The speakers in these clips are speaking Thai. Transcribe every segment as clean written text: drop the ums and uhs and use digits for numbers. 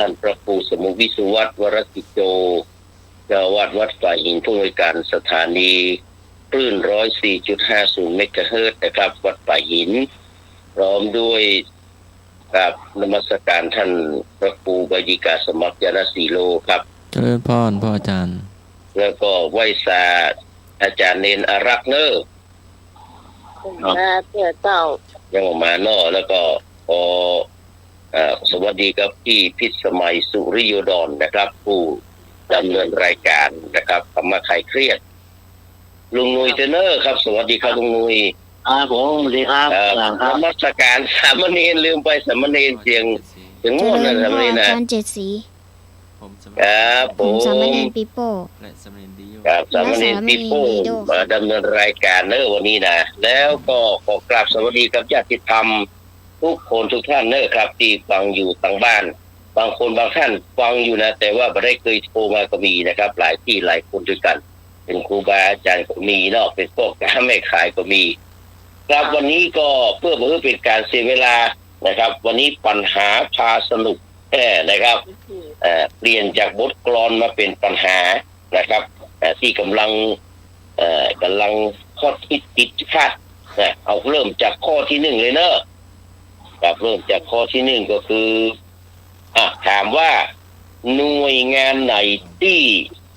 ท่านพระครูสมุวิสุวัตรวรกิจโจเจ้าอาวาสวัดฝ่ายหินผู้อำนวยการสถานีคลื่น 104.50 เมกะเฮิรตซ์นะครับวัดฝ่ายหินพร้อมด้วยกับนมัสการท่านพระครูใบดีกาสมัครยานสีโลครับเจริญพรพ่ออาจารย์แล้วก็ไหว้ศาสตร์อาจารย์เนนอารักษ์เนอร์เจ้ายังออกมาเนอแล้วก็ขอสวัสดีครับพี่พิษสมัยสุริโยดรนะครับผู้ดำเนินรายการนะครับธรรมะคลายเครียดลุงนุยเทเนอร์ครับสวัสดีครับลุงนุยผมสวัสดีครับนมัสการสามเณรลืมไปสามเณรเสียงโง่นะสามเณรนะอาจารย์เจ็ดสีครับผมสามเณรปีโป้และสามเณรดิโยครับสามเณรปีโป้มาดำเนินรายการเนอวันนี้นะแล้วก็ขอกราบสวัสดีกับญาติธรรมทุกคนทุกท่านเนอครับที่ฟังอยู่ทางบ้านบางคนบางท่านฟังอยู่นะแต่ว่าไม่ได้เคยโทรมาก็มีนะครับหลายที่หลายคนด้วยกันเป็นครูบาอาจารย์ก็มีเนาะเป็นพวกแม่ขายก็มีครับวันนี้ก็เพื่อเป็นการเสียเวลานะครับวันนี้ปัญหาพาสนุกนะครับเปลี่ยนจากบทกลอนมาเป็นปัญหานะครับที่กำลังข้อติดขัดเอาเริ่มจากข้อที่หนึ่งเลยเนอะครับเริ่มจากข้อที่หนึ่งก็คือถามว่าหน่วยงานไหนที่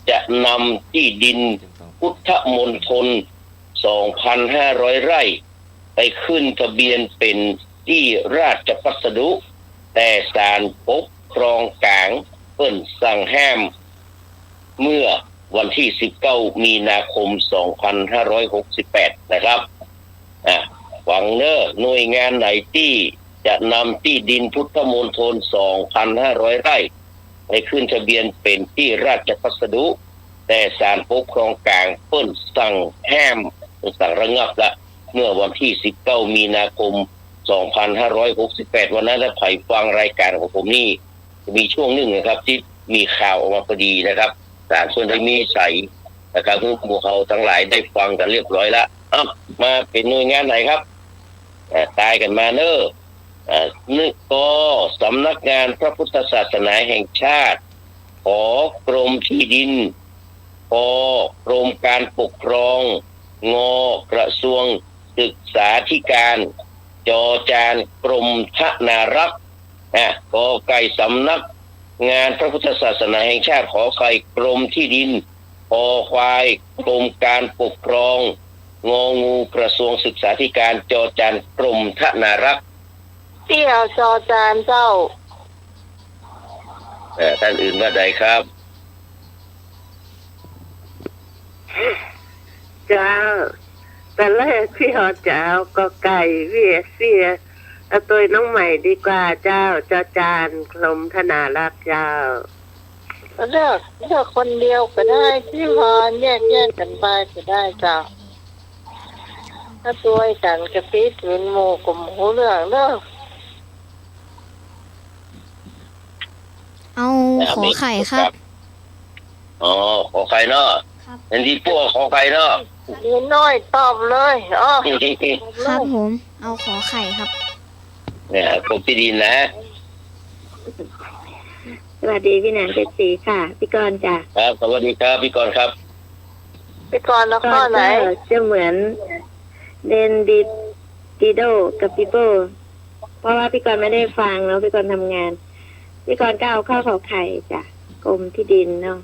จะนำที่ดินพุทธมณฑล 2,500 ไร่ไปขึ้นทะเบียนเป็นที่ราชพัสดุแต่ศาลปกครองกลางเพิ่นสั่งห้ามเมื่อวันที่19มีนาคม2568นะครับฟังเนอหน่วยงานไหนที่จะนำที่ดินพุทธมณฑล 2,500 ไร่ไปขึ้นทะเบียนเป็นที่ราชพัสดุแต่ศาลปกครองกลางเพิ่นสั่งห้ามสั่งระงับละเมื่อวันที่19มีนาคม2568วันนั้นถ้าใครฟังรายการของผมนี่มีช่วงหนึ่งนะครับที่มีข่าวออกมาพอดีนะครับศาลส่วนได้มีใส่นะครับทุกหมู่เขาทั้งหลายได้ฟังกันเรียบร้อยแล้วมาเป็นหน่วยงานไหนครับตายกันมาเนอะนึกก็สำนักงานพระพุทธศาสนาแห่งชาติขอกรมที่ดินกรมการปกครองกระทรวงศึกษาธิการจจานกรมธนารักษ์กไก่สำนักงานพระพุทธศาสนาแห่งชาติขอไข่กรมที่ดินควายกรมการปกครองงูกระทรวงศึกษาธิการจจานกรมธนารักษ์ที่เอาจอจานเจ้าท่านอื่นว่าใดครับเจ้าแต่แรกที่เขาจะเอาก็ไก่เวียเสียเอาตัวน้องใหม่ดีกว่าเจ้าจอจานกรมธนารักษ์เจ้าเลือกคนเดียวก็ได้ที่พอแยกกันไปก็ได้เจ้าถ้าตัวกันกระปิดเป็นโมกลมหูเรื่องเนอะเอาขอไข่ครับขอไข่เนาะเป็นที่พวกขอไข่เนาะนี่น้อยตอบเลยครับผมเอาขอไข่ครับเนี่ยกรมที่ดินนะสวัสดีพี่หนานเจ็ดสีค่ะพี่กรณ์จ้ะครับสวัสดีครับพี่กรณ์ครับพี่กรณ์แล้วข้อไหนจะเหมือนเดนดิโดกับปิโป้เพราะว่าพี่กรณ์ไม่ได้ฟังแล้วพี่กรณ์ทำงานพี่กรณ์ก็เอาข้าวขอไข่จ้ะกรมที่ดินเนาะ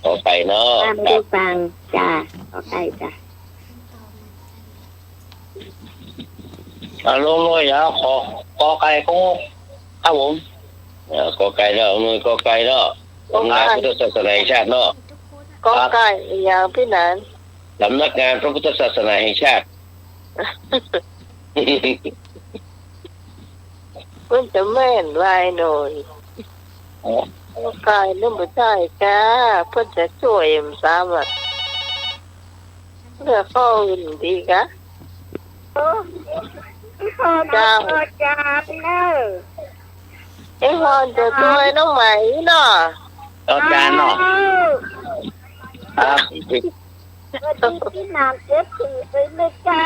ขอไข่เนาะไม่ได้ฟังจ้ะขอไข่จ้ะลงเลยขอไก่ของครับผมขอไก่เนาะหน่วยขอไก่เนาะสำนักพุทธศาสนาแห่งชาติเนาะขอไก่อย่างพี่หนานสำนักงานพระพุทธศาสนาแห่งชาติเพิ่นจะแม่นไว้หน่อยกายนึกบ่ได้จ้าเพิ่นจะช่วยสามารถเลือกข้ออื่นดีกะจ้าจ้าเนอะพอจะช่วยน้องใหม่เนาะอาจารย์เนาะพี่นามเจ็บถือไปเลยเจ้า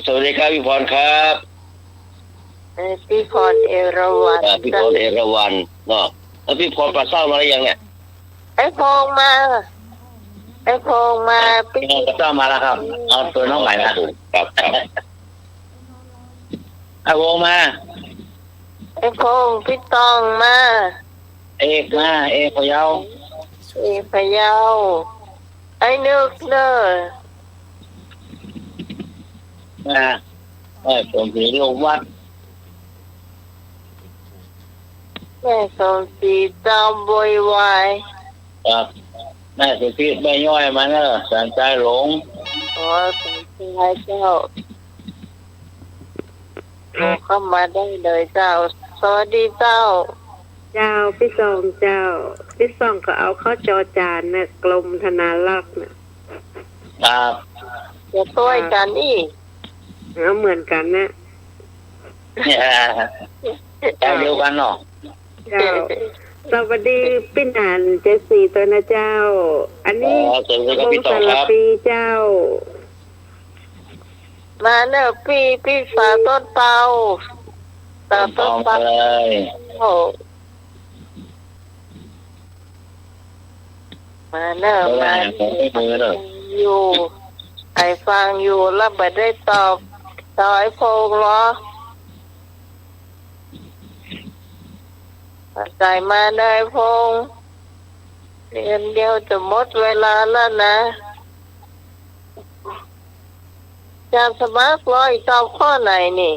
สวัสดีครับพี่พรครับ พี่พรเอราวัณ พี่พรเอราวัณเนาะแล้วพี่พรปลาเศร้ามาหรือยังเนี่ย ไอ้พงมาพี่ พี่น้องก็ต้องมาแล้วครับ เอาตัวน้องใหม่นะครับ ไอ้วงมา ไอ้พงพี่ตองมา เอกมาเอกพะเยา ไอ้พะเยาไอ้นึกเนอ มาผมผีลงวัด แม่สมศรีจอมบวยวาย ครับแม่สุพิษแม่ย่อยมาเนอะสันใจหลง ขอสมชายเจ้าโทรเข้ามาได้เลยเจ้าสวัสดีเจ้า เจ้าพี่ซองเจ้าพี่ซองก็เอาเข้าจอจานนะกรมธนารักษ์นะครับ จะช่วยกันอีก เอาเหมือนกันนะ ใจเดียวกันเนาะ เจ้าสวัสดีพี่หนานเจสีตัวนะเจ้า อันนี้ สวัสดีครับ วง พี่ตอง สาร ครับ ปีเจ้า มาเนอะพี่สาวต้นเปาสาว ต้ ต้ อน ง เปา เลย โอ้มาเนอะ ตัวแร มาก ผมไม่มือเนอะ อยู่ไอ้ฟังอยู่แล้วไม่ได้ตอบต่อไอ้พงเหรอใจมาได้พงเรียนเดียวจะหมดเวลาแล้วนะจะสมัครร้อยตอบข้อไหนนี่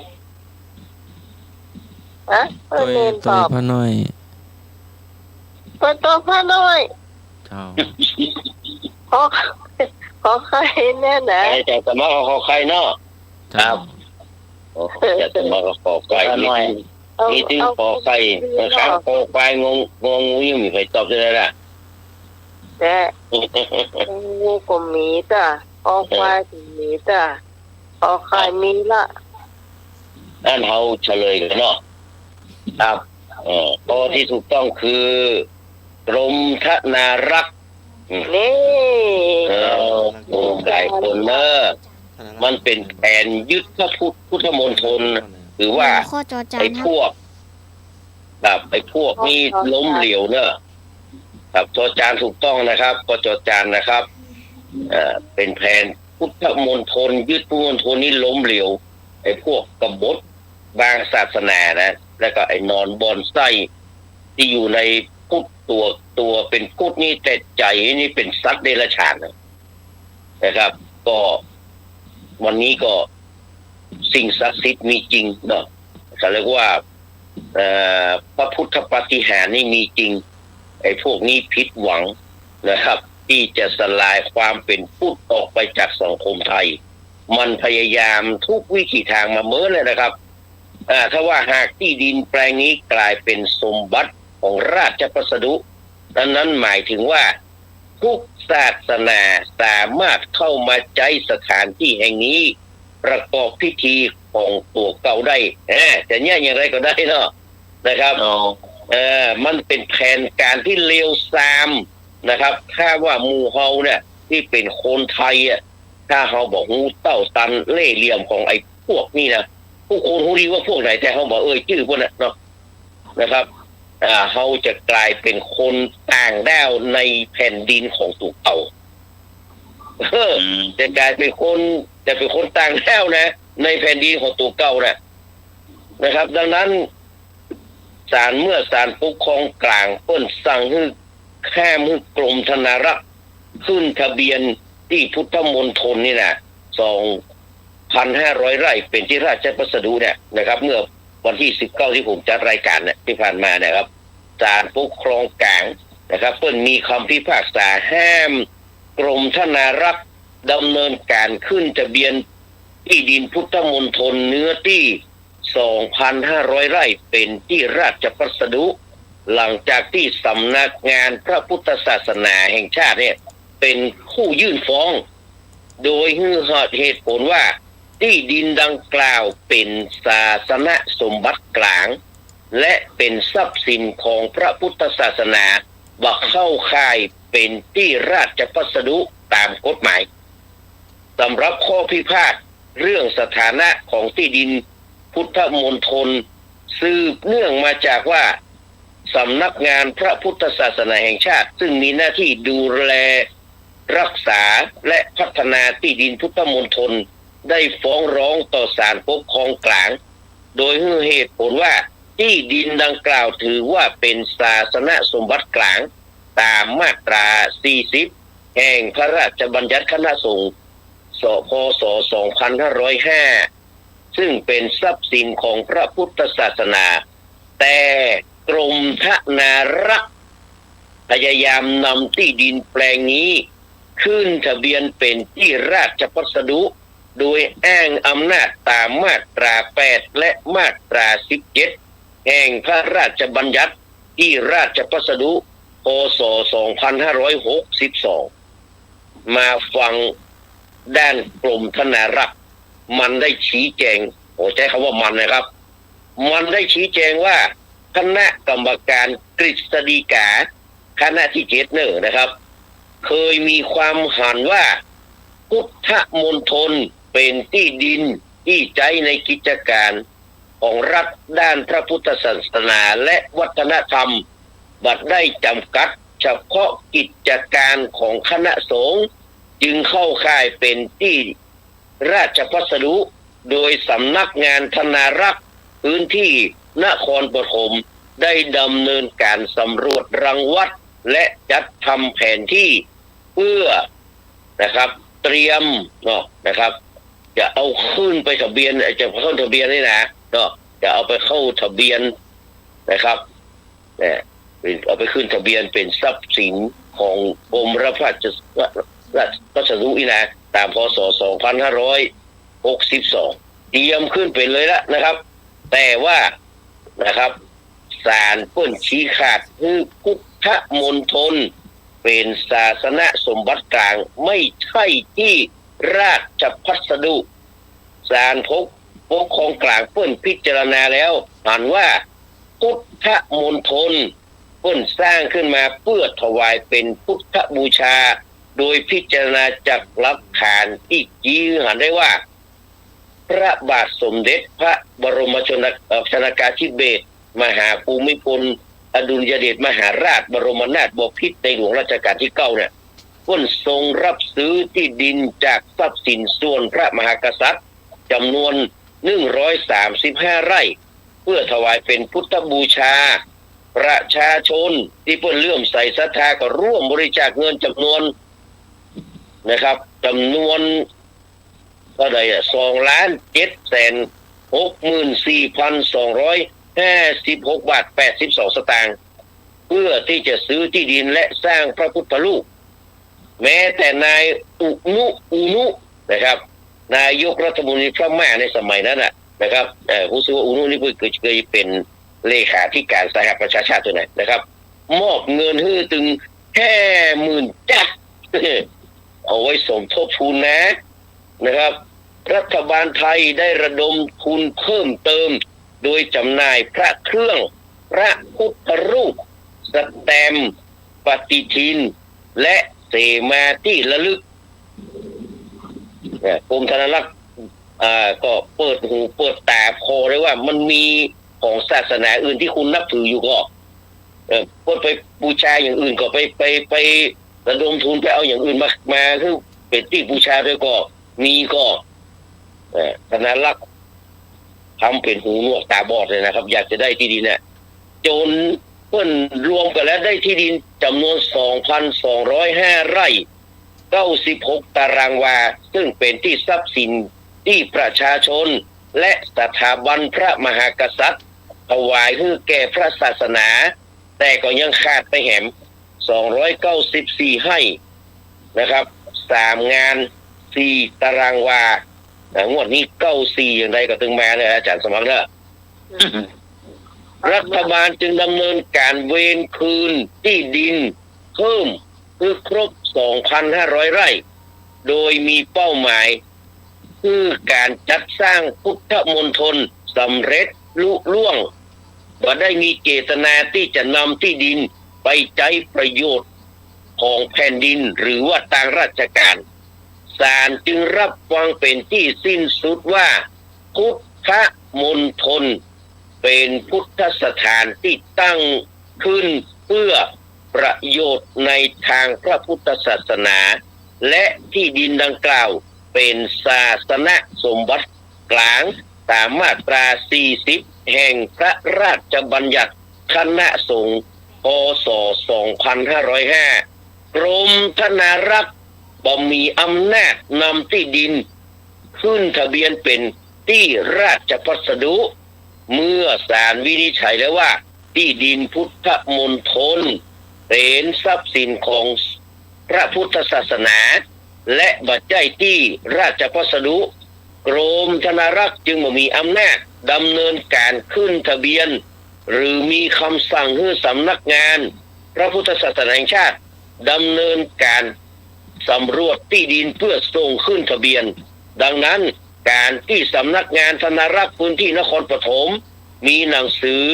ฮะเพื่ ตั อ วน เรียน ตั ต ว อบ พ่อน้อย เพื่อตอบข้อน้อย เจ้า ขอใครแน่นะ ใครจะสมัครขอใครเนาะ เจ้า จะสมัครขอใคร หน่อย นี่ถึงขอใครนะครับขอใครงงูยังมีใครตอบได้ล่ะ แต่งูก็มีจ้ะออกควายก็มีจ้ะออกไข่มีละ นั่นเขาเฉลยกันเนาะครับข้อที่ถูกต้องคือกรมธนารักษ์ นี่ โอ้หลายคนเนอะมันเป็นแผนยึดพระพุทธมณฑลหรือว่า ข้อจอจา ไอ้ นค พ รับ วกแบบไอ้พวกนี้ล้มเหลวเนอะครับจอจานถูกต้องนะครับก็จอจานนะครับเป็นแผนพุทธมณฑลยึดพุทธมณฑลนี้ล้มเหลวไอ้พวกกบฏบางศาสนานะแล้วก็ไอ้นอนบอนไส้ที่อยู่ในพุทธตัวเป็นพุทธนี่แต่ใจนี่เป็นสัตว์เดรัจฉานนะครับ ก็วันนี้ก็สิ่งศักดิ์สิทธิ์มีจริงเนาะเขาเรียกว่าพระพุทธปาฏิหาริย์นี่มีจริงไอ้พวกนี้ผิดหวังนะครับ ที่จะสลายความเป็นพุทธออกไปจากสังคมไทย มันพยายามทุกวิถีทางมาเมื่อเลยนะครับถ้าว่าหากที่ดินแปลงนี้กลายเป็นสมบัติของราชพัสดุนั้นหมายถึงว่าทุกศาสนาสามารถเข้ามาใช้สถานที่แห่งนี้ประกอบพิธีของตัวเก่าได้จะเนี่ยอย่างไรก็ได้เนาะนะครับมันเป็นแผนการที่เลวทรามนะครับถ้าว่าหมู่เฮาเนี่ยที่เป็นคนไทยถ้าเฮาบอกหูเต้าตันเล่ห์เหลี่ยมของไอ้พวกนี้นะผู้คนรู้ดีว่าพวกไหนแต่เฮาบอกชื่อพวกนั้นเนาะนะครับเฮาจะกลายเป็นคนต่างด้าวในแผ่นดินของตัวเก่าจะกลายเป็นคนต่างด้าวนะในแผ่นดินของตัวเก่านะครับ ดังนั้นเมื่อศาลปกครองกลางเปิ้นสั่งให้ข้ามให้กรมธนารักษ์ขึ้นทะเบียนที่พุทธมณฑลนี่นะ2,500 ไร่เป็นที่ราชพัสดุเนี่ยนะครับเมื่อวันที่19ที่ผมจัดรายการเนี่ยที่ผ่านมานะครับศาลปกครองกลางนะครับเปิ้นมีคำพิพากษาห้ามกรมธนารักษ์ดำเนินการขึ้นทะเบียนที่ดินพุทธมณฑลเนื้อที่ 2,500 ไร่เป็นที่ราชพัสดุหลังจากที่สำนักงานพระพุทธศาสนาแห่งชาติเนี่ยเป็นผู้ยื่นฟ้องโดยให้เหตุผลว่าที่ดินดังกล่าวเป็นศาสนสมบัติกลางและเป็นทรัพย์สินของพระพุทธศาสนาบักเข้าข่ายเป็นที่ราชพัสดุตามกฎหมายสำหรับข้อพิพาทเรื่องสถานะของที่ดิน พุทธมณฑลสืบเนื่องมาจากว่าสำนักงานพระพุทธศาสนาแห่งชาติซึ่งมีหน้าที่ดูแลรักษาและพัฒนาที่ดินพุทธมณฑลได้ฟ้องร้องต่อศาลปกครองกลางโดยให้เหตุผลว่าที่ดินดังกล่าวถือว่าเป็นศาสนสมบัติกลางตามมาตรา 40 แห่งพระราชบัญญัติคณะสงฆ์พ.ศ. 2505 ซึ่งเป็นทรัพย์สินของพระพุทธศาสนาแต่กรมธนารักษ์พยายามนำที่ดินแปลงนี้ขึ้นทะเบียนเป็นที่ราชพัสดุโดยอ้างอำนาจตามมาตรา 8 และมาตรา 17 แห่งพระราชบัญญัติที่ราชพัสดุ พ.ศ. 2562 มาฟังด้านกรมธนารักษ์มันได้ชี้แจงใช้คำว่ามันนะครับมันได้ชี้แจงว่าคณะกรรมการกฤษฎีกาคณะที่7นะครับเคยมีความเห็นว่าพุทธมณฑลเป็นที่ดินที่ใช้ในกิจการของรัฐด้านพระพุทธศาสนาและวัฒนธรรมบัดได้จำกัดเฉพาะกิจการของคณะสงฆ์จึงเข้าข่ายเป็นที่ราชพัสดุโดยสำนักงานธนารักษ์พื้นที่นครปฐมได้ดำเนินการสำรวจรังวัดและจัดทำแผนที่เพื่อนะครับเตรียมนะครับจะเอาขึ้นไปทะเบียนจะเข้าทะเบียนนี่นะจะเอาไปเข้าทะเบียนนะครับเอาไปขึ้นทะเบียนเป็นทรัพย์สินของกรมราชพัสดุนี่นะตามพ.ศ. 2562 เตรียมขึ้นไปเลยละนะครับแต่ว่านะครับศาลเปิ้นชี้ขาดคือพุทธมณฑลเป็นศาสนสมบัติกลางไม่ใช่ที่ราชพัสดุศาลปกครองกลางเปิ้นพิจารณาแล้วเห็นว่าพุทธมณฑลเปิ้นสร้างขึ้นมาเพื่อถวายเป็นพุทธบูชาโดยพิจารณาจากหลักฐานที่ชี้เห็นได้ว่าพระบาทสมเด็จพระบรมชนกาธิเบศรมหาภูมิพลอดุลยเดชมหาราชบรมนาถบพิตรในหลวงรัชกาลที่ 9เนี่ยเพิ่นทรงรับซื้อที่ดินจากทรัพย์สินส่วนพระมหากษัตริย์จำนวน135 ไร่เพื่อถวายเป็นพุทธบูชาประชาชนที่เพิ่นเลื่อมใสศรัทธาก็ร่วมบริจาคเงินจำนวนนะครับจำนวนเท่าไหร่2,764,256 บาท 82 สตางค์เพื่อที่จะซื้อที่ดินและสร้างพระพุทธรูปแม้แต่นายอุนุนะครับนายกรัฐมนตรีพม่าในสมัยนั้นนะครับผู้ซื้ออุนุนี่เคยเป็นเลขาธิการสหประชาชาติตัวไหนนะครับมอบเงินให้ถึง50,000 จักรเอาไว้สมทบทุนนะครับรัฐบาลไทยได้ระดมทุนเพิ่มเติมโดยจำหน่ายพระเครื่องพระพุทธรูปสแตมป์ปฏิทินและเสมาที่ระลึกกรมธนารักษ์ก็เปิดหูเปิดตาพอเลยว่ามันมีของศาสนาอื่นที่คุณนับถืออยู่ก็ไปบูชาอย่างอื่นก็ไประดมทุนไปเอาอย่างอื่นมาคือเป็นที่บูชาด้วยก็มีก็ธนารักษ์ทำเป็นหูหนวกตาบอดเลยนะครับอยากจะได้ที่ดินเนี่ยจนเพิ่นรวมกันแล้วได้ที่ดินจำนวน 2,205 ไร่ 96 ตารางวาซึ่งเป็นที่ทรัพย์สินที่ประชาชนและสถาบันพระมหากษัตริย์ถวายให้แก่พระศาสนาแต่ก็ยังขาดไปแหม294 ให้นะครับ3 งาน 4 ตารางวางวดนี้94อย่างไรก็ถึงมาเนี่ยอาจารย์สมัครเนอะรัฐบาลจึงดำเนินการเวรคืนที่ดินเพิ่มคือครบ 2,500 ไร่โดยมีเป้าหมายคือการจัดสร้างพุทธมณฑลสำเร็จลุล่วงว่าได้มีเจตนาที่จะนำที่ดินไปใช้ประโยชน์ของแผ่นดินหรือว่าทางราชการศาลจึงรับฟังเป็นที่สิ้นสุดว่าพุทธม มณฑลเป็นพุทธสถานที่ตั้งขึ้นเพื่อประโยชน์ในทางพระพุทธศาสนา และที่ดินดังกล่าวเป็นศาสนสมบัติกลางตามมาตรา 40 แห่งพระราชบัญญัติคณะสงฆ์พ.ศ. 2505 กรมธนารักษ์บ่มีอำนาจนำที่ดินขึ้นทะเบียนเป็นที่ราชพัสดุ เมื่อศาลวินิจฉัยแล้วว่าที่ดินพุทธมณฑลเป็นทรัพย์สินของพระพุทธศาสนาและบัดใจที่ราชพัสดุ กรมธนารักษ์จึงบ่มีอำนาจดำเนินการขึ้นทะเบียนหรือมีคำสั่งให้สำนักงานพระพุทธศาสนาแห่งชาติดำเนินการสำรวจที่ดินเพื่อส่งขึ้นทะเบียนดังนั้นการที่สำนักงานธนารักษ์พื้นที่นครปฐมมีหนังสือ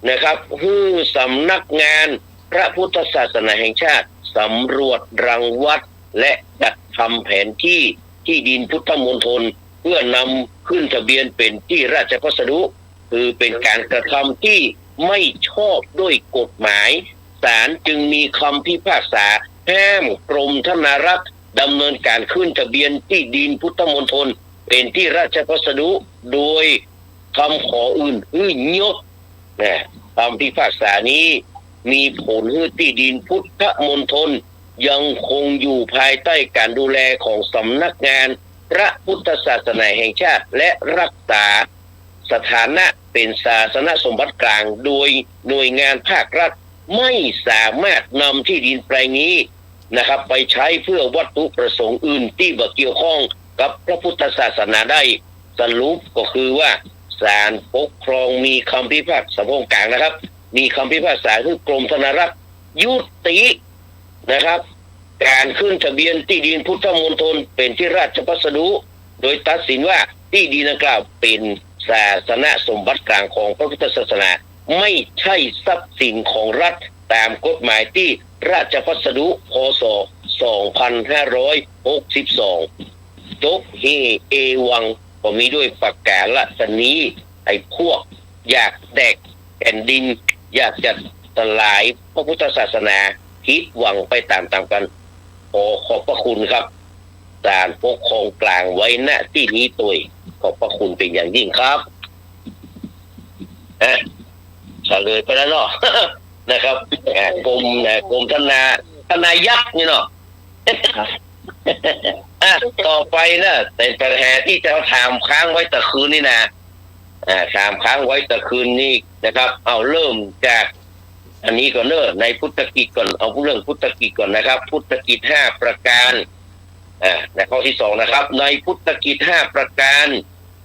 นะครับให้สำนักงานพระพุทธศาสนาแห่งชาติสำรวจรังวัดและจัดทำแผนที่ที่ดินพุทธมณฑลเพื่อนำขึ้นทะเบียนเป็นที่ราชพัสดุคือเป็นการกระทำที่ไม่ชอบด้วยกฎหมายศาลจึงมีคำพิพากษาห้ามกรมธนารักษ์ดำเนินการขึ้นทะเบียนที่ดินพุทธมณฑลเป็นที่ราชพัสดุโดยคำขออื่นยกคำพิพากษานี้มีผลให้ที่ดินพุทธมณฑลยังคงอยู่ภายใต้การดูแลของสำนักงานพระพุทธศาสนาแห่งชาติและรักษาสถานะเป็นศาสนสมบัติกลางโดยหน่วยงานภาครัฐไม่สามารถนำที่ดินแปลงนี้นะครับไปใช้เพื่อวัตถุประสงค์อื่นที่บ่เกี่ยวข้องกับพระพุทธศาสนาได้สรุปก็คือว่าศาลปกครองมีคำพิพากษาของกลางนะครับมีคำพิพากษาคือกรมธนารักษ์ยุตินะครับการขึ้นทะเบียนที่ดินพุทธมณฑลเป็นที่ราชพัสดุโดยตัดสินว่าที่ดินดังกล่าวเป็นศาสนสมบัติกลางของพระพุทธศาสนาไม่ใช่ทรัพย์สินของรัฐตามกฎหมายที่ราชพัสดุพ.ศ. 2562จบเฮเอวังก็มีด้วยประกาศละสนี้ไอ้พวกอยากแดกแผ่นดินอยากจะทลายพระพุทธศาสนาคิดหวังไปตามๆกันขอบพระคุณครับศาลปกครองกลางไว้ณที่นี้ตัวขอบพระคุณเป็นอย่างยิ่งครับเฉลยไปแล้วเนาะ นะครับกรมธนายักษ์นี่เนาะ ต่อไปนะแต่ปัญหาที่จะถามค้างไว้แต่คืนนี่นะถามค้างไว้แต่คืนนี้นะครับเอาเริ่มจากอันนี้ก่อนเนอะในพุทธกิจก่อนเอาเรื่องพุทธกิจก่อนนะครับพุทธกิจ5ประการในข้อที่2นะครับในพุทธกิจ5ประการ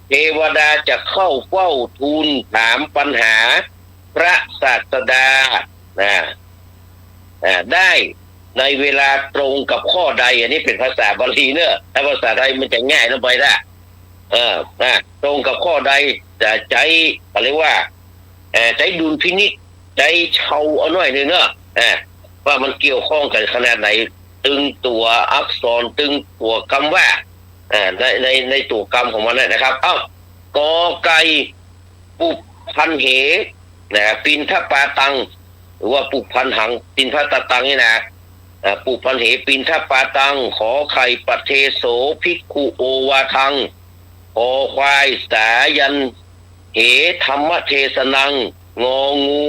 เทวดาจะเข้าเฝ้าทูลถามปัญหาพระศาสดาได้ในเวลาตรงกับข้อใดอันนี้เป็นภาษาบาลีเนอะถ้าภาษาไทยมันจะง่ายลงไปละตรงกับข้อใดจะใจอะไรว่าใจดุลพินิจใจเชาเอาหน่อยนึงเนอะว่ามันเกี่ยวข้องกันขนาดไหนตึงตัวอักษรตึงตัวคำว่าในตัวกรรมของมันนะครับกอไก่ปุพันเหปินทปาตังหรือว่าปุพันหังปินทตตังนี่นะปุพันเหปินทปาตังขอไข่ปเทโสภิกขุโอวาทังขอควายสายันเหธรรมเทศนังงองู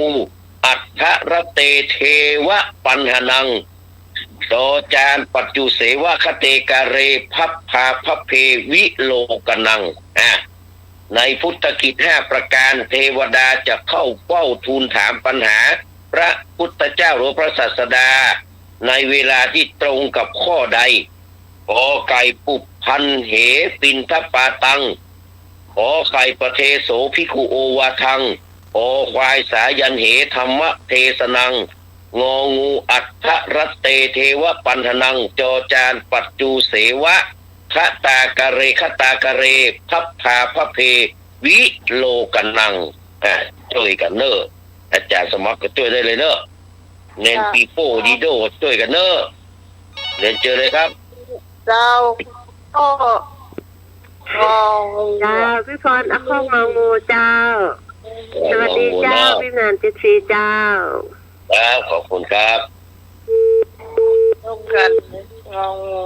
อัฏฐรเตเทวะปัญหนังโตจานปัจจุเสวะคเตกาเรพัพพาพัพเพวิโลกนังในพุทธกิจ5ประการเทวดาจะเข้าเฝ้าทูลถามปัญหาพระพุทธเจ้าหรือพระศาสดาในเวลาที่ตรงกับข้อใดขอไก่ปุพันเหปินทปาตังขอไข่ปเทโสภิกขุโอวาทังขอควายสายันเหธรรมเทศนังงองูอัฏฐรเตเทวะปัญหนังจอจานปัจจุเสวะคตากะเรพัพพาพัพเพวิโลกนังช่วยกันเนอะอาจารย์สมัครก็ช่วยได้เลยเนอะเน้นปีโป้ดีโดช่วยกันเนอะเรียนเจอเลยครับเราก็ งองู เจ้าพี่พรอข้องงองูเจ้า สวัสดีเจ้าพี่แมนจิตรีเจ้า ครับขอบคุณครับ ลูกกันงองู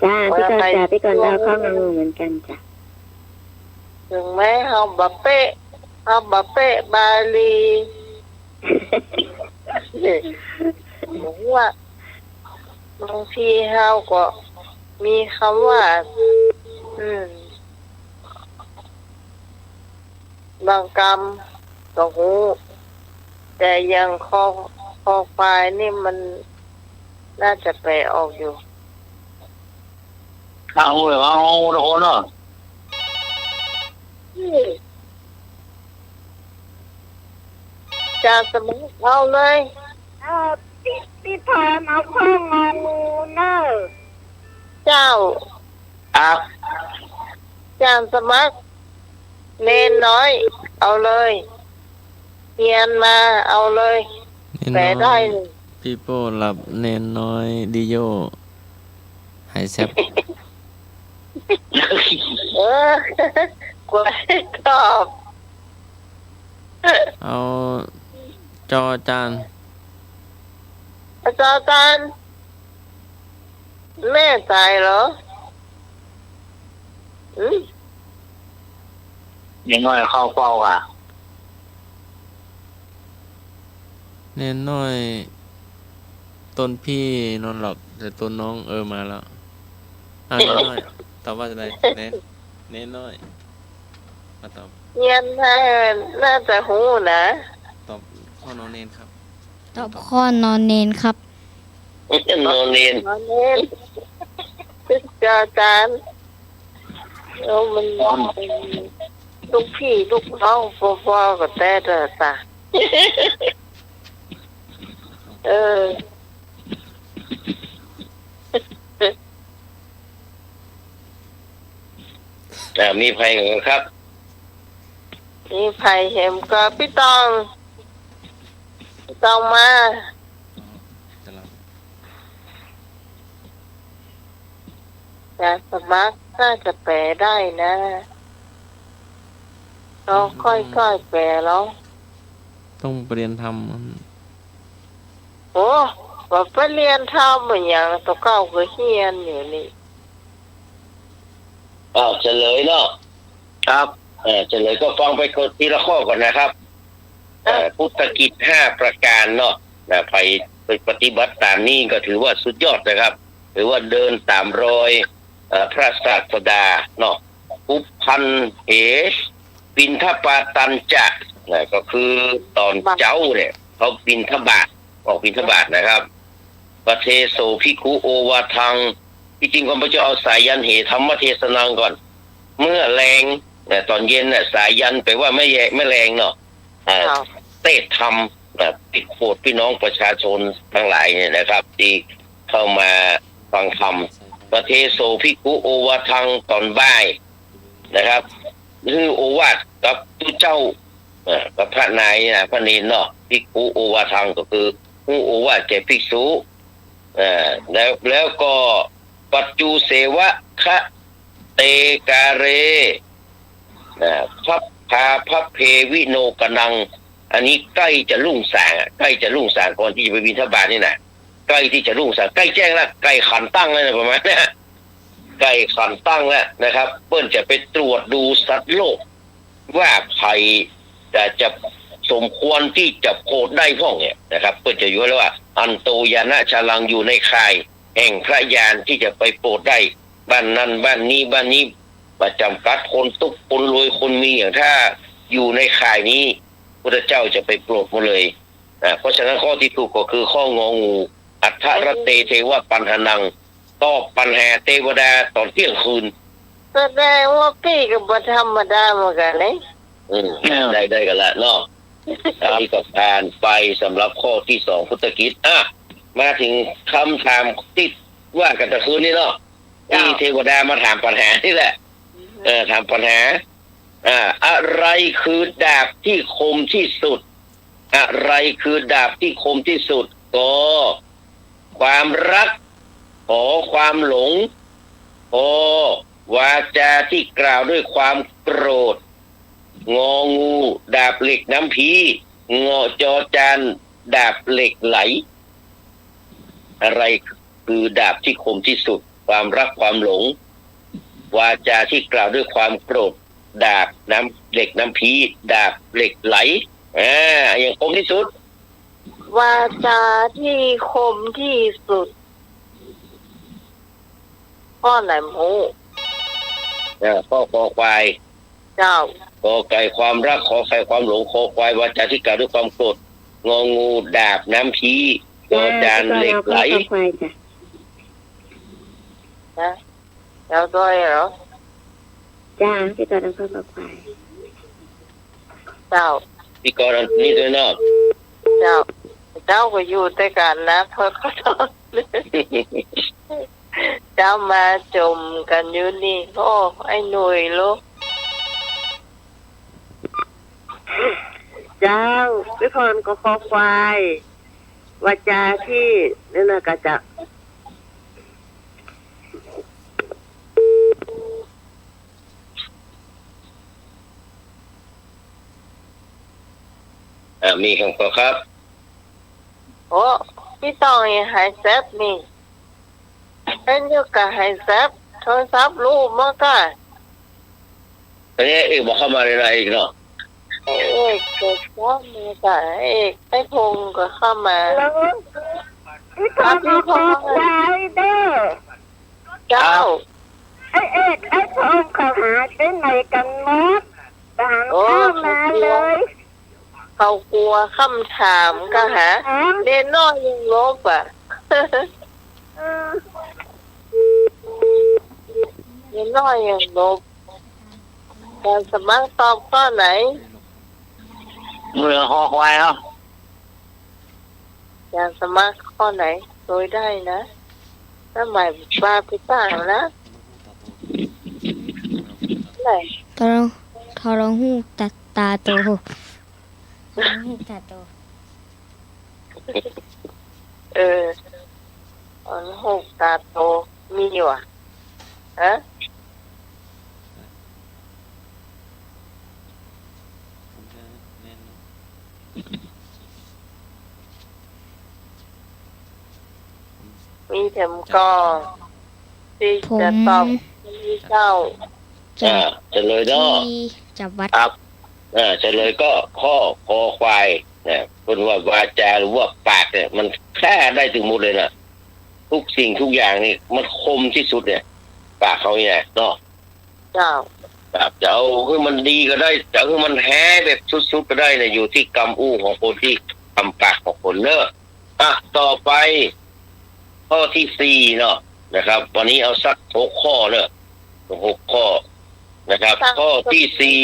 จ้าพี่กอนจ้าพี่กอนเราข้องงองูเหมือนกันจ้ะ ถึงแม้เฮาบะเป๊ะบาลีผมว่าบางทีเฮาก็มีคำว่าบางกรรมก็หูแต่ยังคอควายนี่มันน่าจะแปลออกอยู่ ข้าวเลยว่างูทุกคนเนาะ จะสมุนเอาเลยพี่พรเอาข้องงองูเนอะเจ้า ครับ จานสมัครเนนน้อย เอาเลยเรียนมาเอาเลย เน้น แปล น้ ได้ อย เลย พี่โป้หลับเน้นน้อยดิโยหายแซบ กว่าตอบ เอาจอจาน อาจารย์แม่ตายเหรอ ยังน้อยเข้าเฝ้าอ่ะ เน้นน้อยต้นพี่นอนหลับแต่ต้นน้องมาแล้วเน้นน้อยตอบว่าอะไรเน้นน้อยมาตอบ เรียนน่าจะหูนะ ตอบข้อน้องเน้นครับ ตอบข้อนอนเนนครับ โนเนียน มาเน้นอาจารย์มันลูกพี่ลูกน้องพ่อๆก็แต่เด้อตามีภัยกันครับ นี่ไผ่เห็มก็พี่ตองมา จะรับ แต่สมัครน่าจะแปลได้นะเราค่อยๆแปลแล้ว ต้องไปเรียนท โอ้ว่าไปเรียนทำเหมือนอย่างตัวเก้าก็เฮียนอยู่นี่ เฉลยเนาะ ครับ เฉลยก็ฟังไปทีละข้อก่อนนะครับพุทธกิจ5ประการเนาะไปปฏิบัติตามนี้ก็ถือว่าสุดยอดนะครับถือว่าเดินตามรอยพระศาสดาเนาะอุพันเหปินทปาตันจะก็คือตอนเจ้าเนี่ยเขาบิณฑบาตออกบิณฑบาตนะครับปเทโสภิกขุโอวาทังที่จริงผมจะเอาสายันเหธรรมเทศนังก่อนเมื่อแรงตอนเย็นสายันไปว่าไม่แรงเนาะเทศธรรมปิดโปรดพี่น้องประชาชนทั้งหลายเนี่ยนะครับที่เข้ามาฟังธรรมปเทโสภิกขุโอวาทังตอนบ่ายนะครับคือโอวาทกับตุเจ้ากับพระนายพระเนรเนาะภิกขุโอวาทังก็คือผู้โอวาทแก่ภิกษุแล้วก็ปัจจุเสวะคะเตกาเรพับพาพับเพวิโนกนังอันนี้ใกล้จะรุ่งสางก่อนที่จะไปบิณฑบาตนี่นะใกล้ที่จะรุ่งสางใกล้แจ้งแล้วใกล้ขันตั้งแล้วนะประมาณนี้ใกล้ขันตั้งแล้วนะครับเปิ้นจะไปตรวจดูสัตว์โลกว่าใครจะสมควรที่จะโพดได้พ่องเนี่ยนะครับเปิ้นจะอยู่แล้วว่าอันโตยานะชาลังอยู่ในข่ายแห่งพระญาณที่จะไปโปรดได้บ้านนั้นบ้านนี้ประจำกัดคนตุกคนรวยคนมีอย่างถ้าอยู่ในข่ายนี้พระเจ้าจะไปโปรดหมดเลยเพราะฉะนั้นข้อที่ถูกก็คือข้ององูอัฏฐรเตเทวะปัญหานังตอบปัญหาเทวดาตอนเที่ยงคืนแสดงว่าพี่ก็บ่ธรรมดาเหมือนกันเลยได้กันละเนาะนี่ก็ผ่านไปสำหรับข้อที่2พุทธกิจมาถึงคำถามที่ว่ากันตะคืนนี้เนาะที่เทวดามาถามปัญหานี่แหละถามปัญหาอะไรคือดาบที่คมที่สุดอะไรคือดาบที่คมที่สุด กอความรักขอความหลงพอวาจาที่กล่าวด้วยความโกรธงองูดาบเหล็กน้ำพีงอจอจานดาบเหล็กไหลอะไรคือดาบที่คมที่สุดความรักความหลงวาจาที่กล่าวด้วยความโกรธดาบน้ำเหล็กน้ำพีดาบเหล็กไหลอย่างคมที่สุด วาจาที่คมที่สุดข้อไหนหมู ข้อคอควาย เจ้าก อไก่ความรักขอไข่ความหลงคอควายวาจาที่กล่าวด้วยความโกรธงองูดาบน้ำพีจอจานเหล็กไหล นะแล้วด้วยเหรอ จ้าพี่กรณ์เอาข้าวควาย เจ้า พี่กรณ์นี่ด้วยเนาะ เจ้าก็อยู่ด้วยกันนะเพื่อเขาต้องเจ้ามาจมกันอยู่นี่โอ้ไอ้หนุ่ยลูก เจ้าพี่พรก็คอควายวาจาที่นั่นน่ะก็จะ มีคำขอครับ โอ้พี่ต้องหายแซบนี่เป็นอยู่กับหายแซบโทรศัพท์รูปมาก่ะ ตอนนี้เอกบอกเข้ามาในไลน์อีกเนาะ เอกเกิดว่ามีแต่เอกไอ้พงก็เข้ามา แล้วพี่พรก็คอควายเด้อ เจ้า ไอ้เอกไอ้พงเขาหาที่ไหนกันหมดต่างเข้ามาเลย เขากลัวคำถามก็หาเดนน้อยยังลบอ่ะ เดนน้อยยังลบการสมัครตอบข้อไหน เรือคอควายเนาะ การสมัครข้อไหนโดยได้นะถ้าหมายปลาพิต่างนะไหน ทรหูตาโตทรหูตาโต อันหกตาโตมีอยู่อ่ะฮะมีเข็มกอที่ ผม จะตอบที่เจ้า จะ เฉลยเนาะ ที่จับวัด ครับเฉลยก็ข้อคอควายเนี่ยคนว่าวาจาหรือว่าปากเนี่ยมันแค่ได้ถึงหมดเลยนะทุกสิ่งทุกอย่างนี่มันคมที่สุดเนี่ยปากเขาเนี่ยเนาะ เจ้า แบบจะเอาคือมันดีก็ได้จะคือมันแห้แบบสุดๆก็ได้เนี่ยอยู่ที่กำอู้ของคนที่ทำปากของคนเนอะต่อไป ข้อที่สี่เนาะนะครับ วันนี้เอาสัก6 ข้อเนอะ6 ข้อนะครับ ข้อที่สี่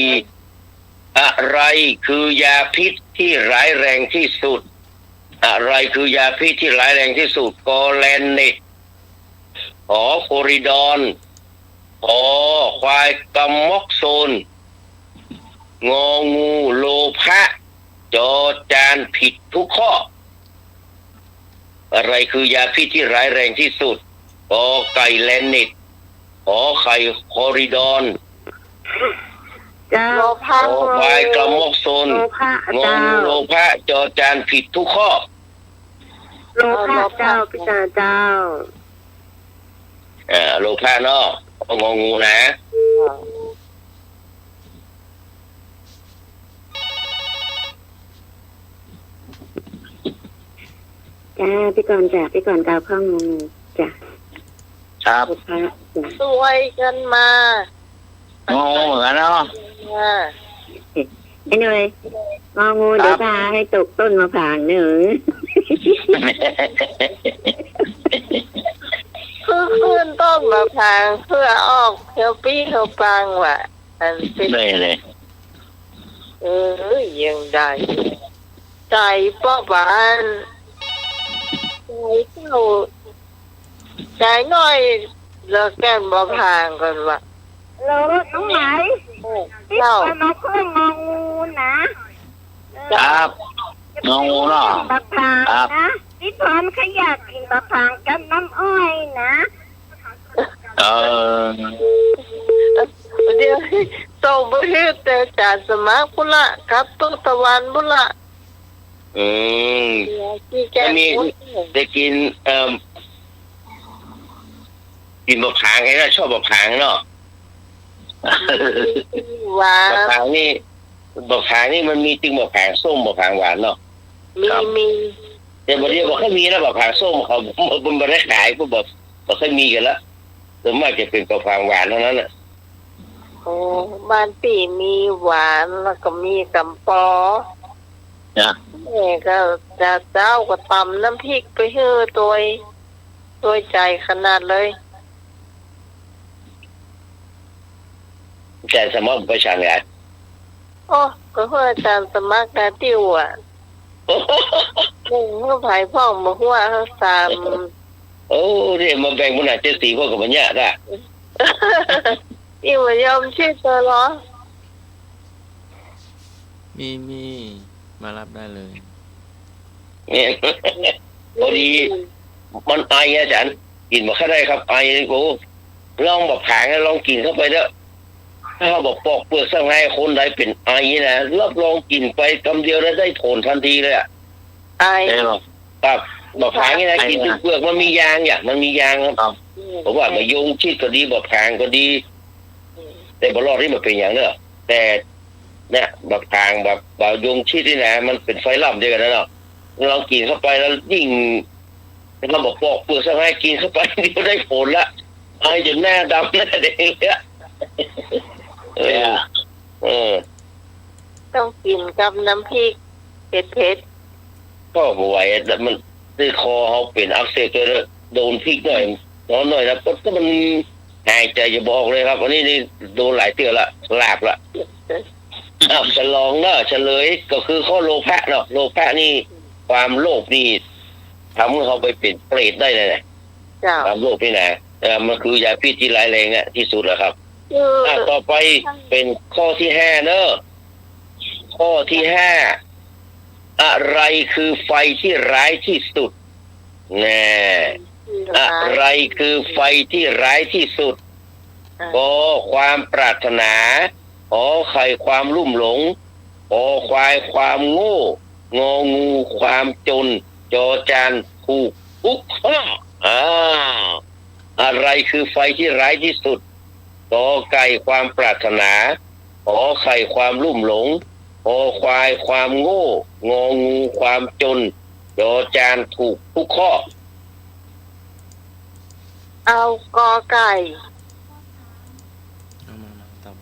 อะไรคือยาพิษที่ร้ายแรงที่สุด อะไรคือยาพิษที่ร้ายแรงที่สุดกอแลนเนตหอโคริดอนหอควายกัมม็อกโซนงองูโลภะจอจานผิดทุกข้อ อะไรคือยาพิษที่ร้ายแรงที่สุดกอไก่แลนเนตขอไข่โคริดอน เจ้า โลภะ ขอควายกัมม็อกโซน โลภะ งอ เจ้า งูโลภะจอจานผิดทุกข้อ โลภะเจ้าพี่เจ้า โลภะเนาะงองูนะ จ้าพี่กรณ์จ้าพี่กรณ์ดาวข้างงูจ้า ครับ โลภะจ้า สวยกันมา งงเหมือนกันเนาะ ไอ้หน่อยงองูเดี๋ยวพาให้ตกต้นมะพร้าวหนึ่ง คือขึ้นต้นมะพร้าวเพื่อออกเที่ยวปี้เที่ยวปังว่ะอันเป็น เลย ยังได้ใจป้อบ้านใจเจ้าใจน้อยเลิกแก้มมะพร้าวกันว่ะ โลน้องไหมพี่ เจ้า กรณ์มาเพิ่มงองูนะครับ งงเนาะ มะพร้าวนะพี่ พี่พรเขาอยากกินมะพร้าวกับน้ำอ้อยนะ เออ เดี๋ยวส่งไปให้แต่จานสมัครบุละครับตุกตะวันบุละ อืม ที่แก ถ้ามีได้กินกินมะพร้าวไงนะชอบมะพร้าวเนาะ หวาม ะพร้า น วนี่มะพร้าวนี่มันมีจริงมะพร้าวส้มมะพร้าวหวานเนาะ มี แต่บางทีบอกเขามีแล้วมะพร้าวส้มเขามันไม่ได้ขายพวกบอกเคยมีกันแล้วส่วนมากจะเป็นมะพร้าวหวานเท่านั้นน่ะ โอ้บ้านปีมีหวานแล้วก็มีกำปอ นะ แม่ก็จะเจ้าก็ตำน้ำพริกไปเฮือตัวใจขนาดเลย แต่สมมติประชาชน โอ้ก็เพื่ออาจารย์สมัครนาติวอ่ะมึงเมื่อภายพ่องมาหัวเขาตาม โอ้เรียกมาแบ่งมันอาจจะสีพวกกับมันเนี่ยได้ อีว่ายอมชื่อตัวเหรอ มีมารับได้เลย เนี่ยพอดีมันไออาจารย์กินมาแค่ได้ครับไอโอ้ลองแบบผางลองกินเข้าไปเด้อถ้าเขาบอกปอกเปลือกสังไงคนใดเป็นไอนะรับรองกินไปคำเดียวแล้วได้ผลทันทีเลยอ่ะ ไอ ได้หรอ ครับบอกผางนี่นะกินเปลือกมันมียางอย่างมันมียางครับผมว่ามายงชิดก็ดีบอกผางก็ดี แต่บรอดที่มันเป็นอย่างเนอะแต่เนี่ยแบบทางแบบยงชิดนี่นะมันเป็นไฟลับเดียวกันนะเนาะเรากินเข้าไปแล้วยิ่งเราบอกปอกเปลือกสังไงกินเข้าไปเดียวได้ผลละไอ้จนหน้าดำหน้าแดงเลยเออ ต้องกินกับน้ำพริกเผ็ด ก็บ่ไหวแต่มันด้วยคอเขาเป็นอักเสบเลยโดนพริกหน่อยน้อยหน่อยนะก็มันหายใจจะบอกเลยครับวันนี้นี่โดนหลายเตือนละลาบละจะลองเนาะเฉลยก็คือข้อโลภะเนาะโลภะนี่ความโลภนี่ทำให้เขาไปเป็นเปรตได้เลยนะ ๆเจ้า ความโลภนี่นะมันคือยาพิษที่ร้ายแรงอะที่สุดแหละครับ ต่อไปเป็นข้อที่ห้าเนอะข้อที่ห้าอะไรคือไฟที่ร้ายที่สุดแน่อะไรคือไฟที่ร้ายที่สุดก็ความปรารถนาขอไข่ความลุ่มหลงขอควายความโง่งองูความจนจอจานถูกทุกข้ออะไรคือไฟที่ร้ายที่สุดกอไก่ความปรารถนาขอไข่ความลุ่มหลงขอควายความโง่งองูความจนจอจานถูกทุกข้อ เอากอไก่ เอามาตอบ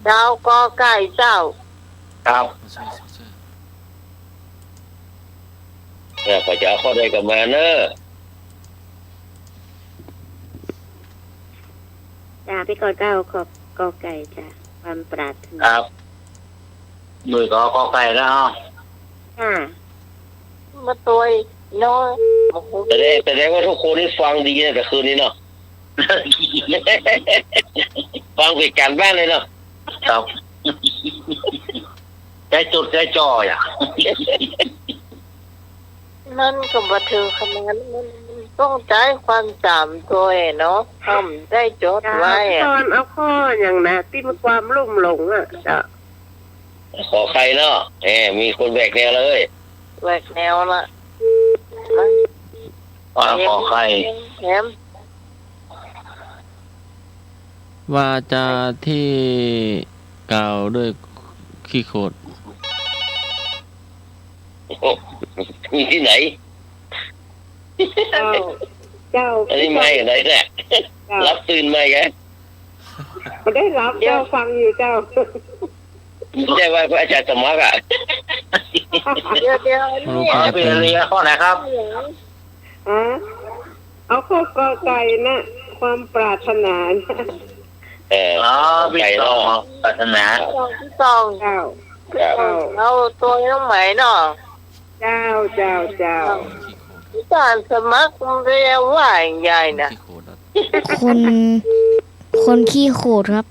เจ้ากอไก่เจ้า ครับ ช่วย เนี่ยพอจะเอาข้อใดกับมาเนอะ จ้าพี่กอเจ้าขอบกอไก่จ้าความปรารถนา ครับหน่วยก็ไก่แล้ว ค่ะ มาตัวน้อย แต่แสดงว่าทุกคนนี่ฟังดีนะแต่คืนนี้เนาะ ฟังไปการบ้านเลยเนาะ ครับใจจุดใจจ่ออ่ะ มันก็บันเทิงขนาดมันต้องใช้ความจำตัวเนาะทำได้จด จ้า ไว้ พี่ อะ พรเอาข้ออย่างนะที่มันความลุ่มหลงอ่ะจ้า ขอใครเนาะมีคนแบกแนวเลย แหวกแนวละ ขอไข่ แถม วาจาที่กล่าวด้วยขี้โคตร มีที่ไหน เจ้า อันนี้ไม่ไหนแหละ เจ้า รับตื่นไหมแก ไม่ได้รับเจ้าฟังอยู่เจ้า ไม่ใช่ว่าพระอาจารย์สมัครอ่ะ เดี๋ยว รู้ นี่ แพ้ เป็ เป็น น เรียข้อไหนครับ เอาข้อกอไก่นะความปรารถนานะ วิ ไก่ ตอ เนาะ ปรารถนา ที่สอง เจ้า เอาตัวน้องไหมเนาะ เจ้าเจ้าเจ้า ขี้โคตร การสมัครมันเรียกว่าใหญ่นะ ขี้โคตรอะ คนขี้โขดครับ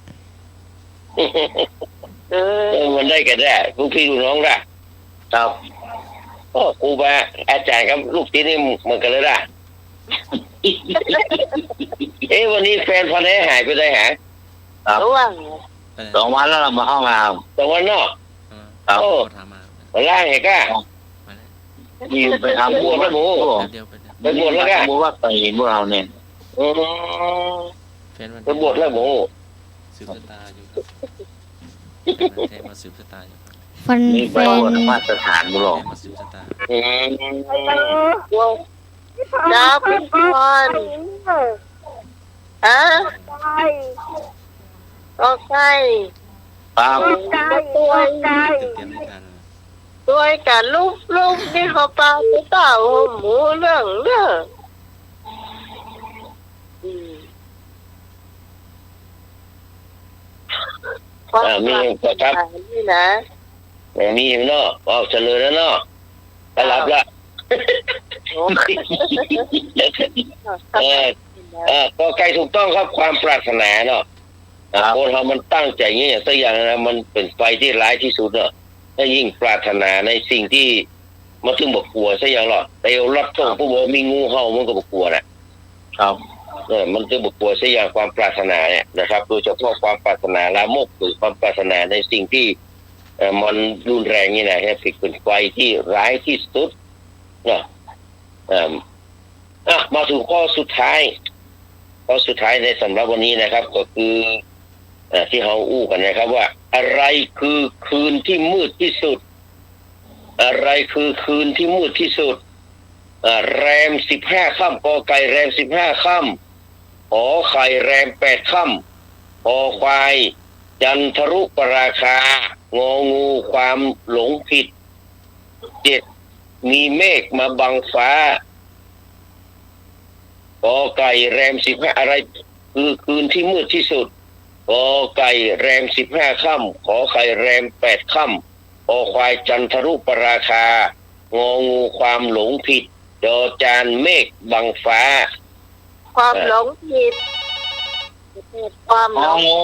เออ มันได้กันได้ลูกพี่ลูกน้องได้ ครับ โอ้ครูบาอาจารย์ครับลูกศิษย์นี่เหมือนกันเลยล่ะ วันนี้แฟนพันธุ์แท้หายไปเลยหา ระหว่าง ไปไหน 2 วันแล้วเรามาเข้ามา แต่วันนอก เออ ครับ โอ้ ถามมา วันล่างไงก้า ไปแล้ว มีไปทำ บวชแล้วหมู เดี๋ยวไปเดี๋ยว ไปบวชแล้วก็ สมมุติว่าไปพวกเราเนี่ย อืม แฟนมัน ไปบวชแล้วหมู สืบชะตาอยู่ครับแฟนมันแท้มาสืบชะตาอยู่ครับ ฟัน นี่ แฟ ไปบวช น มาตรฐานบุหรอ แท้มาสืบชะตา อืม จ้าพี่พรฮะก็ใกล้ ครับ ตัว เตรียมไม่ทัน ตัวกับลูกนี่เขาปาตัวเต่าหมูเรื่องอืม มีครับ นี่นะ มีอยู่เนาะเอาเฉลยแล้วเนาะไปรับละ โอ้ ก็ใกล้ถูกต้องครับความปรารถนาเนาะคนเรามันตั้งใจอย่างนี้สักอย่างนะมันเป็นไฟที่ร้ายที่สุดเนาะถ้ายิ่งปรารถนาในสิ่งที่มันถึงบอกกลัวสักอย่างหรอกแต่รับส่งผู้บอกมีงูเห่ามันก็บอกกลัวนะครับ มันจะบอกกลัวสักอย่างความปรารถนาเนี่ยนะครับโดยเฉพาะความปรารถนาลามกหรือความปรารถนาในสิ่งที่มันรุนแรงนี่นะฮะเป็นไฟที่ร้ายที่สุดเนาะมาถึงข้อสุดท้ายในสำหรับวันนี้นะครับ ก็คือที่เราอู้กันนะครับว่าอะไรคือคืนที่มืดที่สุดอะไรคือคืนที่มืดที่สุดแรม15 ค่ำกอไก่แรม15 ค่ำขอไข่แรม8 ค่ำคอควายจันทรุปราคางองูความหลงผิด7มีเมฆมาบังฟ้ากอไก่แรม15อะไรคือคืนที่มืดที่สุดกอไก่แรม15 ค่ำขอไข่แรม8 ค่ำคอควายจันทรุปราคางองูความหลงผิดจอจานเมฆบังฟ้า ความหลงผิดความหล อ๋อง งู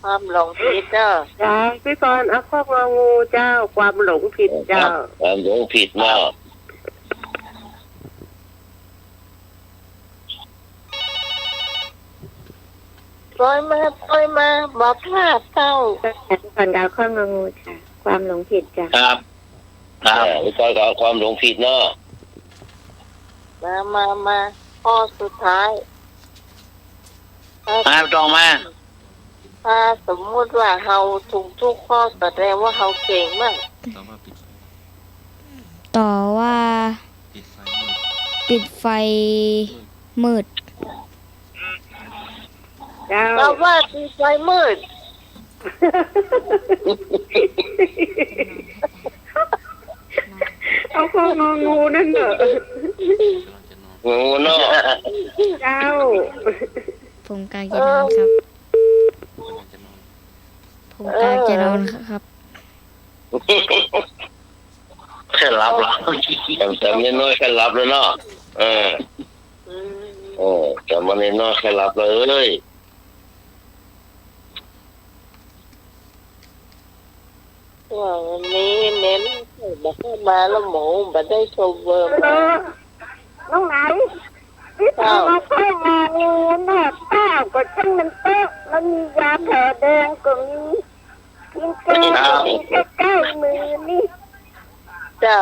ความหลงผิดเด้อ จ้าพี่พรเอาข้ององูเจ้าความหลงผิดเจ้า ความหลงผิดเนาะ ปล่อยมาบอกพลาดเต้า ก่อนดาวข้ององูจ้ะความหลงผิดจ้ะ ครับครับ วิเคราะห์กับความหลงผิดเนาะ มาข้อสุดท้าย มาตรงมา ถ้าสมมุติว่าเราถูกทุกข้อแสดงว่าเราเก่งมาก ต่อว่า ต่อว่า ปิดไฟมืด ปิดไฟมืด เจ้า เราว่าตีไฟมืด เอาข้ององูนั่นเหรอ งูเนาะ เจ้า ผมกำลังจะนอนครับ ผมกำลังจะนอนครับ แค่รับเหรอ แต่ไม่น้อยแค่รับแล้วเนาะแต่มันน้อยแค่รับเลย ว่าวันนี้เน้นบอกให้มาแล้วหมูบัได้โชว์เวอร์มา น้องไหนพี่พรเอาข้ององูน่ะเต้าก็ช่างมันเต้าแล้วมียาแผลแดงก็มีกินแก้วมีใกล้ๆมือนี่ เจ้า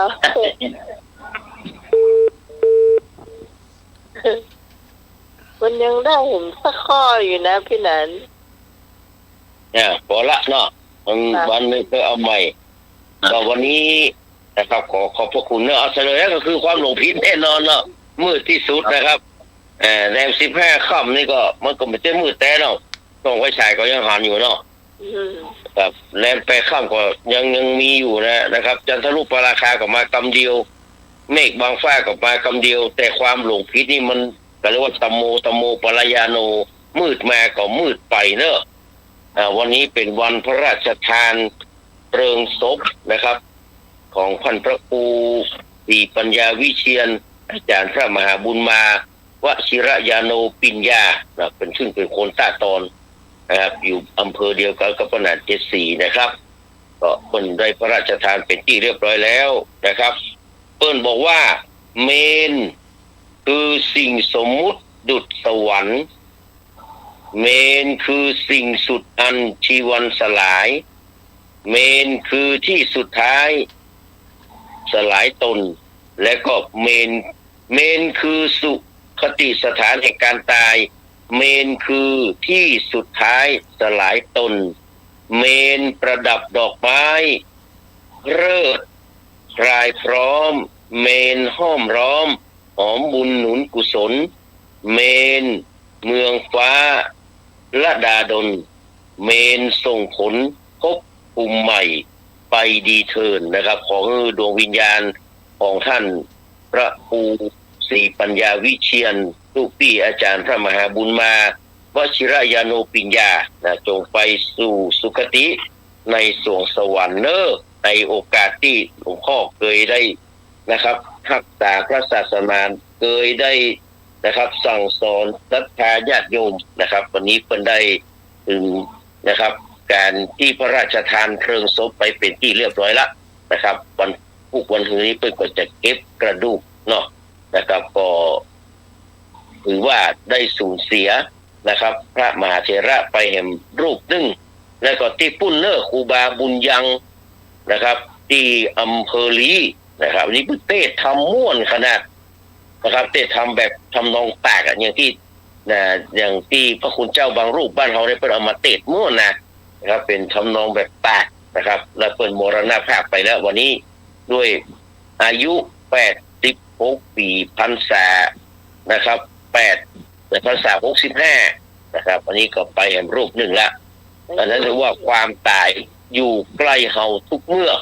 มันยังได้เห็นสักข้ออยู่นะพี่นัน พอละเนาะวันนี้ก็เอาใหม่ก็วันนี้นะครับขอบพระคุณเนาะเอาเฉลยก็คือความหลงผิดแน่นอนเนาะมืดที่สุดนะครับแรม15 ค่ำนี่ก็มันก็ไม่ใช่มืดแต่เนาะต้องไว้ฉายก็ยังหันอยู่เนาะ ครับแรม8 ค่ำก็ยังมีอยู่นะครับจันทรุปราคาก็มากำเดียวเมฆบางฟ้าก็มากำเดียว แต่ความหลงผิดนี่มันก็เรียกว่าตมโมปรายาโนมืดมาก็มืดไปเนอะวันนี้เป็นวันพระราชทานเพลิงศพนะครับ ของพันพระครูศรีปัญญาวิเชียรอาจารย์พระมหาบุญมาวชิรยาโนปิญญาเป็นซึ่งเป็นคนตาตอนนะครับอยู่อำเภอเดียวกันกับปนาด74นะครับ ก็เปิ้นได้พระราชทานเป็นที่เรียบร้อยแล้วนะครับเปิ้นบอกว่าเมนคือสิ่งสมมุติดุจสวรรค์เมนคือสิ่งสุดอันชีวันสลายเมนคือที่สุดท้ายสลายตนและก็เมนคือสุคติสถานแห่งการตายเมนคือที่สุดท้ายสลายตนเมนประดับดอกไม้เริดรายพร้อมเมนห้อมร้อมหอมบุญหนุนกุศลเมนเมืองฟ้าละดาดลเมนส่งผลพบภูมิใหม่ไปดีเทินนะครับของดวงวิญญาณของท่านพระครูศรีปัญญาวิเชียรลูกพี่อาจารย์พระมหาบุญมาวชิรยานุปิญญาจงไปสู่สุคติในสวงสวรรค์เนอในโอกาสที่หลวงพ่อเคยได้นะครับรักษาพระศาสนาเคยได้นะครับสั่งสอนศรัทธาญาติโยมนะครับวันนี้เพิ่นได้ถึงนะครับการที่พระราชทานเพลิงศพไปเป็นที่เรียบร้อยแล้วนะครับวันคืนนี้เพิ่นก็จะเก็บกระดูกเนาะนะครับก็ถือว่าได้สูญเสียนะครับพระมหาเถระไปแห่งรูปหนึ่งแล้วก็ที่ปุ้นเนอร์ครูบาบุญยังนะครับที่อำเภอลีนะครับนี่เต้ทำม่วนขนาดนะครับเต้ทำแบบทำนองแตกอย่างที่อย่างที่พระคุณเจ้าบางรูปบ้านเราได้เปิดเอามาเตะม่วนนะครับเป็นทำนองแบบแตกนะครับและเปิดมรณภาพไปแล้ววันนี้ด้วยอายุ86 ปีพรรษานะครับ8พรรษา65นะครับวันนี้ก็ไปแห่งรูปหนึ่งละอันนั้นถือว่าความตายอยู่ใกล้เฮาทุกเมื่อ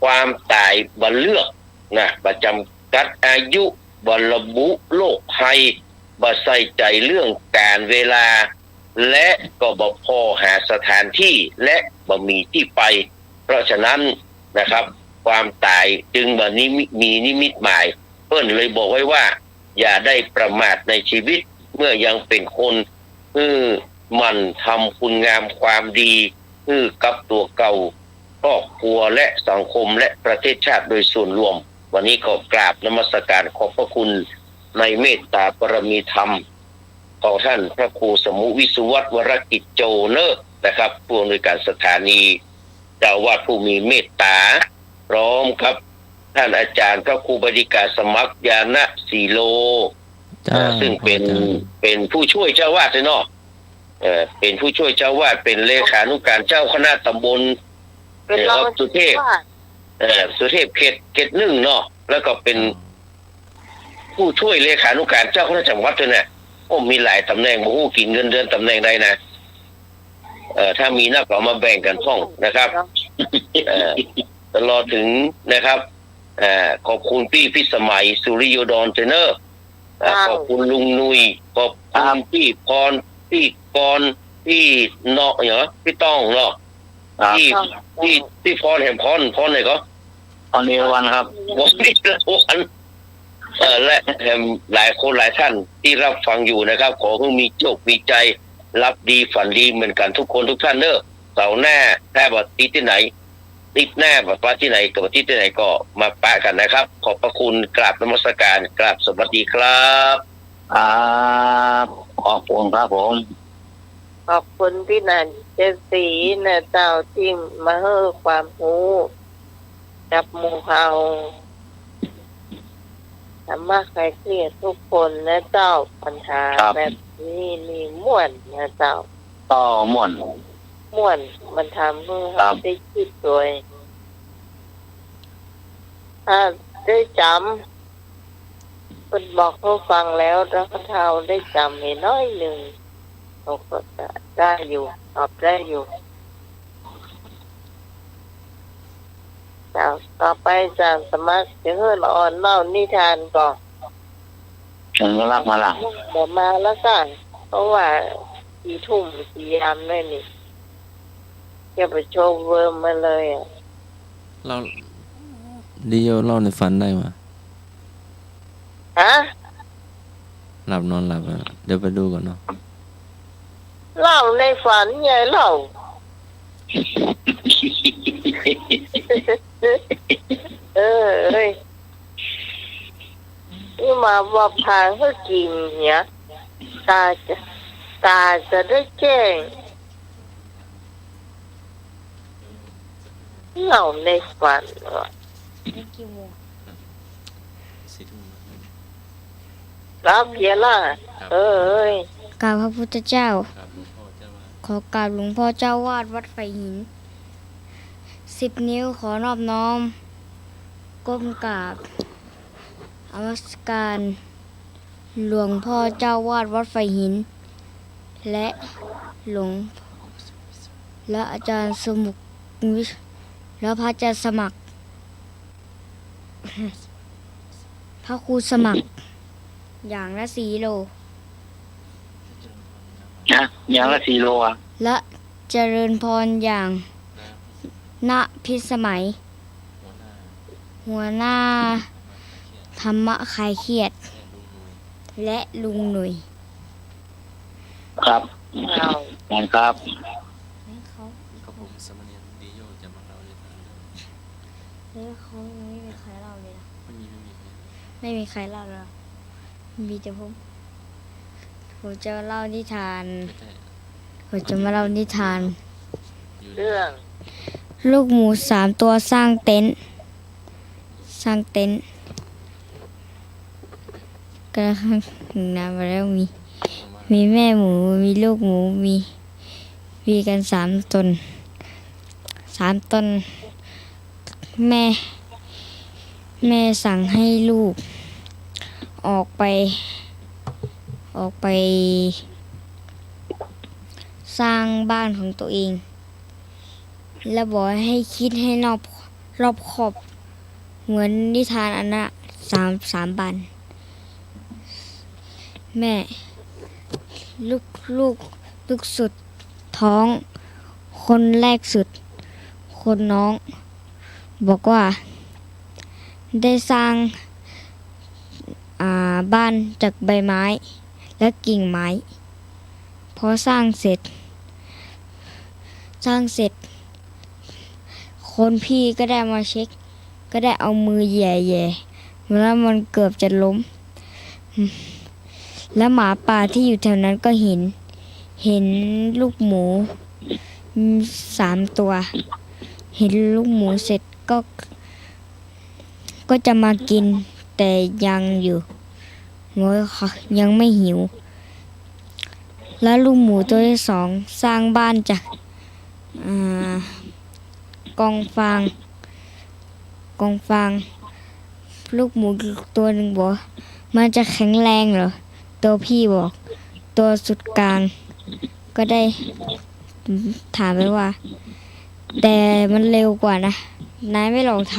ความตายบ่เลือกนะบ่จำกัดอายุบ่ระบุโรคภัยบ่ใส่ใจเรื่องการเวลาและก็บ่พอหาสถานที่และบ่มีที่ไปเพราะฉะนั้นนะครับความตายจึงบ่นี้มีนิมิตหมายเพิ่นเลยบอกไว้ว่าอย่าได้ประมาทในชีวิตเมื่อยังเป็นคนมันทำคุณงามความดีกับตัวเก่าครอบครัวและสังคมและประเทศชาติโดยส่วนรวมวันนี้ก็กราบนมัสการขอบพระคุณในเมตตาปรมีธรรมของท่านพระครูสมุวิสุวัตวรกิจโจเนอร์นะครับผู้อำนวยการสถานีเจ้าวาดผู้มีเมตตาพร้อมครับท่านอาจารย์พระครูบดิกาสมัครยานะสีโลซึ่งเป็นผู้ช่วยเจ้าวาดเลยเนาะเป็นผู้ช่วยเจ้าวาดเป็นเลขานุการเจ้าคณะตำบลสุเทพเขต1เนาะแล้วก็เป็นผู้ช่วยเลขานุการเจ้าคณะจังหวัดด้วยนะโอ้มีหลายตำแหน่งบ่ฮู้กินเงินเดือนตำแหน่งใดนะถ้ามีนักเอามาแบ่งกันท่องนะครับตลอดถึงนะครับขอบคุณพี่พิสมัยสุริโยดรเทรนเนอร์ขอบคุณลุงนุยขอบคุณพี่พรพี่กรพี่เนาะเหรอพี่ต้องเนาะพี่พรแห่งพรไหนก็ตอนนี้วันครับวันนี้วันและหลายคนหลายท่านที่รับฟังอยู่นะครับขอให้มีโชคมีใจรับดีฝันดีเหมือนกันทุกคนทุกท่านเนอะเสาร์หน้าถ้าบอกที่ไหนติดหน้าแบบว่าที่ไหนกับที่ไหนก็มาปะกันนะครับขอบพระคุณกราบนมัสการกราบสวัสดีครับขอบคุณครับผมขอบคุณพี่นันเจสีนะเจ้าที่มาให้ความรู้กับหมู่เฮาทำมาใครเครียดทุกคนนะเจ้าปัญหาแบบนี้นี่ม่วนนะเจ้าต่อม่วนมันทำให้เราได้คิดด้วยถ้าได้จำคนบอกเขาฟังแล้วแล้วเขาได้จำให้น้อยหนึ่งเราก็ได้อยู่ตอบได้อยู่ต่อไปจากสมัครจะเฮือนอ่อนเล่านิทานก่อนฉันก็รักมาละเดี๋ยวมาแล้วกันเพราะว่า4 ทุ่ม4 ยามเลยนี่จะไปโชว์เวิร์มมาเลยเราดิโยเล่าในฝันได้มาหลับนอนหลับเดี๋ยวไปดูก่อนเนาะเล่าในฝันใหญ่เล่า เอ้ยนี่มาบอกทางก็กินเนี่ยตาจะได้แจ้งเหงาในฝันเหรอ กี่โมง 4 ทุ่ม รับเพียล่ะ ครับ เอ้ย กราบพระพุทธเจ้า ครับหลวงพ่อเจ้าว่า ขอกราบหลวงพ่อเจ้าวาดวัดไฟหิน10 นิ้วขอนอบน้อมก้มกราบนมัสการหลวงพ่อเจ้าวาดวัดไฟหิน และหลวงและอาจารย์สมุกวิและพระอาจารย์สมัคร พระครูสมัคร อย่างละ4 โล นะอย่างละ4 โลอ่ะ และเจริญพรอย่างณพิสมัย หัวหน้าธรรมะคลายเครียด และลุงหนุ่ย ครับ เอา งานครับ ครับผมสามเณรดีโยจะมาเล่านิทานเรื่อง แล้วเขาไม่มีใครเล่าเลยนะ ไม่มี ไม่มีใครเล่าเลยมีแต่ผมจะเล่านิทาน ใช่ ผมจะมาเล่านิทาน อยู่ เรื่อง ลูกหมู3 ตัวสร้างเต็นท์กระทั่งถึงน้ำมาแล้วมีแม่หมูมีลูกหมูมีกัน3 ตนแม่สั่งให้ลูกออกไปสร้างบ้านของตัวเอง และบอกให้คิดให้รอบคอบ เหมือนนิทานอันน่ะสามบัน แม่ลูกสุดท้อง คนแรกสุด คนน้อง บอกว่าได้สร้างบ้านจากใบไม้และกิ่งไม้พอสร้างเสร็จ คนพี่ก็ได้มาเช็ค ก็ได้เอามือแย่แล้วมันเกือบจะล้ม แล้วหมาป่าที่อยู่แถวนั้นก็เห็นลูกหมู3 ตัว เห็นลูกหมูเสร็จก็จะมากินแต่ยังอยู่ยังไม่หิว แล้วลูกหมูตัวที่2สร้างบ้านจากกองฟางลูกหมูตัวหนึ่งบอกมันจะแข็งแรงเหรอตัวพี่บอกตัวสุดกลางก็ได้ถามไปว่า แต่มันเร็วกว่านะนายไม่ลองท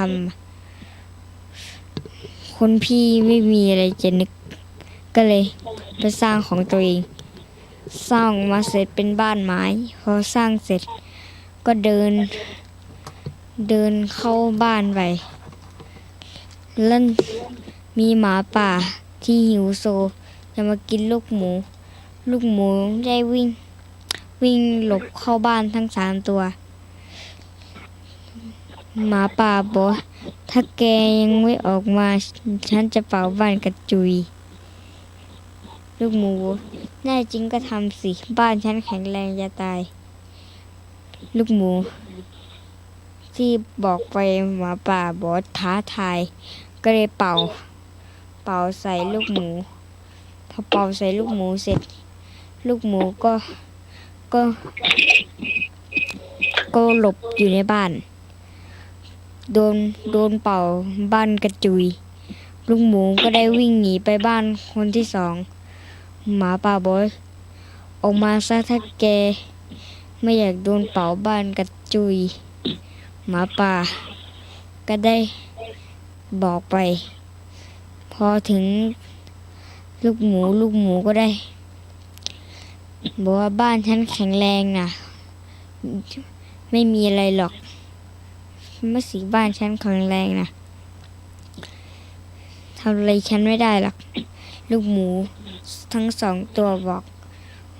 ำคนพี่ไม่มีอะไรจะนึกก็เลยไปสร้างของตัวเองสร้างมาเสร็จเป็นบ้านไม้พอสร้างเสร็จก็เดินเข้าบ้านไปแล้วมีหมาป่าที่หิวโซจะมากินลูกหมูได้วิ่งหลบเข้าบ้านทั้ง3 ตัวหมาป่าบอกถ้าแกยังไม่ออกมาฉันจะเผาบ้านกระจุยลูกหมูแน่จริงก็ทำสิบ้านฉันแข็งแรงจะตายลูกหมูที่บอกไปหมาป่าบอกท้าทายก็เลยเป่าใส่ลูกหมูพอเป่าใส่ลูกหมูเสร็จลูกหมูก็หลบอยู่ในบ้านโดนเป่าบ้านกระจุยลูกหมูก็ได้วิ่งหนีไปบ้านคนที่2หมาป่าบอกออกมาซะถ้าแกไม่อยากโดนเป่าบ้านกระจุยหมาป่าก็ได้บอกไปพอถึงลูกหมูก็ได้บอกว่าบ้านฉันแข็งแรงนะไม่มีอะไรหรอกไม่สิบ้านฉันแข็งแรงนะทำอะไรฉันไม่ได้หรอกลูกหมูทั้ง2 ตัวบอก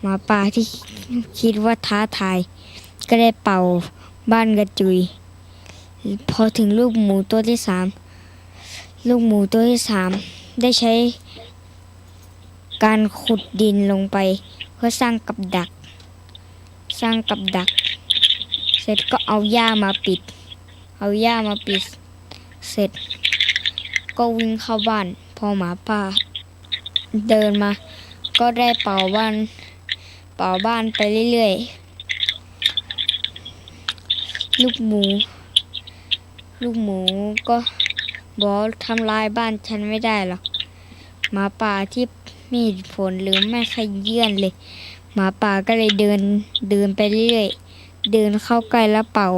หมาป่าที่คิดว่าท้าทายก็ได้เป่าบ้านกระจุย พอถึงลูกหมูตัวที่สามลูกหมูตัวที่สามได้ใช้การขุดดินลงไปเพื่อสร้างกับดัก เสร็จก็เอาหญ้ามาปิด เสร็จก็วิ่งเข้าบ้าน พอหมาป่าเดินมา ก็ได้เป่าบ้านไปเรื่อยๆ ลูกหมูก็บอกทำลายบ้านฉันไม่ได้หรอกหมาป่าที่มีเหตุผลหรือไม่ขยื่นเลยหมาป่าก็เลยเดินไปเรื่อยๆเดินเข้าใกล้แล้วเป่า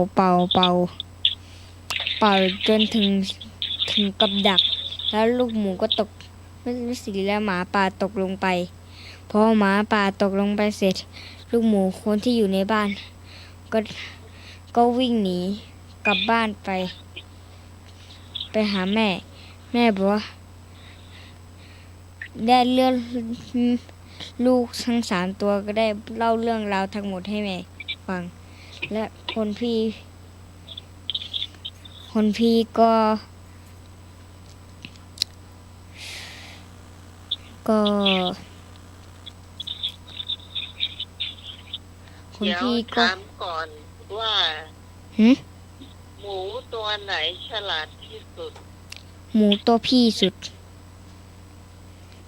จนถึงกับดัก แล้วลูกหมูก็ตกไม่สิแล้วหมาป่าตกลงไปพอหมาป่าตกลงไปเสร็จ ลูกหมูคนที่อยู่ในบ้านก็วิ่งหนีกลับบ้านไปหาแม่บอกว่าได้เรื่องลูกทั้ง3 ตัวก็ได้เล่าเรื่องราวทั้งหมดให้แม่ฟัง และคนพี่ก็คน เดี๋ยว พี่ก็ ถามก่อนว่า หึ หมูตัวไหนฉลาดที่สุด หมูตัวพี่สุด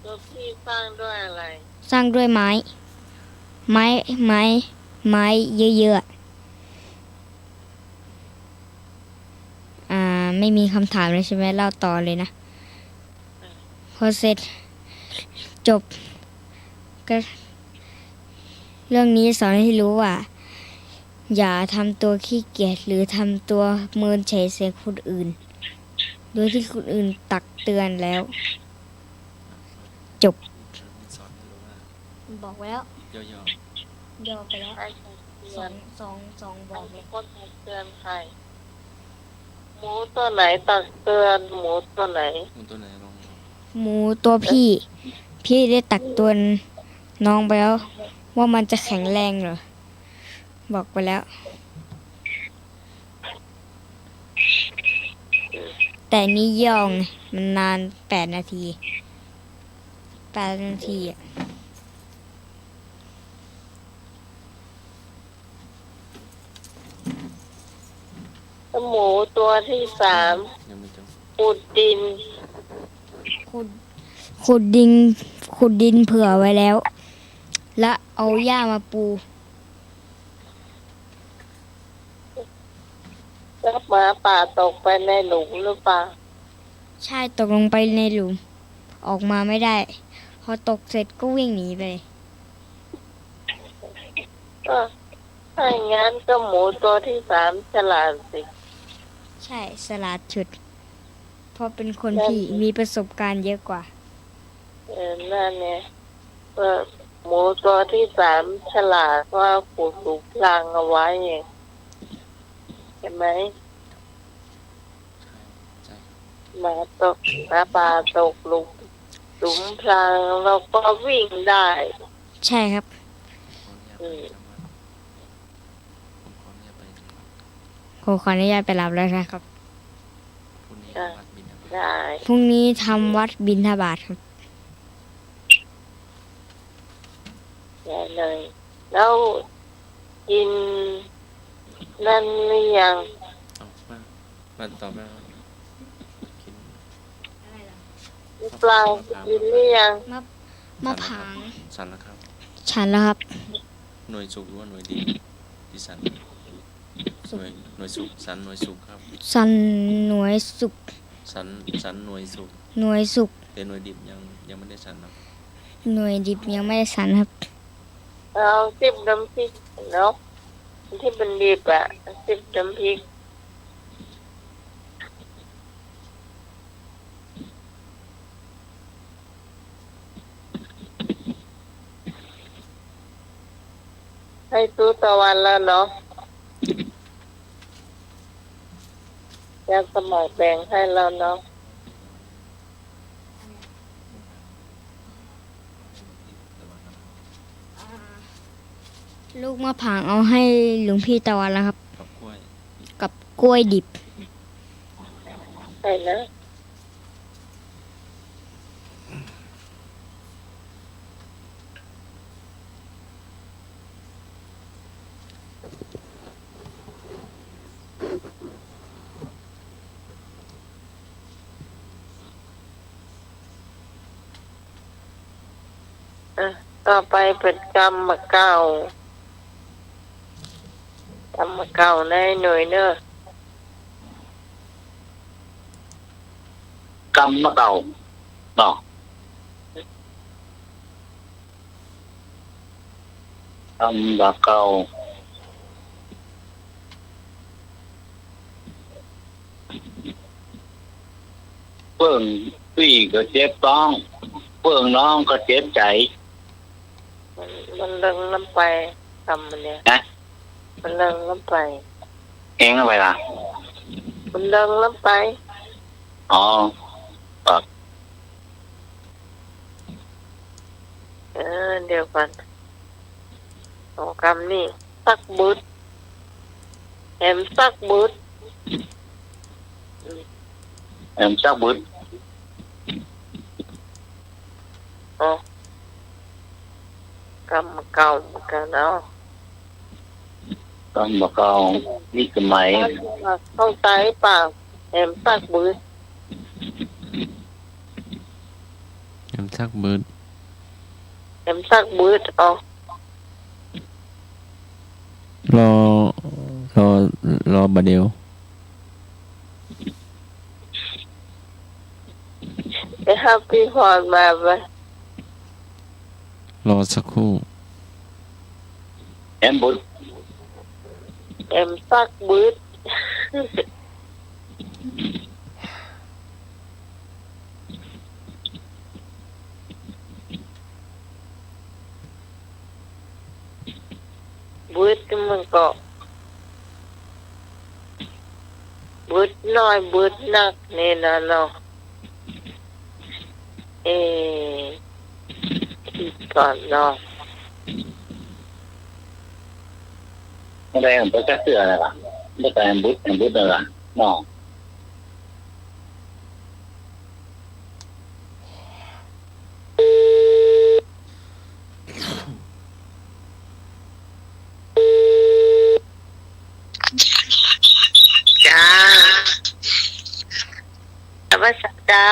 ตัวพี่สร้างด้วยอะไร สร้างด้วยไม้เยอะๆไม่มีคำถามเลยใช่ไหมเล่าต่อเลยนะ พอเสร็จจบก็เรื่องนี้สอนให้รู้ว่า อย่าทำตัวขี้เกียจหรือทำตัวเมินเฉยใส่คนอื่น โดยที่คนอื่นตักเตือนแล้ว จบ สอนให้รู้ว่า บอกไว้แล้ว ย่อ ย่อไปแล้ว ใครตักเตือน สองบอกเลย คนตักเตือนใคร หมูตัวไหนตักเตือนหมูตัวไหน ๆมันตัวไหนลอง หมูตัวพี่ได้ตักเตือนน้องไปแล้ว ว่ามันจะแข็งแรงเหรอ บอกไปแล้ว แต่นี่ย่องมันนาน8 นาทีอ่ะ หมูตัวที่3 ยังไม่จบ ขุดดิน ขุดดินเผื่อไว้แล้ว และเอาหญ้ามาปู แล้วหมาป่าตกไปในหลุมหรือเปล่า ใช่ตกลงไปในหลุม ออกมาไม่ได้ พอตกเสร็จก็วิ่งหนีไปเลย ก็ถ้าอย่างนั้นก็หมูตัวที่3ฉลาดสิ ใช่สลัดฉุดเพราะเป็นคนที่มีประสบการณ์เยอะกว่า นั่นเนี่ยหมูตัวที่3ฉลาดว่าขุดหลุมพรางเอาไว้ไงเห็นไหม ใช่ หมาป่าตกหลุมพรางเราก็วิ่งได้ ใช่ครับ ขออนุญาตไปจำวัด ขออนุญาตไปรับแล้วนะครับ พรุ่งนี้วัดบิณฑบาต พรุ่งนี้ทำวัดบิณฑบาตครับ ได้เลย แล้วกินนั่นหรือยัง เอามาตอบแล้วกิน ปลากินหรือยัง มะผาง สันแล้วครับ ฉันแล้วครับ หน่วยสุกหรือว่าหน่วยดีที่สันหน่วยสุกสันหน่วยสุกครับ สันหน่วยสุก สันหน่วยสุก หน่วยสุก แต่หน่วยดิบยังไม่ได้สันครับ หน่วยดิบยังไม่ได้สันครับ เอาซิบน้ำพริกเนาะที่เป็นดิบอะซิบน้ำพริกให้ตู้ตะวันแล้วเนาะยาสมัครแบ่งให้แล้วเนาะ ลูกมะผางเอาให้หลวงพี่ตะวันแล้วครับ กับกล้วย กับกล้วยดิบ ก ใช่นะต่อไปเป็นกรรมเก่ากรรมเก่าในหน่วยเนอะ กำมะเก่าเนาะกำมะเก่าเพิ่งพี่ก็เจ็บต้องเพิ่งน้องก็เจ็บใจ มันเลิงน้ำไปกรรมมันเนี่ย นะ มันเลิงน้ำไป เองอะไรล่ะ มันเลิงน้ำไป อ๋อครับ เดี๋ยวก่อนสองกรรมนี่สักบุตรแหมสักบุตร เอ็มซักบึ้ด อ๋อกรรมเก่าเหมือนกันเนาะ กำมะเก่านี่คือไหม เข้าใจเปล่าแหมสักบุตร เอ็มซักเบิด แหมสักบุตรอ๋อ รอรอบัดเดียว ไปห้าพี่พรมาไป รอสักครู่ เอ็มบึ้ด แหมสักบุตรบุตรมันก็บุตรน้อยบุตรหนักนี่นะเนาะคิดก่อนเนาะ ไม่ได้เอ็มบึ้ดแค่เสื้ออะไรล่ะไม่ได้เอ็มบึ้ดอะไรล่ะน้อง จ้าธรรมศาสตร์จ้า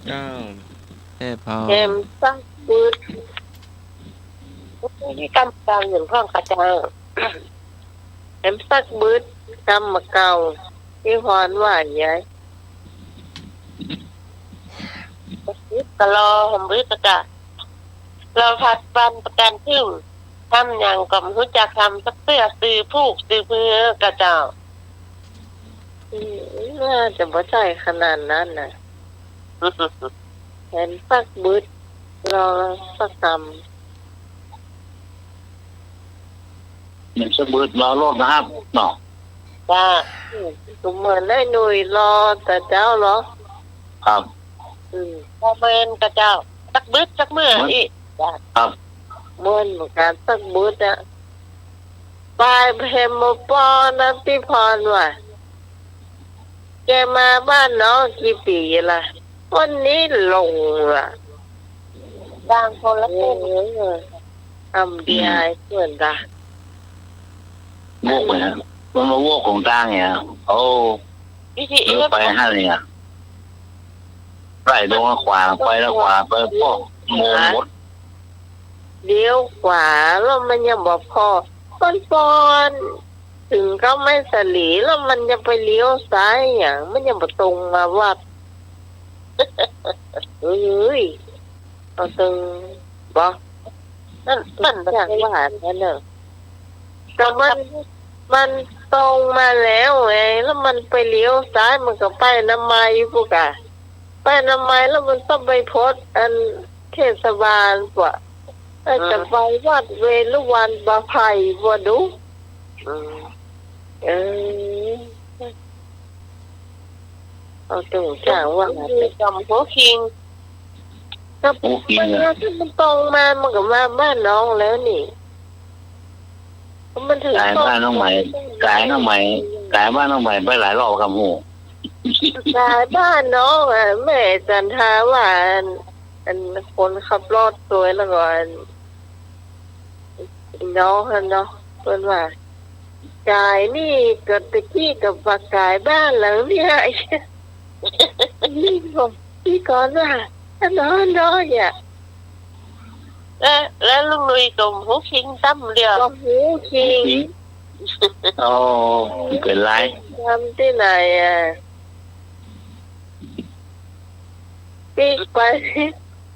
เก้าแค่พอ เกมสักบุตรที่กำกลางอย่างพ่องกระจังเกมสักบุตรกำมาเก่าที่ฮอนว่าใหญ่ตลอหมวิตกะเราพัดบันประกันพึ่งทำอย่างกับรู้จักทำสักเสื้อซื้อผูกซื้อเพื่อกระเจ้าน่าจะบ่ใจขนาดนั้นนะเห็นสักบุตรรอสักกรรม มันสะบึดรอรอบนะครับเนาะ ว่าสมเหมือนได้หนุ่ยรอแต่เจ้าเหรอ ครับ พอเมนกับเจ้าสักบึดสักเมื่ออีก ครับ เมื่อนเหมือนกันสักบึดอะปลายเพมโมปอนะพี่พรว่ะแกมาบ้านน้องกี่ปีละวันนี้ลงล่ะดังคนละคนทำดีไอเพื่อนดา โวกไปฮะมันมาโวกของตั้งเนี่ยโอ้ วิธี เลือไปห้าเนี่ยไล่ลงขวาไปแล้วขวาไปพวกโมหมด เลี้ยวขวาแล้วมันยังบอกพอปอนถึงก็ไม่สลีแล้วมันจะไปเลี้ยวซ้ายอย่างมันยังมาตรงมาวัดเฮ้ยเอาตึงบอกนั่นจากว่านั่นเนอะแต่มันตรงมาแล้วไงแล้วมันไปเลี้ยวซ้ายมันก็ไปน้ำไม้พวกอะไปน้ำไม้แล้วมันต้องไปโพสอันเทศบาลปะจะไปวัดเวรุวันบาไผ่บัวดุเอาตรงจ้างว่าจำหัวคิงก็ถ้ามันตรงมามันก็มาบ้านน้องแล้วนี่มันถึง กายบ้านน้องใหม่กายบ้านน้องใหม่ไปหลายรอบครับหู สายบ้านน้องอ่ะแม่จันทาว่าอันคนขับรถสวยแล้วก่อนน้องฮะเนาะเพิ่นว่ากายนี่กับตะกี้กับปากกายบ้านหลังเนี่ยนี่ผมพี่ก่อนว่าน้อยอ่ะแล้วลุงลุยกับหูคิงตั้มเดียวก็หูคิง โอ้ไม่เป็นไร ทำที่ไหนอ่ะปีกไป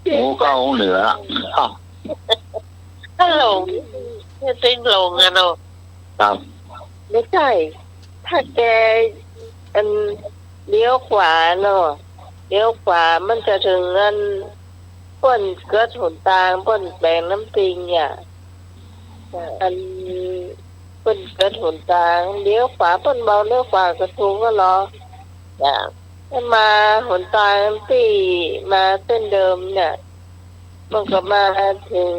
หมูเข้าเหนืออ้าว ถ้าหลงจะติงหลงอ่ะเนาะ ครับ ไม่ใช่ถ้าแกอันเลี้ยวขวาเนาะเลี้ยวขวามันจะถึงอันป้นเกิดหนตางป้นแบงน้ำปิงอ่ะอันป้นเกิดหนตางเลี้ยวขวาป้นเบาเลี้ยวขวากระทุงก็รอจ้ะถ้ามาหนตางที่มาเส้นเดิมเนี่ยมันก็มาถึง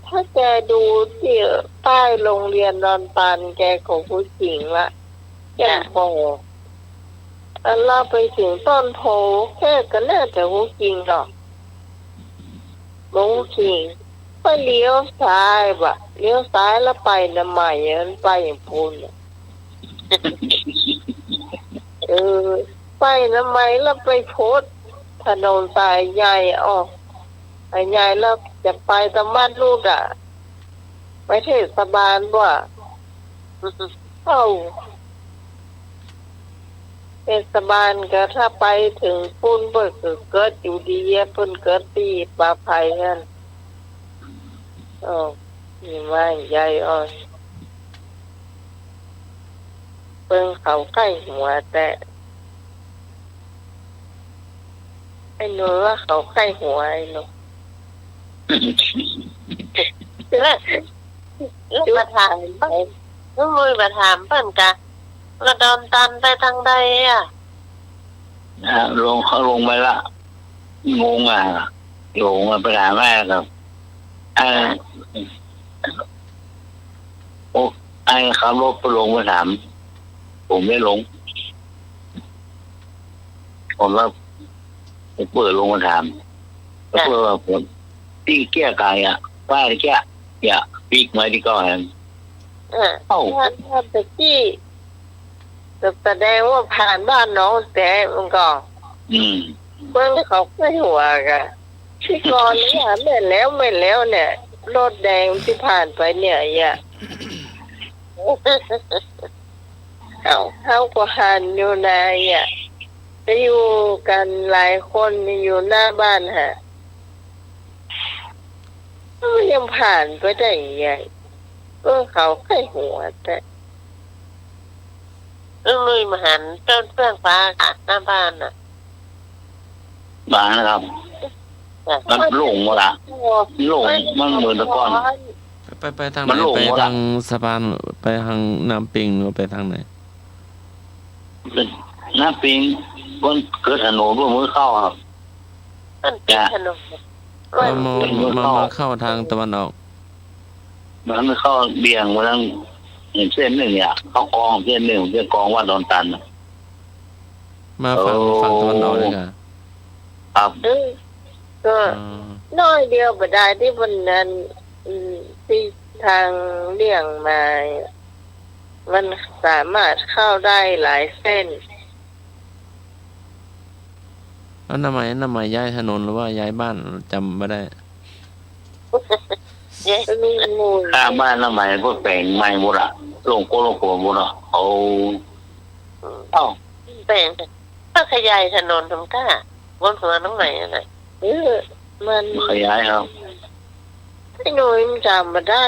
ถ้าแกดูที่ป้ายโรงเรียนดอนตันแกของผู้หญิงละแกบอกแล้วเราไปถึงต้นโพแค่ก็น่าจะผู้หญิงหรอกผู้หญิงไปเลี้ยวซ้ายบะเลี้ยวซ้ายแล้วไปน้ำใหม่มันไปอย่างพูนไปน้ำใหม่แล้วไปโพสถนนสายใหญ่ออกสายใหญ่แล้วจะไปตะมัดลูกอ่ะไปเทศบาลว่ะเอ้าเทศบาลก็ถ้าไปถึงปุ่นเปิดเกิดอยู่ดีปุ่นเกิดตีปลาไผ่กันมีไม้ใหญ่อ่อนเปิ้งเขาใกล้หัวแต่ไอ้หนูว่าเขาใกล้หัวไอ้หนูแล้วมาถามไปลุงลุยมาถามเปิ้นกะแล้วดอนตันไปทางใดอ่ะ ลงเขาลงไปละงงอ่ะลงมาไปหาแม่ครับโอ้ไอ้ขับรถไปลงไปถามผมไม่ลงผมว่าผมเปิดลงมาถามเพื่อว่าผมที่แก้กายอ่ะว่าแก้อย่าปีกมาที่ก่อนเอ้า ถ้าตะกี้แสดงว่าผ่านบ้านน้องแต่มันก็เพิ่งเขาไม่หัวกันที่ก่อนเนี่ยไม่แล้วเนี่ยรถแดงที่ผ่านไปเนี่ยเขาก็หันอยู่ในจะอยู่กันหลายคนอยู่หน้าบ้านฮะยังผ่านไปได้ยังไงเขาแค่หัวแต่ลุยมาหันเพื่อนฟ้าหน้าบ้านน่ะ บ้านนะครับมันหลงหมดละหลงมันเหมือนตะกอน ไปทางไหนไปทางสะพานไปทางน้ำปิงหรือไปทางไหน น้ำปิงบนเกิดถนนบนมือเข้าครับ มันเป็นถนน มาเข้าทางตะวันออก มันไม่เข้าเบี่ยงมาทางเส้นหนึ่งเนี่ยเข้ากองเส้นหนึ่งเส้นกองว่าดอนตัน มาฝั่งตะวันออกเลยค่ะ ครับ ก็น้อยเดียวบ่ได้ที่บนนั้นที่ทางเลี่ยงมามันสามารถเข้าได้หลายเส้น แล้วทำไมย้ายถนนหรือว่าย้ายบ้านจำไม่ได้ ข้างบ้านน้ำใหม่พวกแปลงใหม่หมดละลงโกลงโกหมดละเอ้าแปลงก็ขยายถนนทำก้าบนหัวน้องใหม่อะไรมันขยายครับ ไอ้หนูมันจำมาได้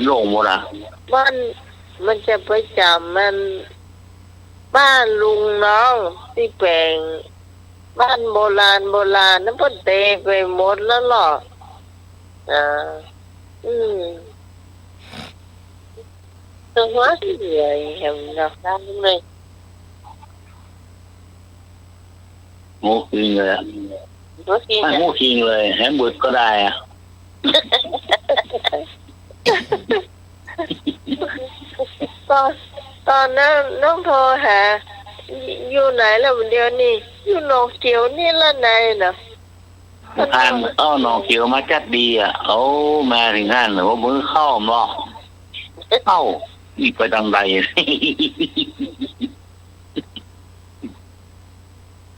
ลงหมดละมันจะไปจำมันบ้านลุงน้องที่แปลงบ้านโบราณนั้นเพิ่นเตะไปหมดแล้วหรอตัวหัวที่เหนื่อยเห็นเนาะด้านเลยงูคิงเลยไม่งูคิงเลยแฮมเบอร์ก็ได้อะตอนนั้นน้องโทรหา อยู่ไหนแล้วเดี๋ยวนี้อยู่หนองเขียวนี่ละไหนน่ะ ทานเอาหนองเขียวมาจัดดีอ่ะเอามาถึงนั่นว่ามือเข้าเนาะเข้าอีกไปทางใด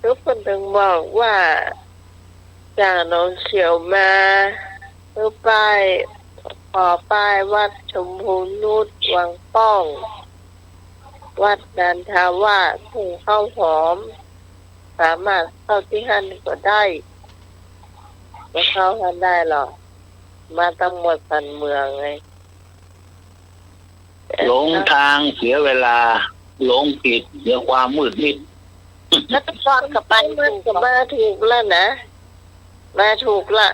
ทุกคนถึงบอกว่าจากหนองเขียวมาเพื่อป้ายขอป้ายวัดชมพูนุชวังป้อง วัดนันทาวาสถึงเข้าหอม สามารถเข้าที่หันก็ได้ไม่เข้าหันได้หรอกมาตั้งหมดพันเมืองไง หลงทางเสียเวลาหลงผิดเสียความมืดมิด แล้วตอนกับไปมันก็มาถูกแล้วนะมาถูกละ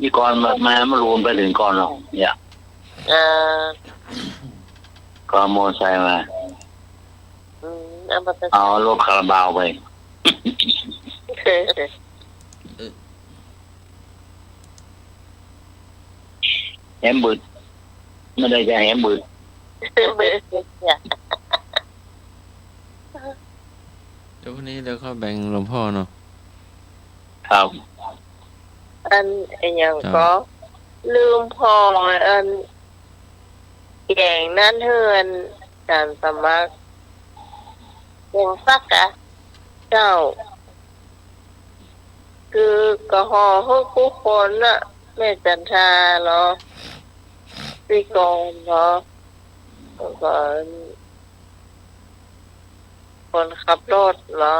นี่ก่อนมารวมไปถึงก่อนหรอกเนี่ย อ่า ก็โมอไซค์มา เอามาเป็น เอารถคาราบาวไปแหมบึดไม่ได้จะแหมบึด เดี๋ยววันนี้เดี๋ยวเขาแบ่งหลวงพ่อเนาะ ครับ อันอย่างก็ลืมพออันแก่งนั่นเฮือนการสมัครอย่างสักอะเจ้า คือกระหอให้ผู้คนน่ะแม่จันทราเหรอพี่กองเหรอแล้วก็คนขับรถเหรอ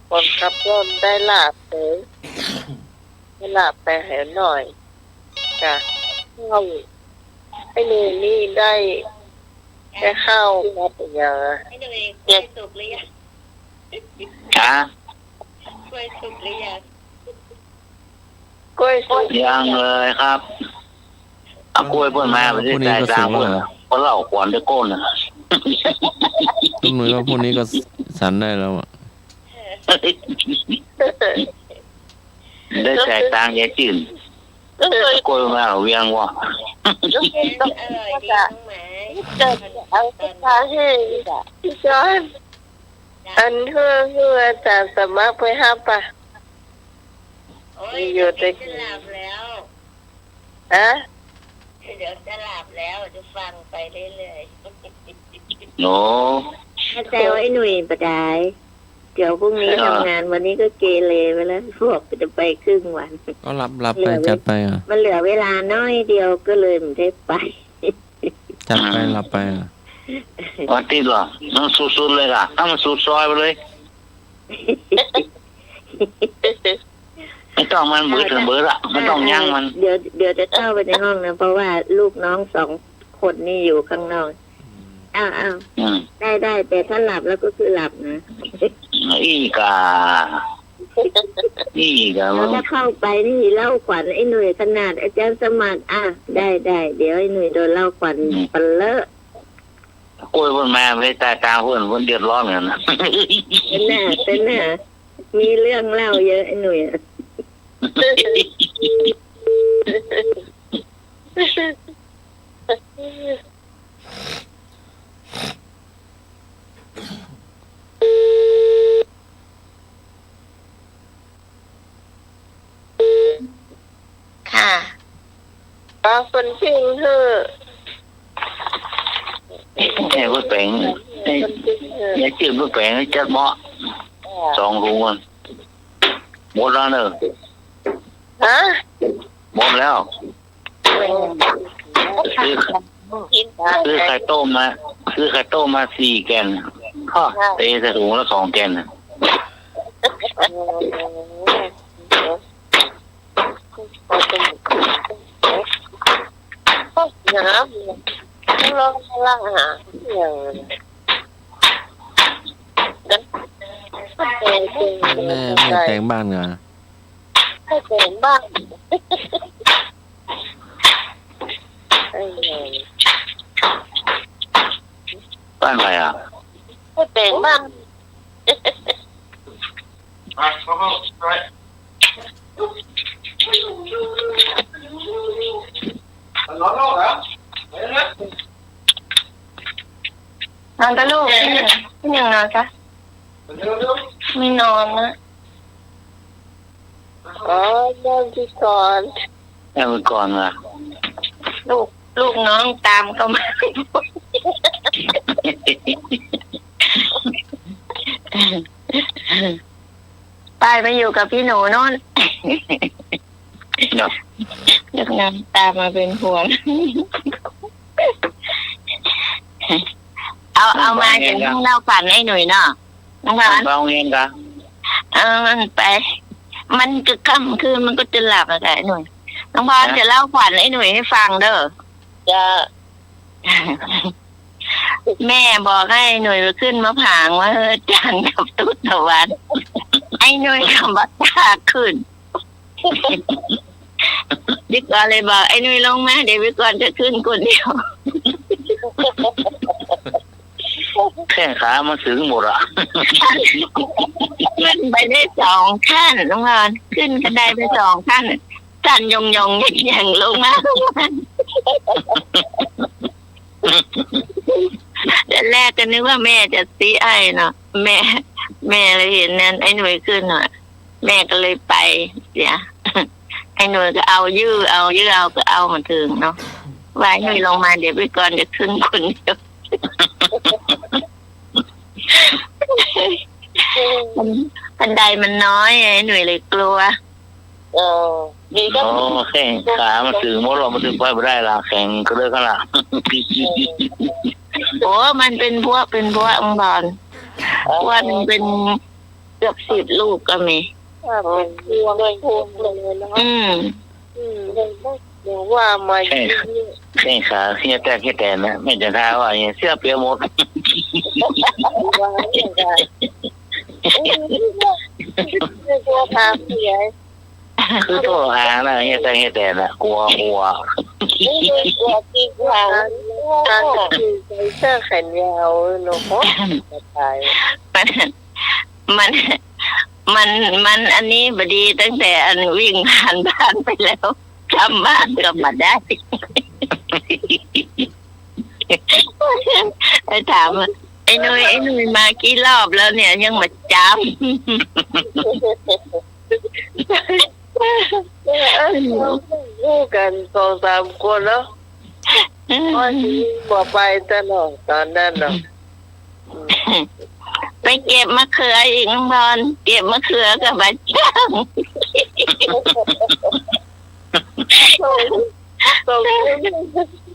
คนขับรถได้ลาบเลยได้ลาบไปให้หน่อยจ้ะเข้าไอ้นี่ได้เข้าวัดอย่าง ไม่ได้กล้วยสุกหรือยัง จ้าก ล้วยสุกหรือยัง กล้วยสุก ยังเลยครับเอากล้วยเพิ่นมาไปที่ใจกลางเพิ่นเพราะเราขวานด้วยก้นนะ ลุงหนุ่ยว่าพรุ่งนี้ก็สันได้แล้วอ่ะ ได้ใจกลางยายจื่นกล้วยมาเวียงว่ะ อร่อยดีน้องหมา จะเอาไปทานให้พี่จอนอันเพื่ออาจารย์สมัครไปห้ามปะ โอ้ยเดี๋ยวจะหลับแล้ว ฮะ เดี๋ยวจะหลับแล้วจะฟังไปเรื่อย โน้ ๆเข้าใจว่าไอ้หนุ่ยประดายเดี๋ยวพรุ่งนี้ทำงานวันนี้ก็เกเรไปแล้วพวกจะไปครึ่งวัน ก็รับไปจัดไปอ่ะ มันเหลือเวลาน้อยเดียวก็เลยไม่ได้ไป จัดไปรับไปอ่ะ วันติดเหรอมันสุดๆเลยล่ะถ้ามันสุดซอยไปเลยไม่ต้องมันเบื่อถึงเบื่อละไม่ต้องย่างมัน เดี๋ยวจะเข้าไปในห้องนะเพราะว่าลูกน้อง2 คนนี่อยู่ข้างนอกอ้าว อืม ได้แต่ถ้าหลับแล้วก็คือหลับนะ อีกาแล้ว มึง ถ้าเข้าไปนี่เล่าขวัญไอ้หนุ่ยขนาดอาจารย์สมัครได้เดี๋ยวไอ้หนุ่ยโดนเล่าขวัญปันเลอะ กล้วยเพิ่นมาไม่ตายตาเพิ่นเดือดร้อนกันนะ เป็นหน้ามีเรื่องเล่าเยอะไอ้หนุ่ยอะ ค่ะบางคนพิงเธอ ไอ้เพิ่นแปลงไอ้ คนพิงเธอย ายจื่นเพิ่นแปลงจัดเหมาะ2รูมันหมดแล้วเนอะ ฮะ หมดแล้วซื้อไข่ต้มมา4 แกนข้อเตะใส่ถุงละ2 แกนน่ะ น้ำลองล่างหาอย่างแม่แต่งบ้านกัน ให้เป็นบ้างไอ้ บ้านอะไรอ่ะ ให้เป็นบ้าง ทางตะลูก ยังนอนคะไม่นอนนะอ๋อนอนที่ก่อน แม่เมื่อก่อนล่ะ ลูกน้องตามเข้ามาไปมาอยู่กับพี่หนูโน่น เนาะ ลูกน้องตามมาเป็นห่วง เอามาจากห้องเล่าฝันให้หน่อยเนาะน้องพัน ฟังเองกะ มันไป มันจะค่ำคืนมันก็จะหลับอะไรหน่อยน้องพันจะเล่าฝันให้หน่อยให้ฟังเด้อจะ แม่บอกให้หน่วยไปขึ้นมะผางว่าจันกับตุ๊ดตะวันไอ้หน่วยกับบัตาขึ้นดิกอนเลยบอกไอ้หน่วยลงมาเดี๋ยววิกรจะขึ้นคนเดียว แข้งขามันถึงหมดอ่ะ ขึ้นไปได้2 ขั้นน้องพรขึ้นกระไดไป2 ขั้นจันยงอย่างลงมาแต่แรกก็นึกว่าแม่จะตีไอ้เนาะแม่เลยเห็นนั้นไอ้หน่วยขึ้นหน่อยแม่ก็เลยไปเสียไอ้หน่วยก็เอายื้อก็เอามาถึงเนาะว่าไอ้หน่วยลงมาเดี๋ยวไปก่อนจะขึ้นคนเดียวบันไดมันน้อยไอ้หน่วยเลยกลัวดีก็ โอ้แข้งขามันถึงหมดเรามันถึงไปไม่ได้ละแข่งก็เลยกันละ โอ้มันเป็นพวกองบอลว่ามันเป็นเกือบ10 ลูกก็มีเป็นพวงเลยนะเดี๋ยวว่ามา แข้งขาเฮียแต่นะไม่จะท้าว่าเสื้อเปียหมด ตัวพาเสีย คือตัวหางนะเฮียแต่นะกลัว ตัวที่กวางคือใส่เสื้อแขนยาวเนาะตายมันอันนี้บดีตั้งแต่อันวิ่งผ่านบ้านไปแล้วกลับบ้านก็มาได้ไอ้ถามไอ้หนุ่ยมากี่รอบแล้วเนี่ยยังมาจำลูกกัน2-3 คนแล้วพ่อที่บอกไปตลอดตอนนั้นเนาะไปเก็บมะเขืออีกน้องบอลเก็บมะเขือกับบัดจ้าง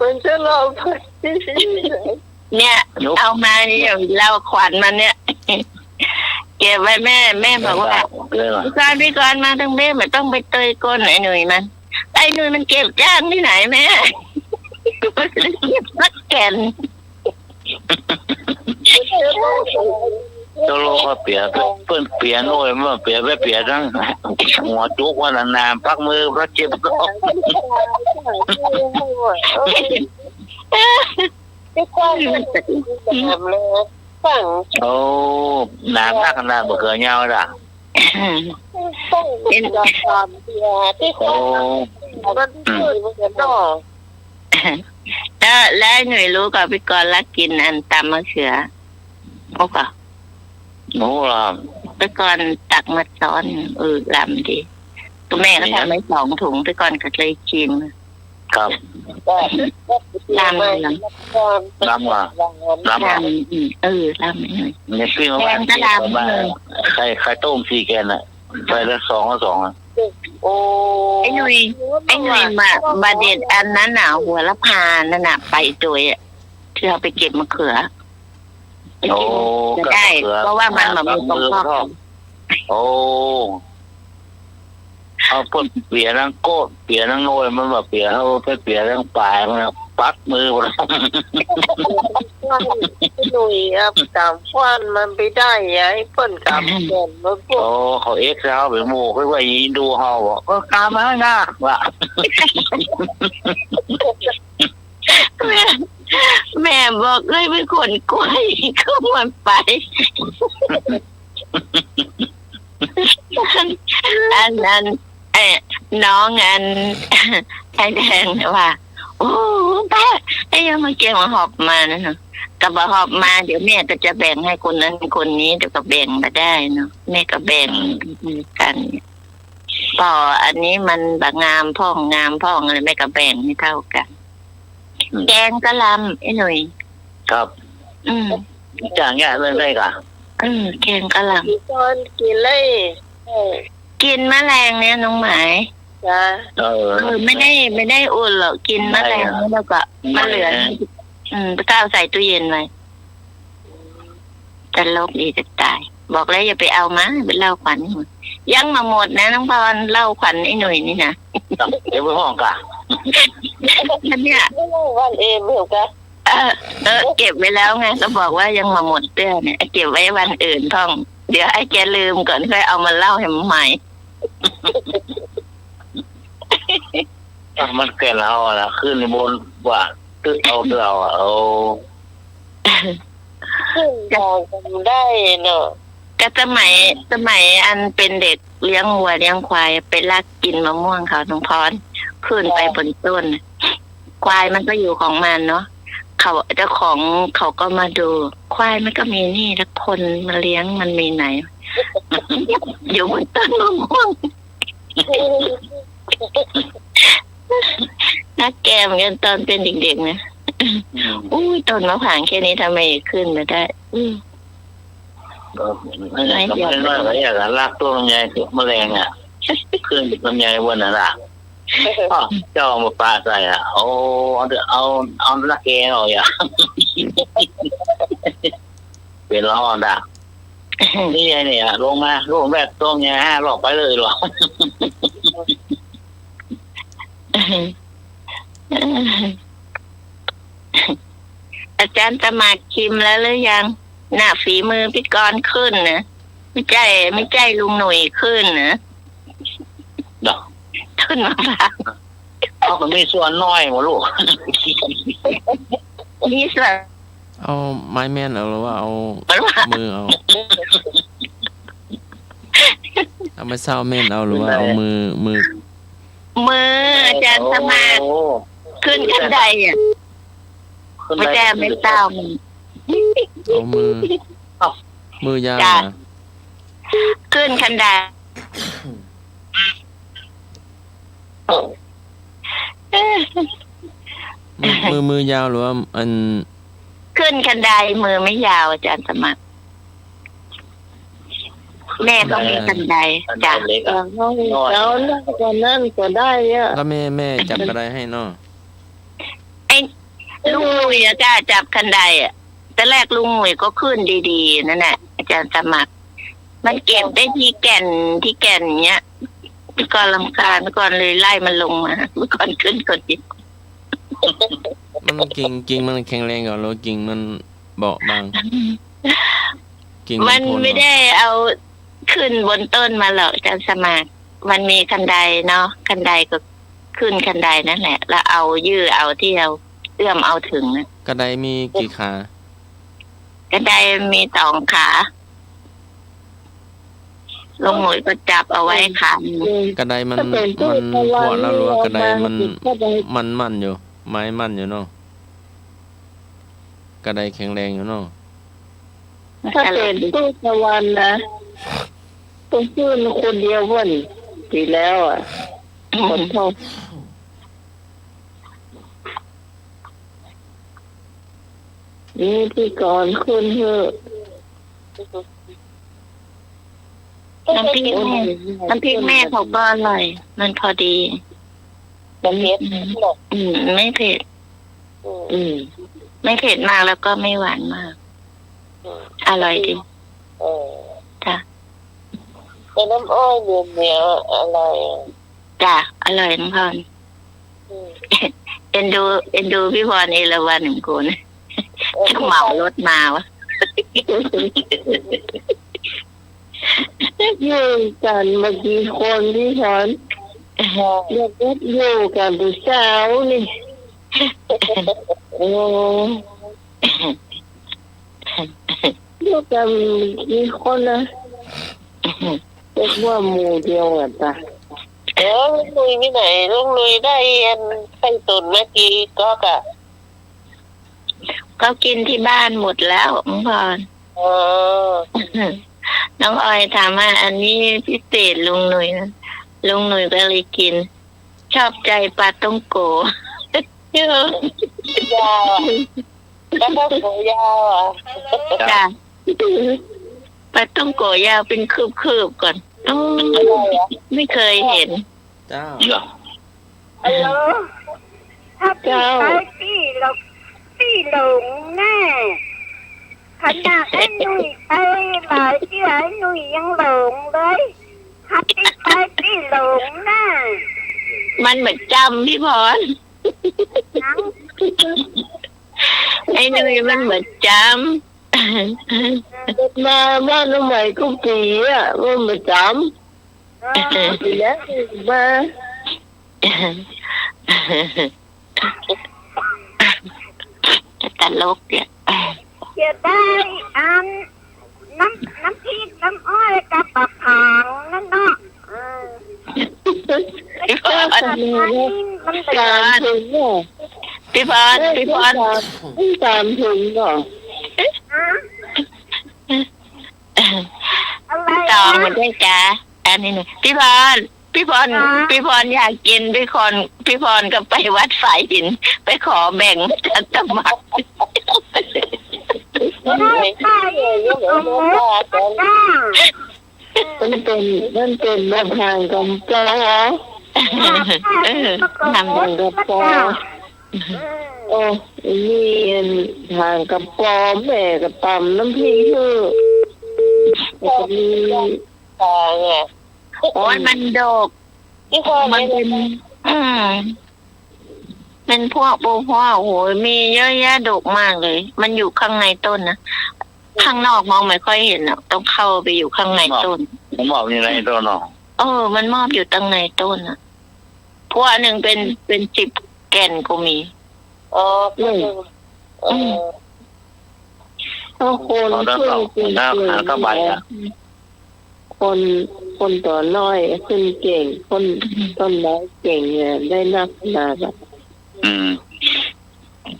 มันจะรอเนี่ยเอามาเนี่ยเราขวัญมันเนี่ยเก็บไว้แม่บอกว่าพี่กรมาทั้งเบ้ไม่ต้องไปเตยก้นไอ้หนุ่ยมันเก็บจ้างที่ไหนแม่เก็บสักแก่น ตัวโลก็เปียเปิ้นเปียโน่ยมันเปียไปเปียทั้งหัวจุกวันนานพักมือพระเจ็บก็โอ้นานพักนานบ่เคยเงาด่ะเป็นความเปียที่มันคือมันก็แล้วหน่วยรู้กับพี่กรณ์รักกินอันตำมะเขือโอ้ก็โอ้ล่ะพี่กรณ์ตักมาซ้อนลำดีก็แม่ก็ทำไว้2 ถุงพี่กรณ์ก็เลยชิมครับลำว่ะลำลำหน่อยเนี่ยพี่มาบ้านไข่ต้ม4 แกนอ่ะไปละ2 อ่ะโอ้ไอ้หนุ่ยมาบาเด็ดอันนั้นน่ะหัวละพานั่นน่ะไปตัวอ่ะที่เราไปเก็บมะเขือโอ้ได้เพราะว่ามันแบบมีตรงข้อโอ้เอาเพิ่นเปียนั่งโกดเปียนั่งโนยมันแบบเปียเขาไปเปียนั่งปลายมันปักมือหมดหนุ่ยตามฟันมันไปได้ไอ้เพิ่นกับเดินมาพวกโอ้เขาเอ็กซ์เขาไปหมู่ไปว่ายินดูเฮาบอกก็กามาหน้าว่ะแม่บอกเลยเป็นคนกล้วยเข้ามันไปอันนั้นน้องอันไอ้แดงว่าโอ้ป้าไอ้ยัง มื่อกี้มาหอบมานะเนาะกับมาหอบมาเดี๋ยวแม่ก็จะแบ่งให้คนนั้นคนนี้เดี๋ยวก็แบ่งมาได้เนาะแม่ก็แบ่งกันต่ออันนี้มันแบบงามพ่องงามพ่องอะไรแม่ก็แบ่งให้เท่ากันแกงกะหล่ำไอ้หนุ่ย ครับ จางเนี่ยเรื่องได้กะ แกงกะหล่ำตอนกินเลยกินแมลงเนี่ยน้องหมายจ้าไม่ได้อุ่นหรอกกินแมลงแล้วก็มะเหลือไปก้าวใส่ตู้เย็นไว้จะลบดีจะตายบอกแล้วอย่าไปเอามาเป็นเหล้าขวัญยังมาหมดนะน้องพรเหล้าขวัญไอ้หนุ่ยนี่นะ เดี๋ยวไปห้องกะ เนี่ยวันเองเหมือนกันเก็บไว้แล้วไงก็บอกว่ายังมาหมดเตื้อเนี่ยเก็บไว้วันอื่นท่องเดี๋ยวให้แกลืมก่อนค่อยเอามาเล่าให้มันใหม่ มันแก่แล้วนะขึ้นในบนว่าตึกเอาเอาขึ้นมองได้เนอะก็สมัยอันเป็นเด็กเลี้ยงวัวเลี้ยงควายไปลักกินมะม่วงเขาน้องพรขึ้นไปบนต้นควายมันก็อยู่ของมันเนาะเขาเจ้าของเขาก็มาดูควายมันก็มีนี่แล้วคนมาเลี้ยงมันมีไหน อยู่บนต้นมะม่วงนักแกมกันตอนเป็นเด็กๆนะอุ้ยต้นมะพร้าวแค่นี้ทำไมขึ้นมาได้ไม่ได้อะไรอย่างนั้นลากตัวลำไยแมลงขึ้นลำไยบนน่ะล่ะเจ้ามาปลาใส่เอาละแกเอาอย่าเป็นร้อนด่ะนี่ไงเนี่ยลงมาลงแบบตัวไง5 รอบไปเลยหรออาจารย์สมัครคิมแล้วหรือยังหน้าฝีมือพี่กรณ์ขึ้นนะไม่ใช่ลุงหนุ่ยขึ้นนะดอกขึ้นมาบ้างเขาก็มีส่วนน้อยหมดลูกนี่ส่วนเอาไม้แม่นเอาหรือว่าเอามือเอาไม้เศร้าแม่นเอาหรือว่าเอามืออาจารย์สมัครขึ้นกันไดไม่แจ้ไม่เศร้าเอามือยาวนะขึ้นคันไดมือยาวหรือว่าอันขึ้นคันไดมือไม่ยาวอาจารย์สมัครแม่ก็มีคันไดจ้ะแล้วนั่นก็ได้อะก็แม่จับกระไดให้เนาะไอ้ลุงหนุ่ยจ้ะจับคันไดอ่ะแต่แรกลุงหนุ่ยก็ขึ้นดีๆนั่นแหละอาจารย์สมัครมันเก็บได้ที่แก่นเนี้ยเมื่อก่อนรำคาญเมื่อก่อนเลยไล่มันลงมาเมื่อก่อนขึ้นก่อนดิมันกิ่งมันแข็งแรงกว่าแล้วกิ่งมันเบาบางมันไม่ได้เอาขึ้นบนต้นมาหรอกอาจารย์สมัครมันมีคันไดเนาะคันไดก็ขึ้นคันไดนั่นแหละแล้วเอายื้อเอาที่เราเอื้อมเอาถึงกระไดมีกี่ขา กระไดมี2 ขาลงหน่วยก็จับเอาไว้ขากระไดมันพวดแล้วหรือว่ากระไดมันอยู่ไม้มันอยู่เนาะกระไดแข็งแรงอยู่เนาะถ้าเป็นตู้ตะวันนะต้องชื่นคนเดียววันดีแล้วอ่ะขอโทษนี่พี่ก่อนคุณเถอะน้ำพริกแม่เขาก็อร่อยมันพอดีไม่เผ็ดไม่เผ็ดไม่เผ็ดมากแล้วก็ไม่หวานมากอร่อยดีจ้ะเป็นน้ำอ้อยเหนียวอร่อยจ้ะอร่อยน้องพรเอ็นดูพี่พรเอราวัณหนึ่งคนจะเหมารถมาวะอยู่กันเมื่อกี้คนที่ฉันอยากอยู่กันผู้สาวนี่โอ้อยู่กันกี่คนนะเรียกว่าหมู่เดียวอ่ะจ้ะลุงลุยที่ไหนลุงลุยได้ไข่ตุ๋นเมื่อกี้ก็กะ เขากินที่บ้านหมดแล้วน้องพร อ๋อ น้องออยถามว่าอันนี้พิเศษลุงหนุ่ยนะลุงหนุ่ยก็เลยกิน ชอบใจปลาต้องโกเยอะ ยาวอ่ะแล้วก็หัวยาวอ่ะ จ้ะปลาต้องโกยาวเป็นคืบๆก่อนอ๋อไม่เคยเห็น เจ้า เหรอ ฮัลโหลถ้าพี่ไปพี่หลงแน่ขนาดไอ้หนุ่ยไปหลายที่ไอ้หนุ่ยยังหลงเลยถ้าพี่ไปพี่หลงแน่ มันเหมือนจำพี่พร นัง ไอ้หนุ่ยมันเหมือนจ มาบ้านน้องใหม่ก็ปีอ่ะมันมาจำ ำ ปีแล้วมา ตลกเนี่ย จะได้อันน้ำพริกน้ำอ้อยกับปลาผางนั่นเนาะ พี่พร อันนี้มัน ตามถึงอ่ะ พี่พร ตามถึงอ่ะ อะไร ตองมันด้วยจ้าอันนี้หนึ่งพี่พรอยากกินพี่พรก็ไปวัดฝ่ายหิน ไปขอแบ่งจัตมัก ได้ไปโอ้โหจ้า มันเป็นแบบทางกำปลา ทำ ทางกำปลาโอ้นี่ทางกำปอมแม่กับตำน้ำพริกเถอะแล้วก็มี ทางอ่ะ โอ้ยมันโดก ที่พ่อ มันเป็นเป็นพวกปูพวกโอ้โหมีเยอะแยะดกมากเลย มันอยู่ข้างในต้นนะข้างนอกมองไม่ค่อยเห็นอ่ะต้องเข้าไปอยู่ข้างในต้น ผมบอกยังไงตัวน้อง มันมอบอยู่ตั้งในต้นอ่ะพวกหนึ่งเป็น10 แก่นก็มี อ๋ออืม ถ้าคนช่วยเก่ง ก็ใบอ่ะ คนตัวน้อยขึ้นเก่งคนต้นไม้เก่งเนี่ยได้นักขนาดแบบ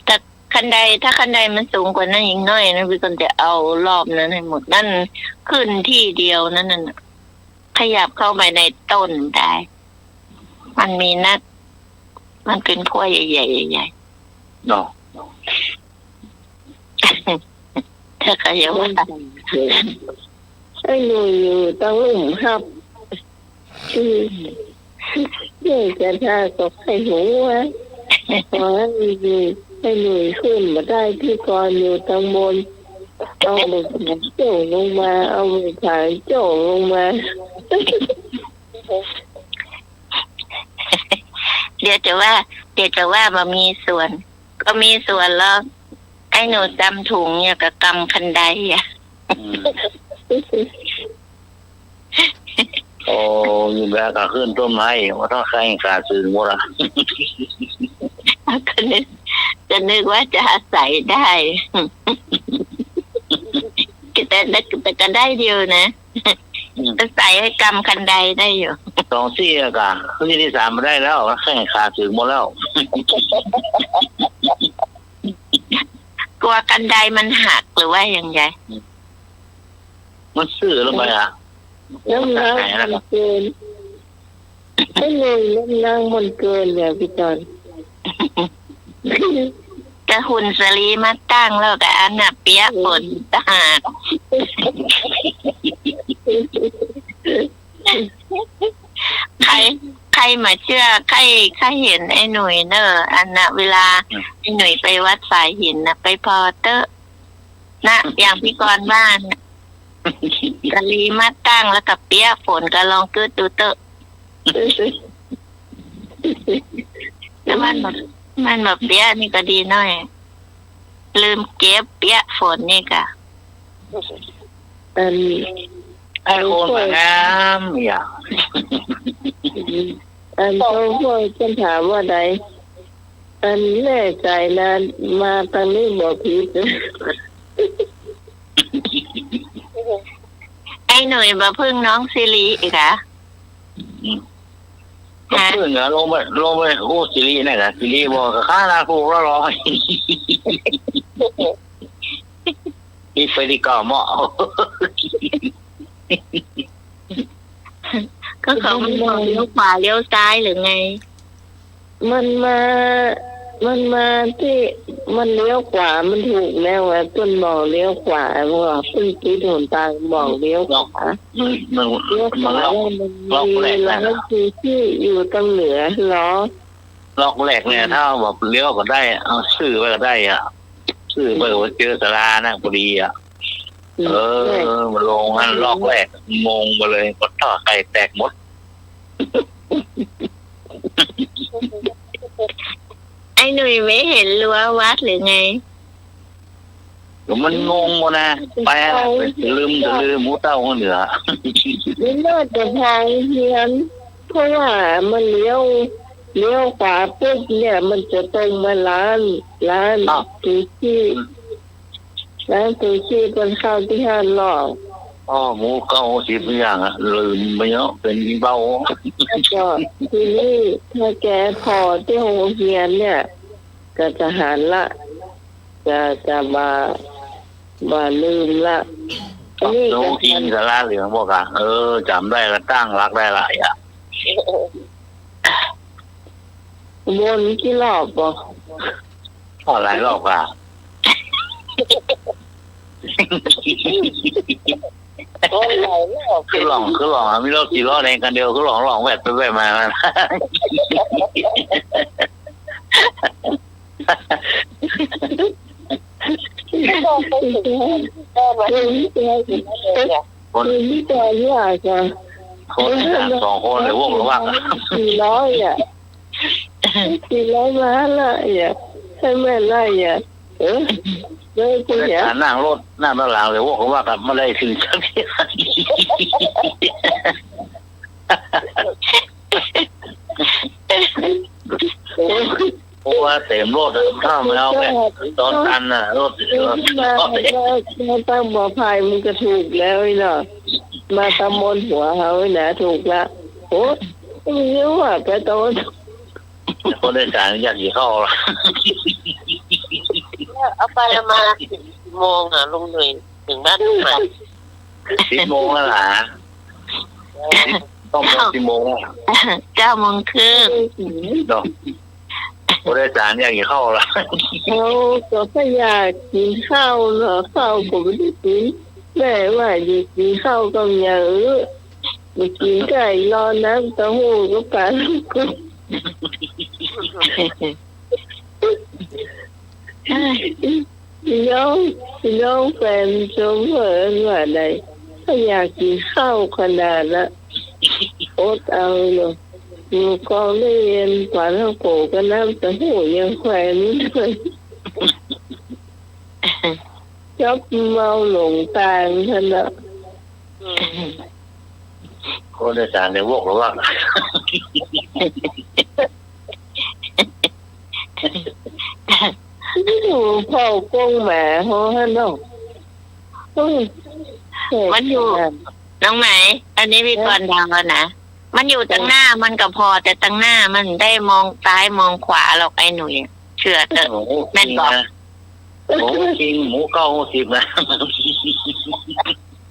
แต่คันใดถ้าคันใดมันสูงกว่านั้นอีกหน้อยนะพี่คนจะเอารอบนั้นให้หมดนั่นขึ้นที่เดียวนั่นน่ะขยับเข้าไปในต้นได้ มันมีนักมันเป็นพวกใหญ่ๆใหญ่ เนาะ ๆถ้าเขาจะว่า ไอ้หนูอยู่ตั้งหลุมครับนี่จะท่าก็ให้หูวะเพราะให้หนูขึ้นมาได้ที่กรอยู่ตั้งบนเอาไปโจ่ลงมาเอาไปถ่ายโจ่ลงมา เดี๋ยวจะว่ามามีส่วน ก็มีส่วนแล้วไอ้หนูจำถุงเนี่ยกับกำคันไดอ่ะ โอ้ยแบบก็ขึ้นต้นไม้ว่าถ้าใครขาดสื่อหมดอ่ะ ก็นึกว่าจะอาศัยได้แต่ก็ได้เดียวนะอาศัยให้กำคันไดได้อยู่ 2 4กะขึ้นที่ 3มาได้แล้วแข่งขาดสื่อหมดแล้ว กลัวกันไดมันหักหรือว่าอย่างไร มันซื่อลงไปอ่ะ น้ำน้ำมันเกินไอ้หนูน้ำมันเกินเนี่ยพี่จอน ก็หุ่นสลีมาตั้งแล้วก็อันน่ะเปียกฝนตะหากใครมาเชื่อใครเห็นไอ้หนุ่ยเนอะอันน่ะเวลาไอ้หนุ่ยไปวัดสายหินน่ะไปพอเตอร์นะอย่างพี่กรณ์บ้านสลีมาตั้งแล้วก็เปียกฝนก็ลองกึดดูเตอร์แล้วมันแบบเปียกนี่ก็ดีหน่อยลืมเก็บเปียกฝนนี่ก็ ไอ้โคนมางามอย่า เขาพูดฉันถามว่าใดแน่ใจนะมาตอนนี้บอกผิด ไอ้หนุ่ยมาพึ่งน้องซิริอีกอะ ก็เพื่อนลงไปโอ้ซีรีส์นี่แหละซีรีส์บอกกับข้าราครูแล้วรอ ที่ไปที่ก่อหม้อ ก็เขาไม่บอกเลี้ยวขวาเลี้ยวซ้ายหรือไง มันมาที่มันเลี้ยวขวามันถูกแล้วอ่ะต้นบอกเลี้ยวขวาว่าพึ่งคิดหนตางบอกเลี้ยวขวา มัน เลี้ยวข มัน วา ล็อก มัน แร มี ก ร้า นะ นที่อยู่ตรงเหนือล้อ ล็อกแรกเนี่ยถ้าแบบเลี้ยวก็ได้เอาชื่อไปก็ได้อ่ะชื่อไปว่าเจอสารานะพอดีอ่ะมันลงงั้นล็อกแรกงงไปเลยก็ต่อไก่แตกหมด ไอ้หนุ่ยไม่เห็นรั้ววัดหรือไง มันงงหมดนะไปลืมหมูเต้าคนเหนือ ไม่น่าจะทางเพี้ยนเพราะว่ามันเลี้ยวขวาปุ๊บเนี่ยมันจะตรงมาร้านซูชิเป็นข้าวที่ห้าหลอก อ๋อหมูเก้า10อย่างอ่ะลืมไปเนาะเป็นเบา แล้วก็ทีนี้ถ้าแกพอที่โรงเรียนเนี่ยก็จะหันละจะมาลืมละนี่ น้อ ก็ งทิ้งสาราเหลืองบอกอ่ะจำได้ละตั้งรักได้หลายอ่ะ วนกี่รอบบอก พอหลายรอบอ่ะ วนหลายรอบ คือหลองมีรอบกี่รอบเองกันเดียวคือหลองแหวกไปแหวกมา คนนี่แต่ยากจ้ะ คน2 คนเลยพวกหรือว่า 400อ่ะ400มาละอ่ะใช่ไหมล่ะอ่ะเลยกูอยาก นั่งรถนั่งด้านหลังเลยพวกหรือว่ากับไม่ได้ถึงสักทีเพราะว่าเต็มรถถ้าไม่เอาแบบตอนตันน่ะรถ มาตั้งบ่อพายมันก็ถูกแล้วเนาะมาตำมนหัวเขานะถูกละโอ้ไม่รู้ว่าไปโต คนได้สารอยากกี่เข้าละ เอาไปมา10 โมงอ่ะลุงหนุ่ยถึงบ้านลุงหน่อย 10 โมงแล้วล่ะต้องมา10 โมงแล้ว 9 โมงครึ่ง เนาะคนได้สารอยากกี่เข้าละ เขาก็พยายามกินข้าวเนาะข้าวก็ไม่ได้กินแม่ว่าอยู่กินข้าวก็เยอะไปกินไก่รอน้ำเต้าหู้ก็ปลาลูกกุ้งน้องแฟนชมเหมือนว่าใดถ้าอยากกินข้าวขนาดละอดเอาเนาะอยู่กองเรียนปลาท่องโกก็น้ำเต้าหู้ยังแขวนด้วยชอบเมาหลงทางท่านละ คนได้สารในพวกหรือว่า อยู่เผากงหมาเขาฮะน้อง มันอยู่ น้องไหม อันนี้พี่กรณ์ดาวนะ มันอยู่ตั้งหน้ามันก็พอแต่ตั้งหน้ามันได้มองซ้ายมองขวาหรอกไอ้หนุ่ยเชื่อเถอะ แม่นบอก หมูจริงหมูเก้า10นะ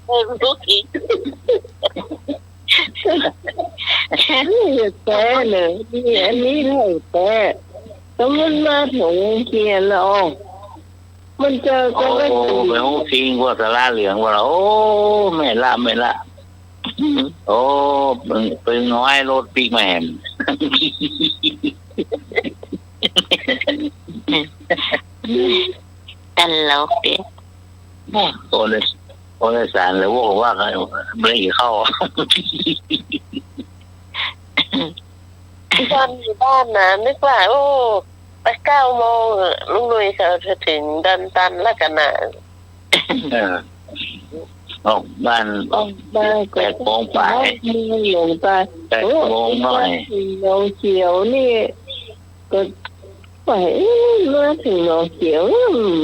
ไม่รู้อีกนี่แต่เลยนี่อันนี้เลยแต่แล้วมันมาถึงเขียนแล้วมันเจอ โอ้ กันก็ ไปหมูจริงว่าสาราเหลืองว่าโอ้ไม่ละโอ้เป็นน้อยรถปีกแม่ม ตลกเด็ก คนได้สารเลยพวกว่าไม่ได้เข้า ตอนอยู่บ้านนะนึกว่าโอ้ไป9 โมงลุงลุยเขาจะถึงดันตันแล้วกันนะ ออกบ้าน 8 โมงไป หลงตา 8 โมงหน่อย หนองเขียวนี่ก็ไปมาถึงหนองเขียว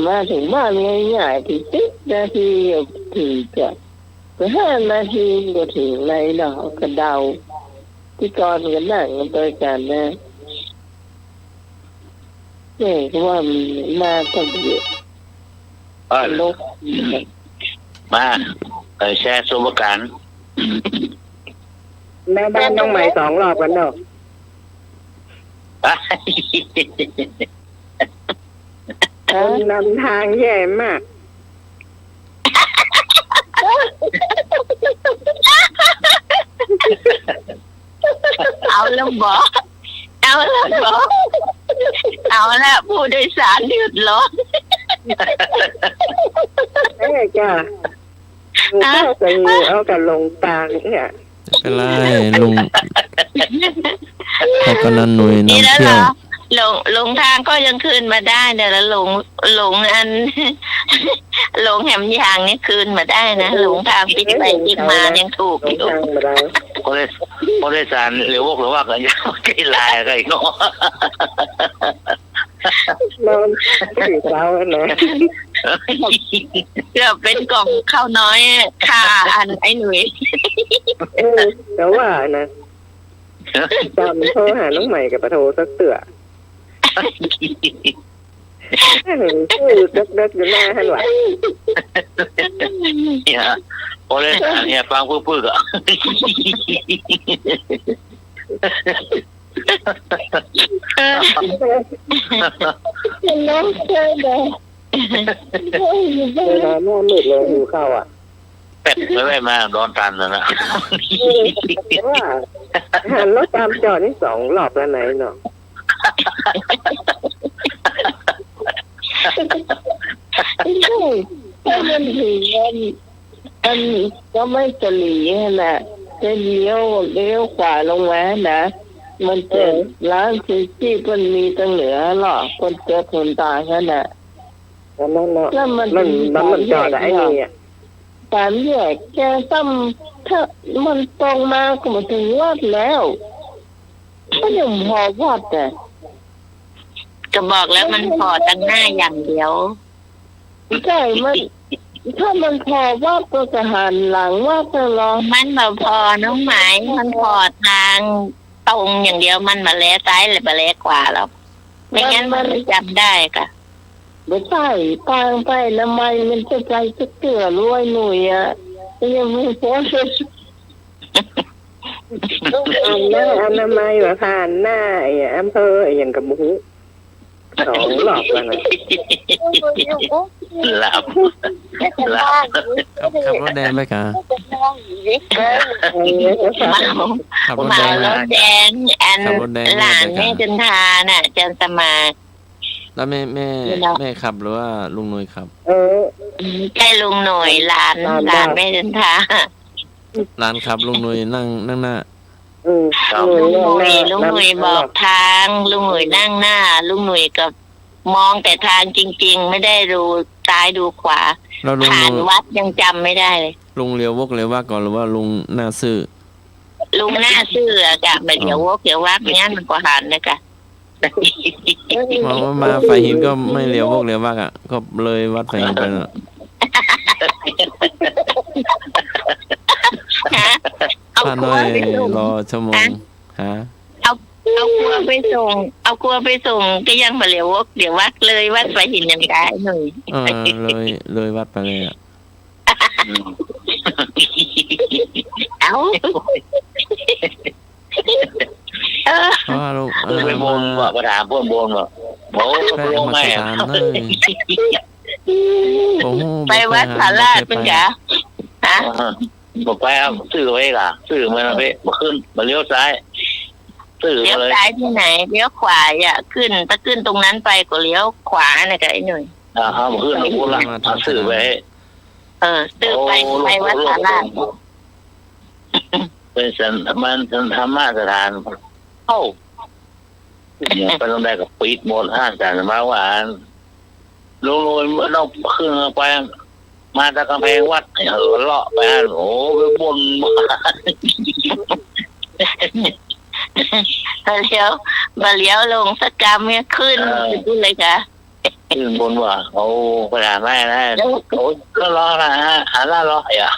มาถึงบ้านง่ายๆที่10 นาทีถึงก็5 นาทีก็ถึงไรเนาะก็เดาที่ก่อนก็นั่งกันไปกันนะเนี่ยว่ามันมาตั้งเยอะ ลูก มาแชร์ประสบการณ์ แม่บ้านน้องใหม่2 รอบกันเนาะนำทางแย่มาก เอาแล้วบอกเอาแล้วบอกเอาละผู้โดยสารเดือดร้อน จ้ะหนูก็จะเอากับลงตางเนี่ย ไม่เป็นไรลุงให้กำนันหน่วย นี่ นำ แล้ว เที่ เหร ยว อหลงทางก็ยังคืนมาได้แต่ละหลงอัน หลงแหมยางนี่คืนมาได้นะหลงทางปิดไปปิดมายังถูก ล อง ยู่ ทางมาได้ ผู้โดยสารหรือว่ากันยังใจลายกันอีกเนาะ นอนสี่เช้านะ เกือบเป็นกล่องข้าวน้อยค่ะอันไอ้หนุ่ย แต่ว่านะจำโทรหาน้องใหม่กับปะโทสักเตือชื่อดักอยู่หน้าหันหลัง เนี่ยผู้โดยสารเนี่ยฟังปื้อๆอ่ะ น้องเคยเลย เวลาหน้ามืดเลยหิวข้าวอ่ะ เป็ดไม่มาร้อนตันนะ แต่ว่าหันรถตามจอดนี่2 รอบแล้วไหนเนาะ ถ้ามันถึงมันก็ไม่จะหลีนะจะเลี้ยวขวาลงมานะมันเจอร้านซูชิมันมีตั้งเหนือหรอคนเจอคนตายแค่น่ะ แล้วนั่นเนาะ แล้วมัน มันจอดไอ้นี่อ่ะ 3 แยกแกตั้มถ้ามันตรงมาก็มาถึงวัดแล้วก็ยังพอวัดแต่ ก็บอกแล้วมันพอตั้งหน้าอย่างเดียว ใช่มันถ้ามันพอวัดก็จะหันหลังวัดตลอด มันมาพอน้องหมายมันพอทางตรงอย่างเดียวมันมาแล้ซ้ายหรือมาแล้ขวาแล้วไม่งั้นมันจำได้ค่ะ ไม่ใช่ตางไปแล้วมันจะใจจะเกลือรวยหนุ่ยอ่ะยังไม่พอเลย ต้องอ่านหน้าอนามัยว่าผ่านหน้าไอ้อำเภออย่างกับบุ้ง2 รอบแล้วนะ หลับ ขับรถแดงไปกะขับรถ มา แดง ร นะ ถแดงอันหลานแม่จันทาน่ะจันสมา แล้วแม่ขับหรือว่าลุงหน่วยขับ ใช่ลุงหน่อยหลานแม่จันทา ร้านขับลุงหน่วยนั่งหน้า ลุงหน่วยบอกทางลุงหน่วยนั่งหน้าลุงหน่วยกับมองแต่ทางจริงๆไม่ได้ดูซ้ายดูขวา แล้วลุง ผ่านวัดยังจำไม่ได้เลย ลุงเลี้ยววกเลี้ยวว่าก่อนหรือว่าลุงหน้าซื่อ ลุงหน้าซื่ออะกะแบบเดี๋ยววกเดี๋ยววักงั้นมันก็หันนะกะ มาไฟหินก็ไม่เลี้ยววกเลี้ยวว่าอ่ะก็เลยวัดไฟหินไปเนาะ เอา พา ค น้ รั อ วย ไปส่ง รอชั่วโมงฮะ เอาครัวไปส่งเอาครัวไปส่งก็ยังมาเลี้ยววกเดี๋ยววัดเลยวัดไฟหินยังได้หน่อย เลยวัดไปเลยอ่ะ เอาเพราะว่าลูก ไปบนว่าประธานพวกบนว่าโอ้ ไป โห มา แม่ สถานเลยโอ้โห ไปวัดสาราชเป็นกะฮะ บอกไปเอาซื้อไว้ก่ะซื้อมาไปมาขึ้นมาเลี้ยวซ้ายซื้อ เลี้ย มาว เลย ซ้ายที่ไหนเลี้ยวขวาอ่ะขึ้นถ้าขึ้นตรงนั้นไปก็เลี้ยวขวานะกะไอ้หน่อย เอามาขึ้นมาพูดละเอาซื้อไป ซื้อไปวัดสาราช เป็นสันธรรมสถานเอ้าเนี่ยไปตรงใดกับปิดหมดห้างแต่มาว่าลุงมันต้องขึ้นไปมาจากกำแพงวัดเลาะไปโอ้ไปบนมา มาเลี้ยวลงสักกรรมเนี่ยขึ้นดูเลยค่ะ ขึ้นบนว่าโอ้ประธานแม่นะโอ้ก็รอนะฮะหาล่ารออย่า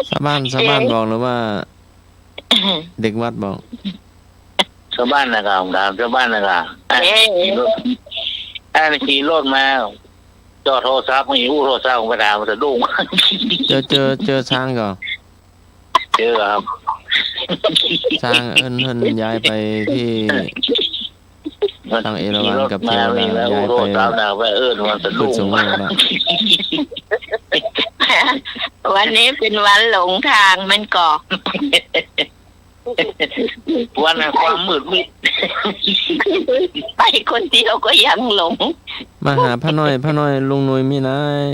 ชาวบ้านบอกหรือว่า เด็กวัดบอก ชาวบ้านนะครับชาวบ้านนะครับขี่รถมา จอโทรศัพท์ไม่รู้โทรศัพท์ของกระดาษมันจะดุ้ง เจอช้างก่อน เจอครับ ช้างเอิ้นย้ายไปที่ ทางเอราวัณกับเทวดาย้ายไป โทรศัพท์นะไปมันจะ พุ ดุ้ ทธ ง สงฆ์แล้ว วันนี้เป็นวันหลงทางมันก่อ วันนั้นความมืดมิด ไปคนเดียวก็ยังหลง มาหาพระน้อยลุงหนุ่ยมีนาย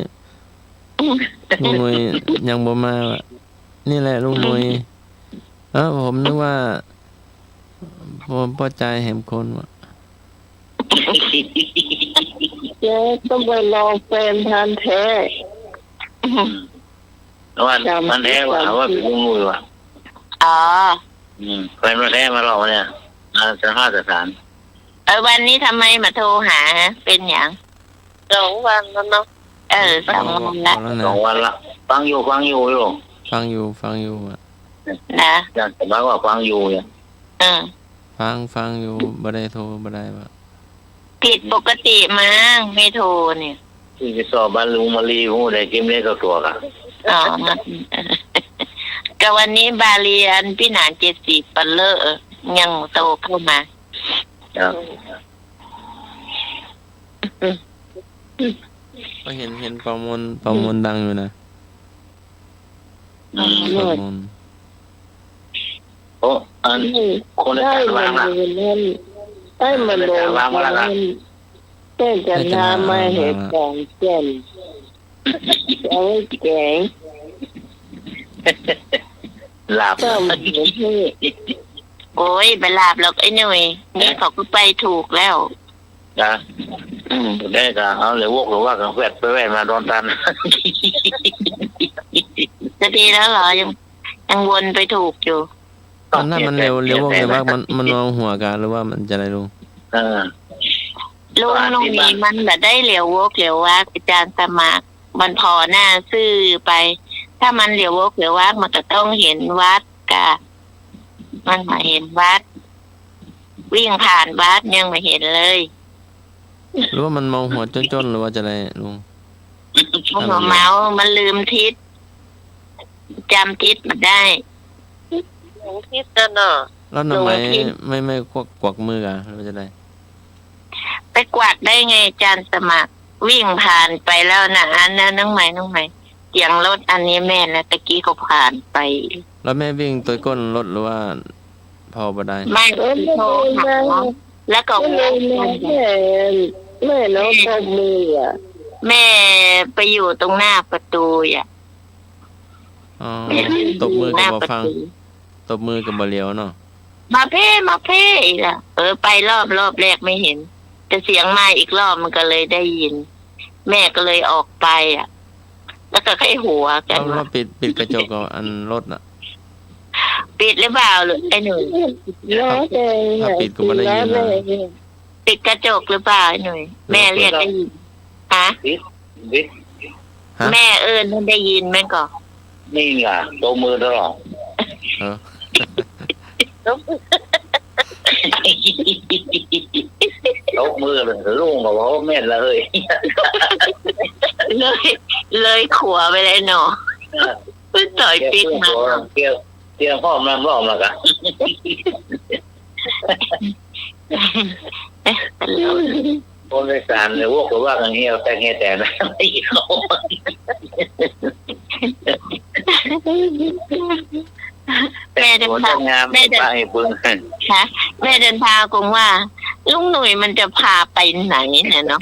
ลุงหนุ่ยยังบ่มาว่ะนี่แหละลุงหนุ่ยผมนึกว่าผมพอใจแหมคนว่ะ เจ๊ต้องไปรอแฟนพันธุ์แท้ มันแท้ว่าเป็นลุงนุ้ยว่ะ อ๋อ แฟนมันแท้มาหรอกเนี่ยจะ5 สถาน วันนี้ทำไมมาโทรหาเป็นอย่าง 2 วันแล้วเนาะ 2 วันละ 2 วันละฟังอยู่ ฟังอยู่อ่ะ นะ อยากจะบอกว่าฟังอยู่เนี่ย ฟังอยู่บ่ได้โทรบ่ได้ว่ะ ผิดปกติมั้งไม่โทรเนี่ย ที่ไปสอบบ้านลุงมาลีหูได้เกมเล่นกับตัวกัน อ๋อก็วันนี้บาเรียนพี่หนาน70ปันเลอยังโตเข้ามา ครับ ก็เห็นประมวลดังอยู่นะประมวล โอ้คนใน ได้ การ มั วาง น นะ นั่นได้มันโดนมันแต่จะนามาเหตุการณ์เช่นเอาไว้แกง หลับ ก็มันไม่ใช่ โอ้ยไปลาบหรอกไอ้หนุ่ยนี่เขาก็ไปถูกแล้ว นะได้ก็เอาเลยวกหรือว่ากันแวดไปแวดมาโดนตัน จะดีแล้วเหรอยังวนไปถูกอยู่ ตอนนั้นมันเร็ววกเลยว่ามันมองหัวกันหรือว่ามันจะอะไรลุง ลุงมีมันแบบได้เหลียววกเหลียววักอาจารย์สมัครมันพอหน้าซื่อไป ถ้ามันเหลียววกเหลียววักมันก็ต้องเห็นวัดกะมันมาเห็นวัด วิ่งผ่านวัดยังไม่เห็นเลย หรือว่ามันมองหัวจนๆหรือว่าจะอะไรลุง หัวเมามันลืมทิศจำทิศมันได้ คิดกันเนาะ แล้วทำไมไม่กวักมือกันหรือว่าจะได้ ไปกวาดได้ไงอาจารย์สมัคร วิ่งผ่านไปแล้วนะอันนั้นน้องใหม่เสียงรถอันนี้แม่นะตะกี้ก็ผ่านไป แล้วแม่วิ่งตัวก้นรถหรือว่าพอบ่ได้ ไม่โทรหาแล้วก็ แม่น้องตบมืออ่ะ แม่ไปอยู่ตรงหน้าประตูอ่ะ อ๋อตบมือกับบ่ฟังตบมือกับบ่เลี้ยวเนาะ มาเพ่อีกอ่ะไปรอบแรกไม่เห็นแต่เสียงมาอีกรอบมันก็เลยได้ยิน แม่ก็เลยออกไปอ่ะ แล้วก็ให้หัวกัน เราปิดกระจกกับอันรถน่ะ ปิดหรือเปล่าหรือไอ้หนุ่ย แล้วแต่ ถ้าปิดก็ไม่ได้ยินนะ ปิดกระจกหรือเปล่าไอ้หนุ่ยแม่เรียกได้ยินฮะ วิท แม่นั่นได้ยินแม่ก็ นี่ไงตัวมือตลอด เออ ตบมือเลยลุงก็บอกว่าแม่นเลย เลยขัวไปเลยเนาะเพิ่งต่อยปิดมา เกี่ยวพ่อมันบอกมากันคนในสารเลยวกหรือว่ากันเฮียแต่เฮียแต่นะไม่เขา แม่เดินทาง แม่เดินปืน ค่ะแม่เดินทางคงว่าลุงหนุ่ยมันจะพาไปไหนเนี่ยเนาะ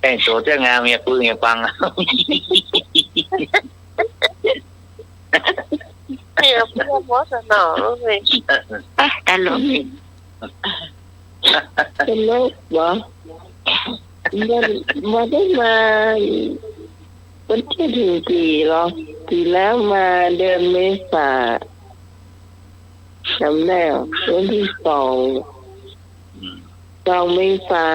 แต่งตัวเจ้างามเมียปืนเมียปัง เนี่ยพวกมอสนอเลย ตลก เป็นโรคเหรอมันได้มาวันที่ถึงปีหรอปีแล้วมาเดือนเมษาจำได้วันที่2 เมษา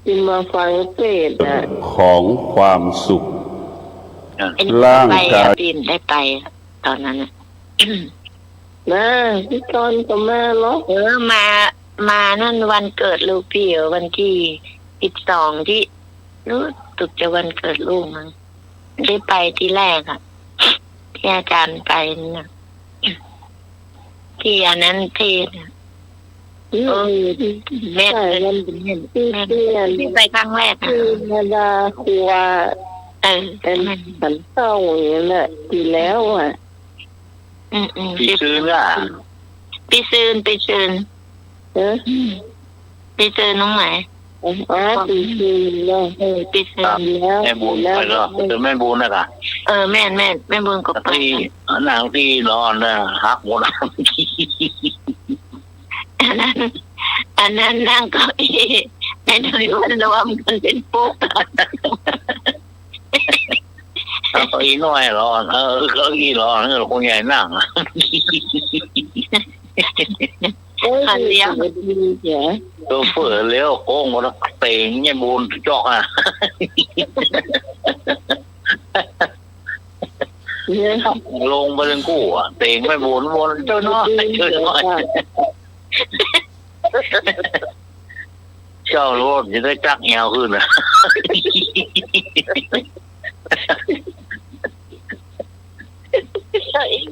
จึงมาฟังเทศน์อ่ะ ของความสุข ร่างกายบินได้ไปตอนนั้นนะพี่กรณ์ก็มาหรอมานั่นวันเกิดลูกพี่วันที่ 12ที่รู้สึกจะวันเกิดลูกมั้งได้ไปที่แรกอะที่อาจารย์ไปนะที่อันนั้นเทศน์แม่ที่ไปครั้งแรกคือนาดาครัวเป็นสันเต้าอย่างนั้นแหละดีแล้วอ่ะปีซื้อล่ะไปซื้อไปซื้อน้องไหมอ๋อปีซื้อแล้วไปซื้อแล้วแม่บุญไปก็คือแม่บุญนะกะแม่บุญก็ไปที่นางที่นอนนะฮักหมดอันนั้นนั่งเก้าอี้ในหน่วยวันรวมกันเป็นปุ๊กเก้าอี้น้อยร้อนเก้าอี้ร้อนเราคงใหญ่นั่งคันเดียวตัวเฟื่อเลี้ยวโค้งหมดเต่งเนี่ยบุญจอกอ่ะลงไปเรื่องกู้อ่ะเต่งไม่บุญเจ้าน้อยเจ้ารถจะได้จักเงาขึ้นอ่ะ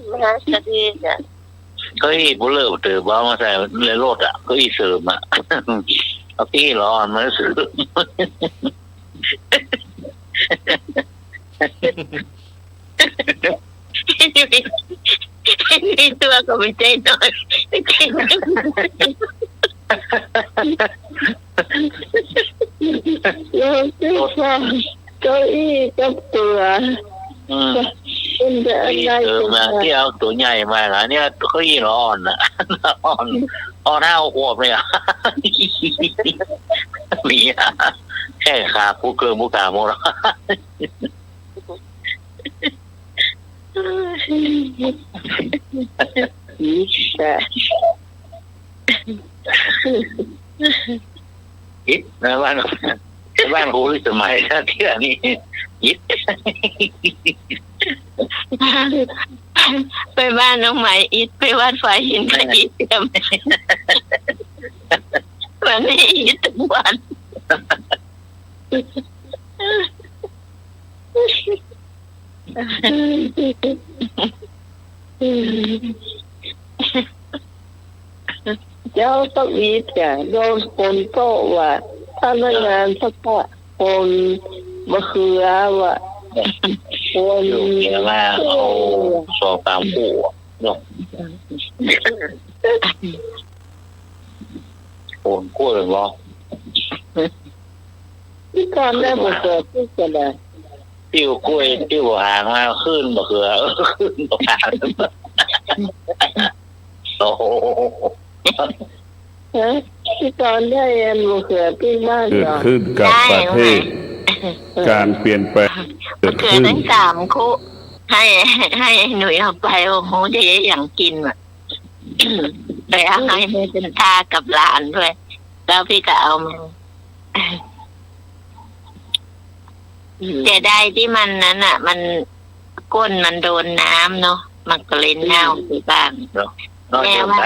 มหาสติจ้ะก็อีบุเล่เตอบ้ามาใส่เลยรถอ่ะก็อีเสริมอ่ะเอาที่ร้อนมาเสริมนี่ตัวก็ไม่ใจน้อยแล้วเก้าอี้กับตัวเป็นอะไรที่เอาตัวใหญ่มาแล้วเนี่ยเขาอีร้อนอ่ะอ่อนหน้าขวบเลยอ่ะมีอ่ะแค่ขาผู้เกินผู้กาโมแล้วยิดนะบ้านรู้สมัยที่อันนี้ยิดไปบ้านน้องใหม่อิดไปวัดไฟหินก็อิดกันวันนี้อิดทุกวันเจ้าต้องอีดจ้ะโดนคนโต้ว่าถ้าในงานสักคนมะเขือว่าคนเกี่ยวกับเอาสอบตามผู้เนาะคนกล้วยบ่ที่การได้บ่เกิดที่จะได้ติ้วกล้วยติ้วหางมาขึ้นมะเขือขึ้นตกหางโอ้โหที่ตอนได้มะเขือที่บ้านเกิดขึ้นกับประเทศการเปลี่ยนแปลงเกิดขึ้นทั้ง3คู่ให้หนุ่ยเอาไปโอ้โหจะอย่างกินอ่ะไปเอาให้เป็นทากับหลานด้วยแล้วพี่ก็เอามาจะได้ที่มันนั้นอ่ะมันก้นมันโดนน้ำเนาะมันก็เลยเน่าไปบ้างแม่ว่า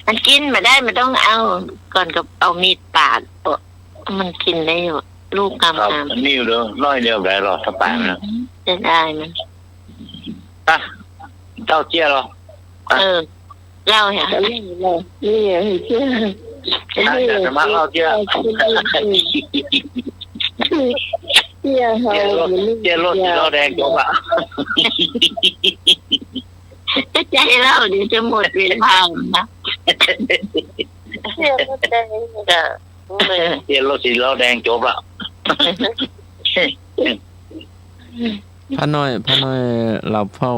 มันกินมาได้มันต้องเอาก่อนกับเอามีดปาดมันกินได้อยู่ลูกกำกำนิ้วเดียวน้อยเดียวได้หรอถ้าปากนะจะได้มั้ยเจ้าเจี๊ยหรอเล่าเหรอนี่เจี๊ยจะมาเล่าเจี๊ยเจี๊ยเฮาเจี๊ยรถสีแดงจบอ่ะใจเล่าเดี๋ยวจะหมดเวลานะเจี๊ยรถแดงจ้ะเจี๊ยรถสีแดงจบอ่ะพระน้อยหลับเฝ้า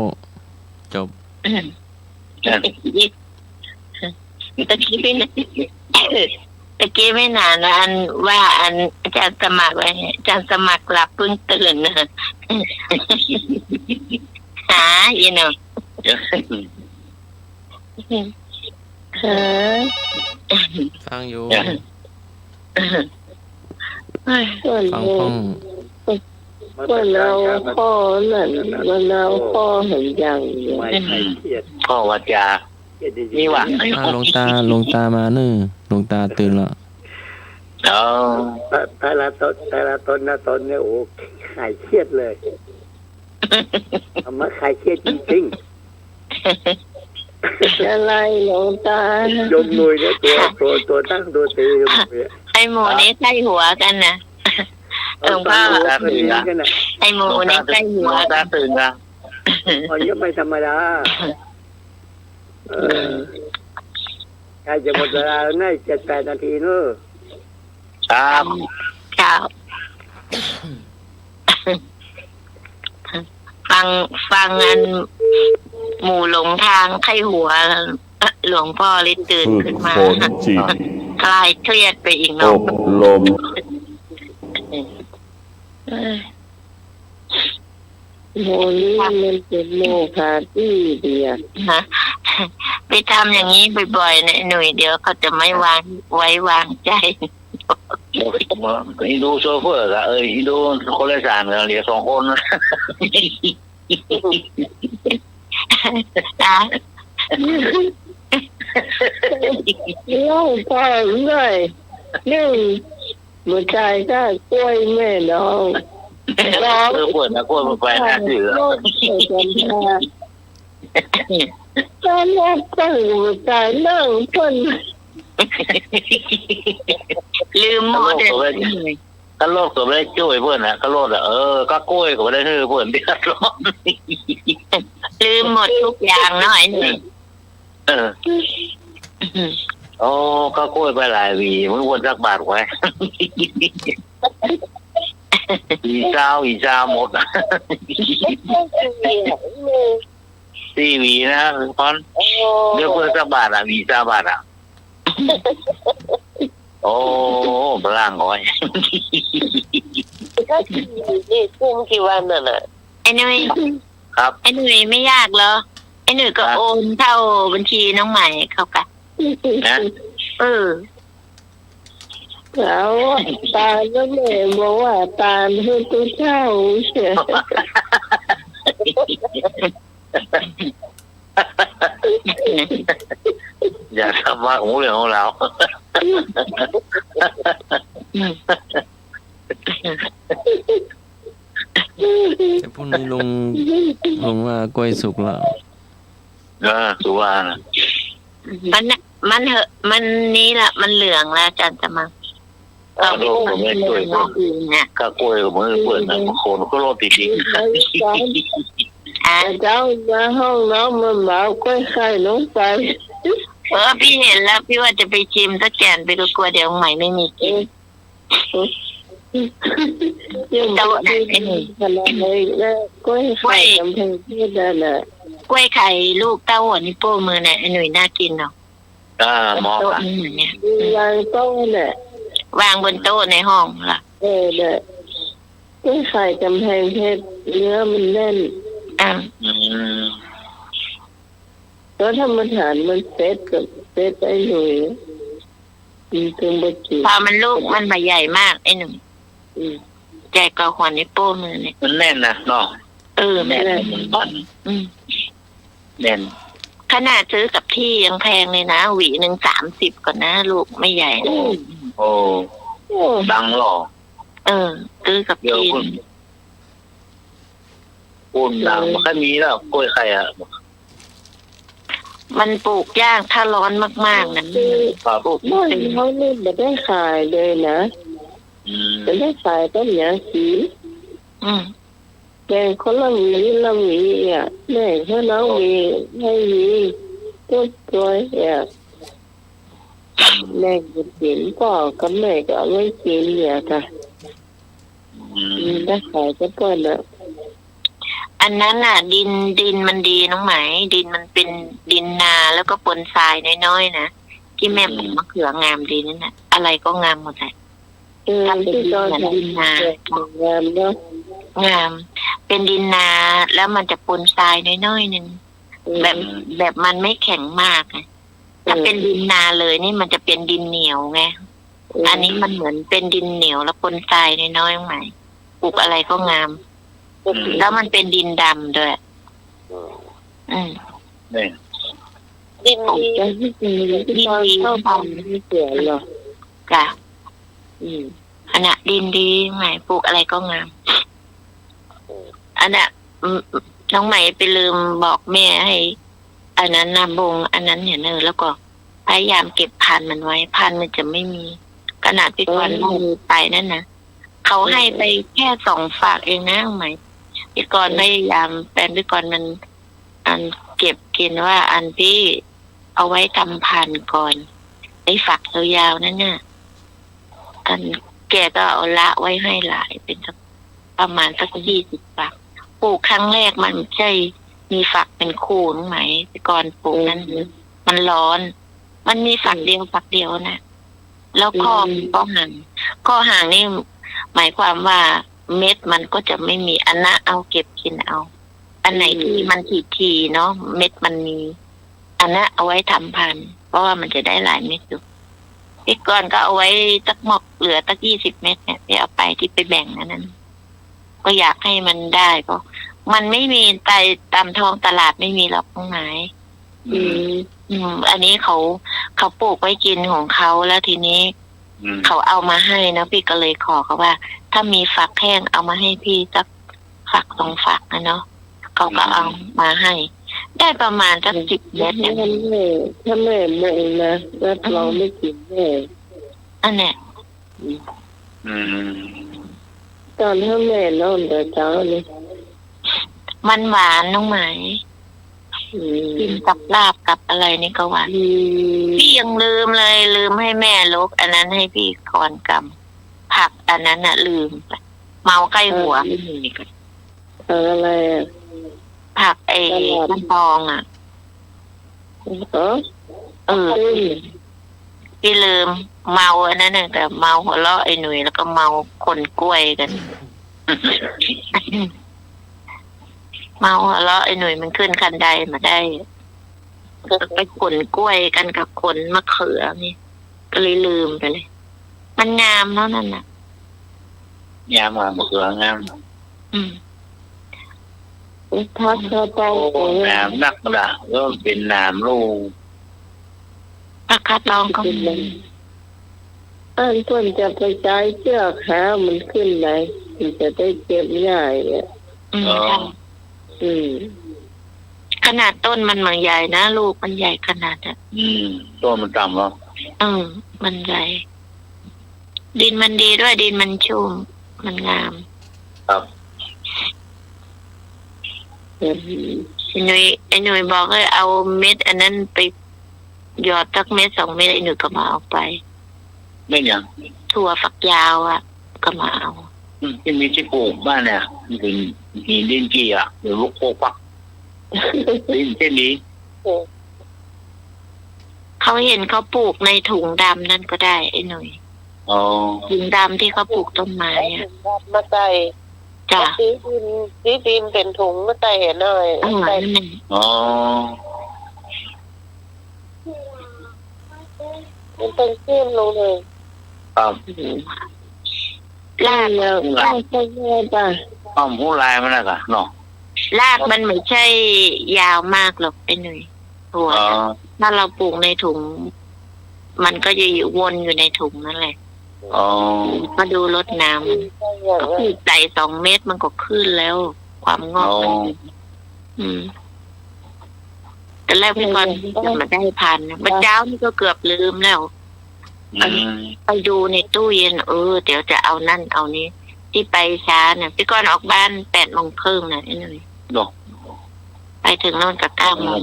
จบตะกี้ไม่นานนะอันว่าอันอาจารย์สมัครไว้อาจารย์สมัครหลับเพิ่งตื่นนะหาอีเนาะฟังอยู่ ฟังห้องมันเอาพ่อนั่นมันเอาพ่อเห็นยังพ่อวัดยานี่ว่ะลงตามาหลวงตาตื่นแล้ว เอา แต่ละตนนะตนเนี่ยโอ้ขายเครียดเลยทำมาขายเครียดจริง อะไรหลวงตา ๆยมนุยเนี่ยตัวตั้งตัวตียมนุย ไอหมูนี่ใกล้หัวกันนะหลวงพ่อ กันนะ ไอหมูนี่ใกล้หัว ตาตื่นนะ พอเยอะไม่ธรรมดาใกล้จะหมดเวลาแล้วนะ7-8 นาทีเนอะ ครับ ครับฟังอันหมู่หลงทางไข้หัว หลวงพ่อเลยตื่น ฝึ ขึ้ ก นมา ฝนจิต คลายเครียดไปอีก อ เนาะ บรม โมนี่มันเป็นโมฆะที่เดียด นะไปทำอย่างนี้บ่อยๆนะหนุ่ยเดี๋ยวเขาจะไม่ไว้วางใจ อีดูโชเฟอร์กับอีดูคนละสานกันเหลือ2 คน นะ เล่าพ่อเลยนึ่งมือใจก็กล้วยแม่น้องร้อง ปวดนะปวดไปนะถือ ตอนแรกก็มือใจนั่งเพิ่น ลืมหมดเลย ก็โลกตัวไม่ได้ช่วยเพื่อนนะก็โลกก็กล้วยก็ไม่ได้ช่วยเพื่อนเดือดร้อน ลืมหมดทุกอย่างหน่อยหนึ่ง โอ้ก็กล้วยไปหลายวีมึงวนสักบาทไว้อีเจ้าหมด4 วีนะพอนเดี๋ยวเพื่อนสักบาทวีเจ้าบาทโอ้พลังก้อย ก็นี่กุ้งกี่วันน่ะ ไอ้หนุ่ย ครับ ไอ้หนุ่ยไม่ยากเหรอไอ้หนุ่ยก็โอนเข้าบัญชีน้องใหม่เข้ากัน นะ แล้วตาก็แม่บอกว่าตาให้ตัวเจ้าเสีย อย่าทำว่าของเรื่องของเรา แต่พรุ่งนี้ลุงว่ากล้วยสุกแล้ว สุวรรณ มันเหอะมันนี้ละมันเหลืองแล้วอาจารย์จะมา ก็โลกผมไม่ช่วยเพื่อน อื่นเนี่ย ก็กล้วยกับมือเพื่อนนะคนก็โลดติด เจ้ามาห้องน้ำมันบอกกล้วยไข่ลงไป พี่เห็นแล้วพี่ว่าจะไปชิมสักแกนไปก็กลัวเดี๋ยวใหม่ไม่มีกิน ยังไม่ได้ขนาดเลยแล้วกล้วยไข่กำแพงเพชรนั่นน่ะ กล้วยไข่ลูกเต้าหัวนิ้วโป้งมือเนี่ยไอ้หนุ่ยน่ากินเนาะ มอง โต๊ะ อ่ะ นี่เนี่ย วางโต๊ะน่ะ วางบนโต๊ะในห้องล่ะ เนี่ยกล้วยไข่กำแพงเพชรเนื้อมันแน่น แล้วถ้ามันฐานมันเซตกับเซตไอ้หนุ่ยมีเครื่องบดจี พอมันลูกมันมาใหญ่มากไอ้หนุ่ยใหญ่กว่าหัวนิ้วโป้งมือเนี่ย มันแน่นนะเนาะ แม่ แน่นมันบ้านแน่น ขนาดซื้อกับที่ยังแพงเลยนะหวีหนึ่ง30ก่อนนะลูกไม่ใหญ่นะ โอ้ดังหรอ ซื้อกับ เดี๋ยว ที่ คุณดังมันแค่มีแล้วกล้วยไข่อ่ะ มันปลูกยากถ้าร้อนมากๆนะ ปลูก บ้านเขานี่ไม่ได้ขายเลยนะไม่ได้ขายต้นยางสีแกงคนละหวีอ่ะแม่เขาน้องมีให้หวีต้นตัวอ่ะแม่กินพ่อกับแม่ก็ไม่กินเนี่ยค่ะได้ขายก็เปิ้ลอ่ะ อันนั้นน่ะ ดินมันดีน้องไหมดินมันเป็นดินนาแล้วก็ปนทรายน้อยๆนะที่แม่ปลูกมะเขืองามดีนั่นน่ะอะไรก็งามหมดเลยถ้าเป็นดินเหมือนดินนาง ามเนาะ งาม เป็นดินนาแล้วมันจะปนทรายน้อยๆนึงแบบมันไม่แข็งมากไงถ้าเป็นดินนาเลยนี่มันจะเป็นดินเหนียวไงอันนี้มันเหมือนเป็นดินเหนียวแล้วปนทรายน้อยๆไหมปลูกอะไรก็งามแล้วมันเป็นดินดำด้วยนี่ ดินดีที่ตอนเข้าทำไม่เสียหรอก จ้ะ อันน่ะดินดีใหม่ปลูกอะไรก็งามอันน่ะน้องใหม่ไปลืมบอกแม่ให้อันนั้นนาบงอันนั้นเนี่ยแล้วก็พยายามเก็บพันธุ์มันไว้พันธุ์มันจะไม่มีขนาดพี่กรณ์มือไปนั่นนะเขาให้ไปแค่2 ฝากเองนะน้องใหม่พี่กรณ์พยายามแฟนพี่กรณ์มันอันเก็บกินว่าอันที่เอาไว้ทำพันธุ์ก่อนไอ้ฝักยาวๆนั่นน่ะอันแกก็เอาละไว้ให้หลายเป็นประมาณสัก20 ฝักปลูกครั้งแรกมันใช่มีฝักเป็นคู่น้องไหมพี่กรณ์ปลูกนั้นมันร้อนมันมีฝักเดียวนะแล้วข้อมันก็ห่างนี่หมายความว่าเม็ดมันก็จะไม่มีอันนะเอาเก็บกินเอาอันไหนที่มันทีเนาะเม็ดมันมีอันนะเอาไว้ทำพันธุ์เพราะว่ามันจะได้หลายเม็ดอยู่พี่กรณ์ก็เอาไว้ตักหมอกเหลือตัก20 เม็ดเนี่ยที่เอาไปที่ไปแบ่งนั้นก็อยากให้มันได้เพราะมันไม่มีตามท้องตลาดไม่มีหรอกตรงไหนอันนี้เขาปลูกไว้กินของเขาแล้วทีนี้เขาเอามาให้นะพี่ก็เลยขอเขาว่า ถ้ามีฝักแห้งเอามาให้พี่สักฝัก2 ฝักนะเนาะเขาก็เอามาให้ ได้ประมาณสัก10 เม็ดเนี่ยถ้าแม่มองนะรับรองไม่กินแม่อันเนี้ยตอนถ้าแม่นอนแต่เช้าเลยมันหวานน้องไหมกินกับลาบกับอะไรนี่ก็หวานพี่ยังลืมให้แม่ลกอันนั้นให้พี่ก่อนกำผักอันนั้นน่ะลืมเมาใกล้หัวอะไรผักมันทองอ่ะพี่ลืมเมาอันนั้นน่ะแต่เมาหัวเราะไอ้หนุ่ยแล้วก็เมาคนกล้วยกันเมาแล้วไอ้หนุ่ยมันขึ้นคันไดมาได้ไปขนกล้วยกันกับขนมะเขือนี่ก็เลยลืมไปเลยมันงามเนาะนั่นน่ะงามมะเขืองามถ้าเขาต้องน้ำนักละก็เป็นน้ำลูกราคาตองก็เพื่อนจะไปใช้เชือกหามันขึ้นไหนมันจะได้เก็บง่ายขนาดต้นมันใหญ่นะลูกมันใหญ่ขนาดต้นมันต่ำเหรอมันใหญ่ดินมันดีด้วยดินมันชุ่มมันงามครับไอ้หนุ่ยบอกให้เอาเม็ดอันนั้นไปหยอดสักเม็ด2 เม็ดไอ้หนุ่ยก็มาเอาไปไม่ยังถั่วฝักยาวอ่ะก็มาเอาที่มีที่ปลูกบ้านเนี่ยเป็นหินดินกี่อ่ะหรือลูกโคกดินเช่นนี้เขาเห็นเขาปลูกในถุงดำนั่นก็ได้ไอ้หนุ่ยถุงดำที่เขาปลูกต้นไม้อ่ะมาใส่จ้ะที่ดินเป็นถุงมาใส่เห็นหน่อยใส่มันเป็นเส้นลงเลยครับลากใช่ป่ะผู้ลายมันน่ะค่ะเนาะลากมันไม่ใช่ยาวมากหรอกไอ้หนุ่ยถั่วถ้าเราปลูกในถุงมันก็จะอยู่วนอยู่ในถุงนั่นแหละมาดูรดน้ำมันก็คือใส่2 เม็ดมันก็ขึ้นแล้วความงอกแต่แรกพี่กรณ์จะมาได้พันบัดเจ้านี่ก็เกือบลืมแล้วไปดูในตู้เย็นเดี๋ยวจะเอานั่นเอานี้ที่ไปช้าเนี่ยพี่กรณ์ออกบ้าน8 โมงครึ่งนะไอ้หนุ่ยไปถึงโน่นกับ9 โมง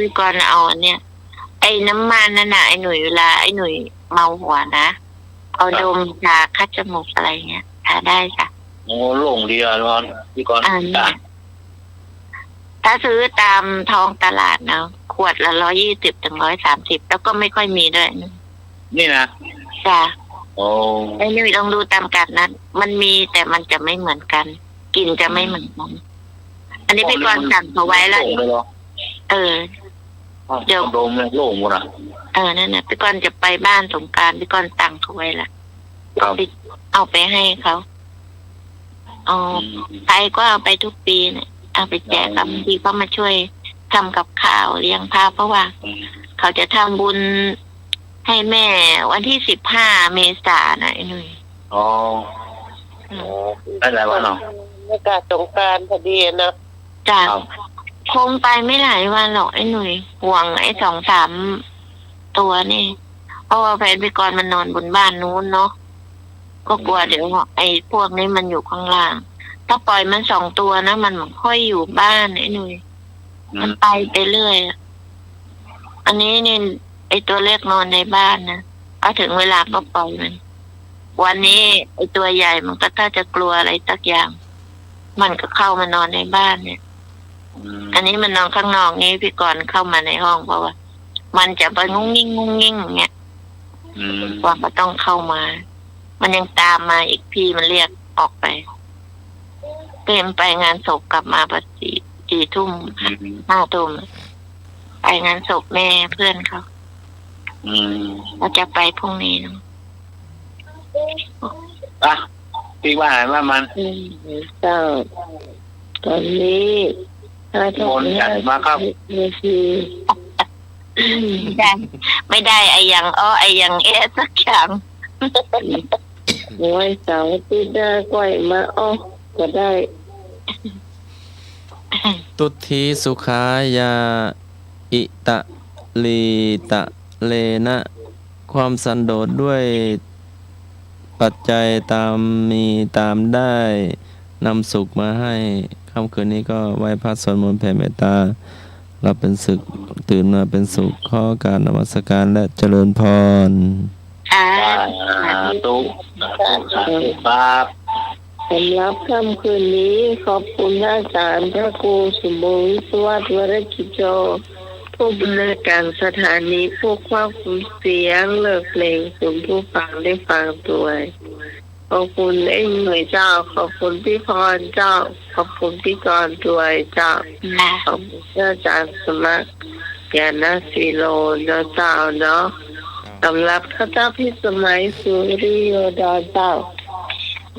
พี่กรณ์เอาอันเนี้ยไอ้น้ำมันนั่นน่ะไอ้หนุ่ยเวลาไอ้หนุ่ยเมาหัวนะเอาดมยาคัดจมูกอะไรเงี้ยทาได้ค่ะโล่งดีอ่ะร้อนพี่กรณ์ถ้าซื้อตามท้องตลาดนะขวดละ120 ถึง 130แล้วก็ไม่ค่อยมีด้วยนี่นะจ้ะไอ้หนุ่ยลองดูตามกันนะมันมีแต่มันจะไม่เหมือนกันกลิ่นจะไม่เหมือนกันอันนี้พี่กรณ์สั่งเอาไว้แล้วเดี๋ยวโดมโล่งหมดอ่ะนั่นน่ะพี่กรณ์จะไปบ้านสงกรานต์พี่กรณ์สั่งเขาไว้ละเอาไปให้เขาไปก็เอาไปทุกปีเนี่ยเอาไปแจกกับบางทีก็มาช่วยทำกับข้าวเลี้ยงพระเพราะว่าเขาจะทำบุญ ให้แม่วันที่15 เมษายนนะไอ้หนุ่ย อ๋อได้หลายวันเนาะ อากาศสงกรานต์พอดีนะ จ้ะ ครับ คงไปไม่หลายวันหรอกไอ้หนุ่ยห่วงไอ้2-3 ตัวนี่เพราะว่าแฟนพี่กรณ์มันนอนบนบ้านนู้นเนาะก็กลัวเดี๋ยวไอ้พวกนี้มันอยู่ข้างล่างถ้าปล่อยมัน2 ตัวนะมันค่อยอยู่บ้านไอ้หนุ่ยมันไปเรื่อยอันนี้นี่ไอ้ตัวเล็กนอนในบ้านนะพอถึงเวลาก็ปล่อยมัน วันนี้ไอ้ตัวใหญ่มันก็ถ้าจะกลัวอะไรสักอย่าง มันก็เข้ามานอนในบ้านเนี่ย อันนี้มันนอนข้างนอกนี้พี่กรณ์เข้ามาในห้องเพราะว่า มันจะไปงุ้งงิ้งงุ้งงิ้งอย่างเงี้ยว่าก็ต้องเข้ามา มันยังตามมาอีกพี่มันเรียกออกไปเต็มไปงานศพกลับมาประมาณ4 ทุ่ม 5 ทุ่มไปงานศพแม่เพื่อนเขาเราจะไปพรุ่งนี้เนาะ อ่ะพี่ว่าอะไรว่ามัน เจ้าตอนนี้ถ้า บนจัดมาครับ ไม่ได้ไอ้ยังไอ้ยังสักอย่าง ไว้เสาร์ที่ได้ก้อยมาก็ได้ ตุทีสุขายาอิตะลีตะเลนะความสันโดษด้วยปัจจัยตามมีตามได้นำสุขมาให้ค่ำคืนนี้ก็ไหว้พระสวดมนต์แผ่เมตตาเราเป็นศึกตื่นมาเป็นสุขข้อการนมัสการและเจริญพร ตุ๊กครับ สำหรับค่ำคืนนี้ขอบคุณอาจารย์พระครูสมบูรณ์สวัสดิ์วรกิจโจผู้บริการสถานีผู้ควบคุมเสียงเลิกเพลงสู่ผู้ฟังได้ฟังด้วยขอบคุณไอ้หน่วยเจ้าขอบคุณพี่พรเจ้าขอบคุณพี่กรณ์ด้วยเจ้าขอบคุณอาจารย์สมัครยานาสีโลเนาะเจ้าเนาะสำหรับข้าเจ้าพี่สมัยสุริโยดอนเจ้า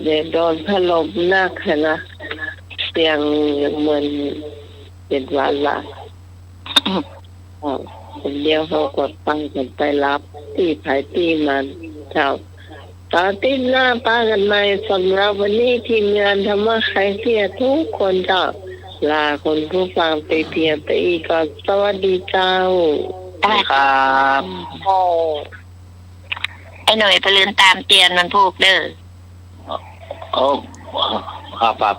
เดี๋ยวโดนถล่มหนักนะเสียงเหมือนเป็นวันละคนเดียวเขากดฟังกันไปรับที่ภายที่มันเจ้าตอนที่หน้าป้ากันใหม่สำหรับวันนี้ทีมงานธรรมะใครเสียทุกคนเจ้าลาคนผู้ฟังไปเพียงไปอีกก่อนสวัสดีเจ้า ครับ ไอ้หน่อยไปเลื่อนตามเตียนมันพูกเด้อ โอ้ครับ